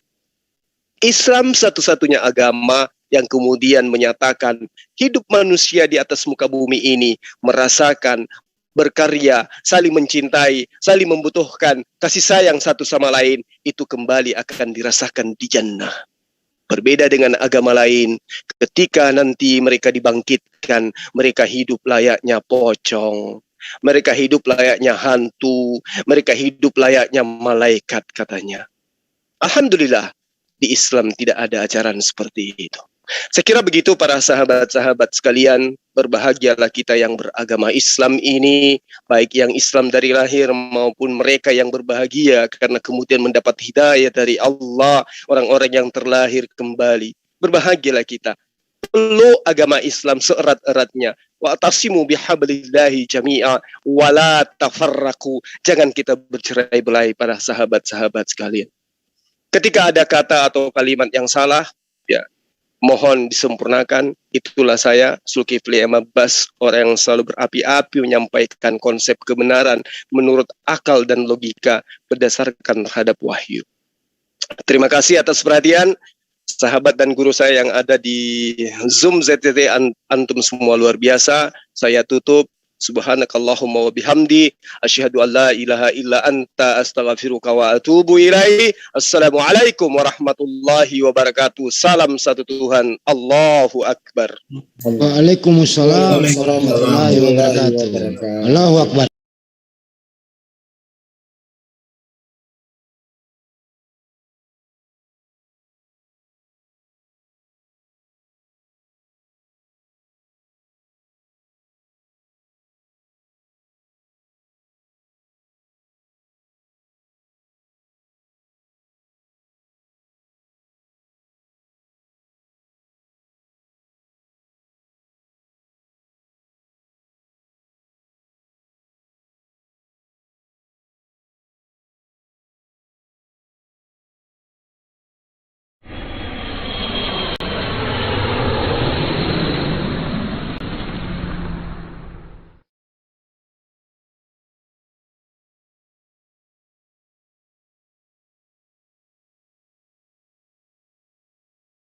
Islam satu-satunya agama yang kemudian menyatakan hidup manusia di atas muka bumi ini merasakan, berkarya, saling mencintai, saling membutuhkan, kasih sayang satu sama lain, itu kembali akan dirasakan di jannah. Berbeda dengan agama lain, ketika nanti mereka dibangkitkan, mereka hidup layaknya pocong, mereka hidup layaknya hantu, mereka hidup layaknya malaikat katanya. Alhamdulillah, di Islam tidak ada ajaran seperti itu. Saya kira begitu para sahabat-sahabat sekalian, berbahagialah kita yang beragama Islam ini, baik yang Islam dari lahir maupun mereka yang berbahagia karena kemudian mendapat hidayah dari Allah, orang-orang yang terlahir kembali. Berbahagialah kita. peluk agama Islam seerat-eratnya. Wa'tasimu bihablillahi jami'a wa la tafarraqu. Jangan kita bercerai-berai para sahabat-sahabat sekalian. Ketika ada kata atau kalimat yang salah, ya mohon disempurnakan. Itulah saya, Zulkifli M. Abbas, orang yang selalu berapi-api menyampaikan konsep kebenaran menurut akal dan logika berdasarkan terhadap wahyu. Terima kasih atas perhatian sahabat dan guru saya yang ada di Zoom ZTT, antum semua luar biasa. Saya tutup. Subhanakallahumma wa bihamdi asyhadu an la ilaha illa anta astaghfiruka wa atubu ilaihi. Assalamualaikum warahmatullahi wabarakatuh. Salam satu Tuhan. Allahu akbar.
Waalaikumsalam warahmatullahi wabarakatuh. Allahu akbar.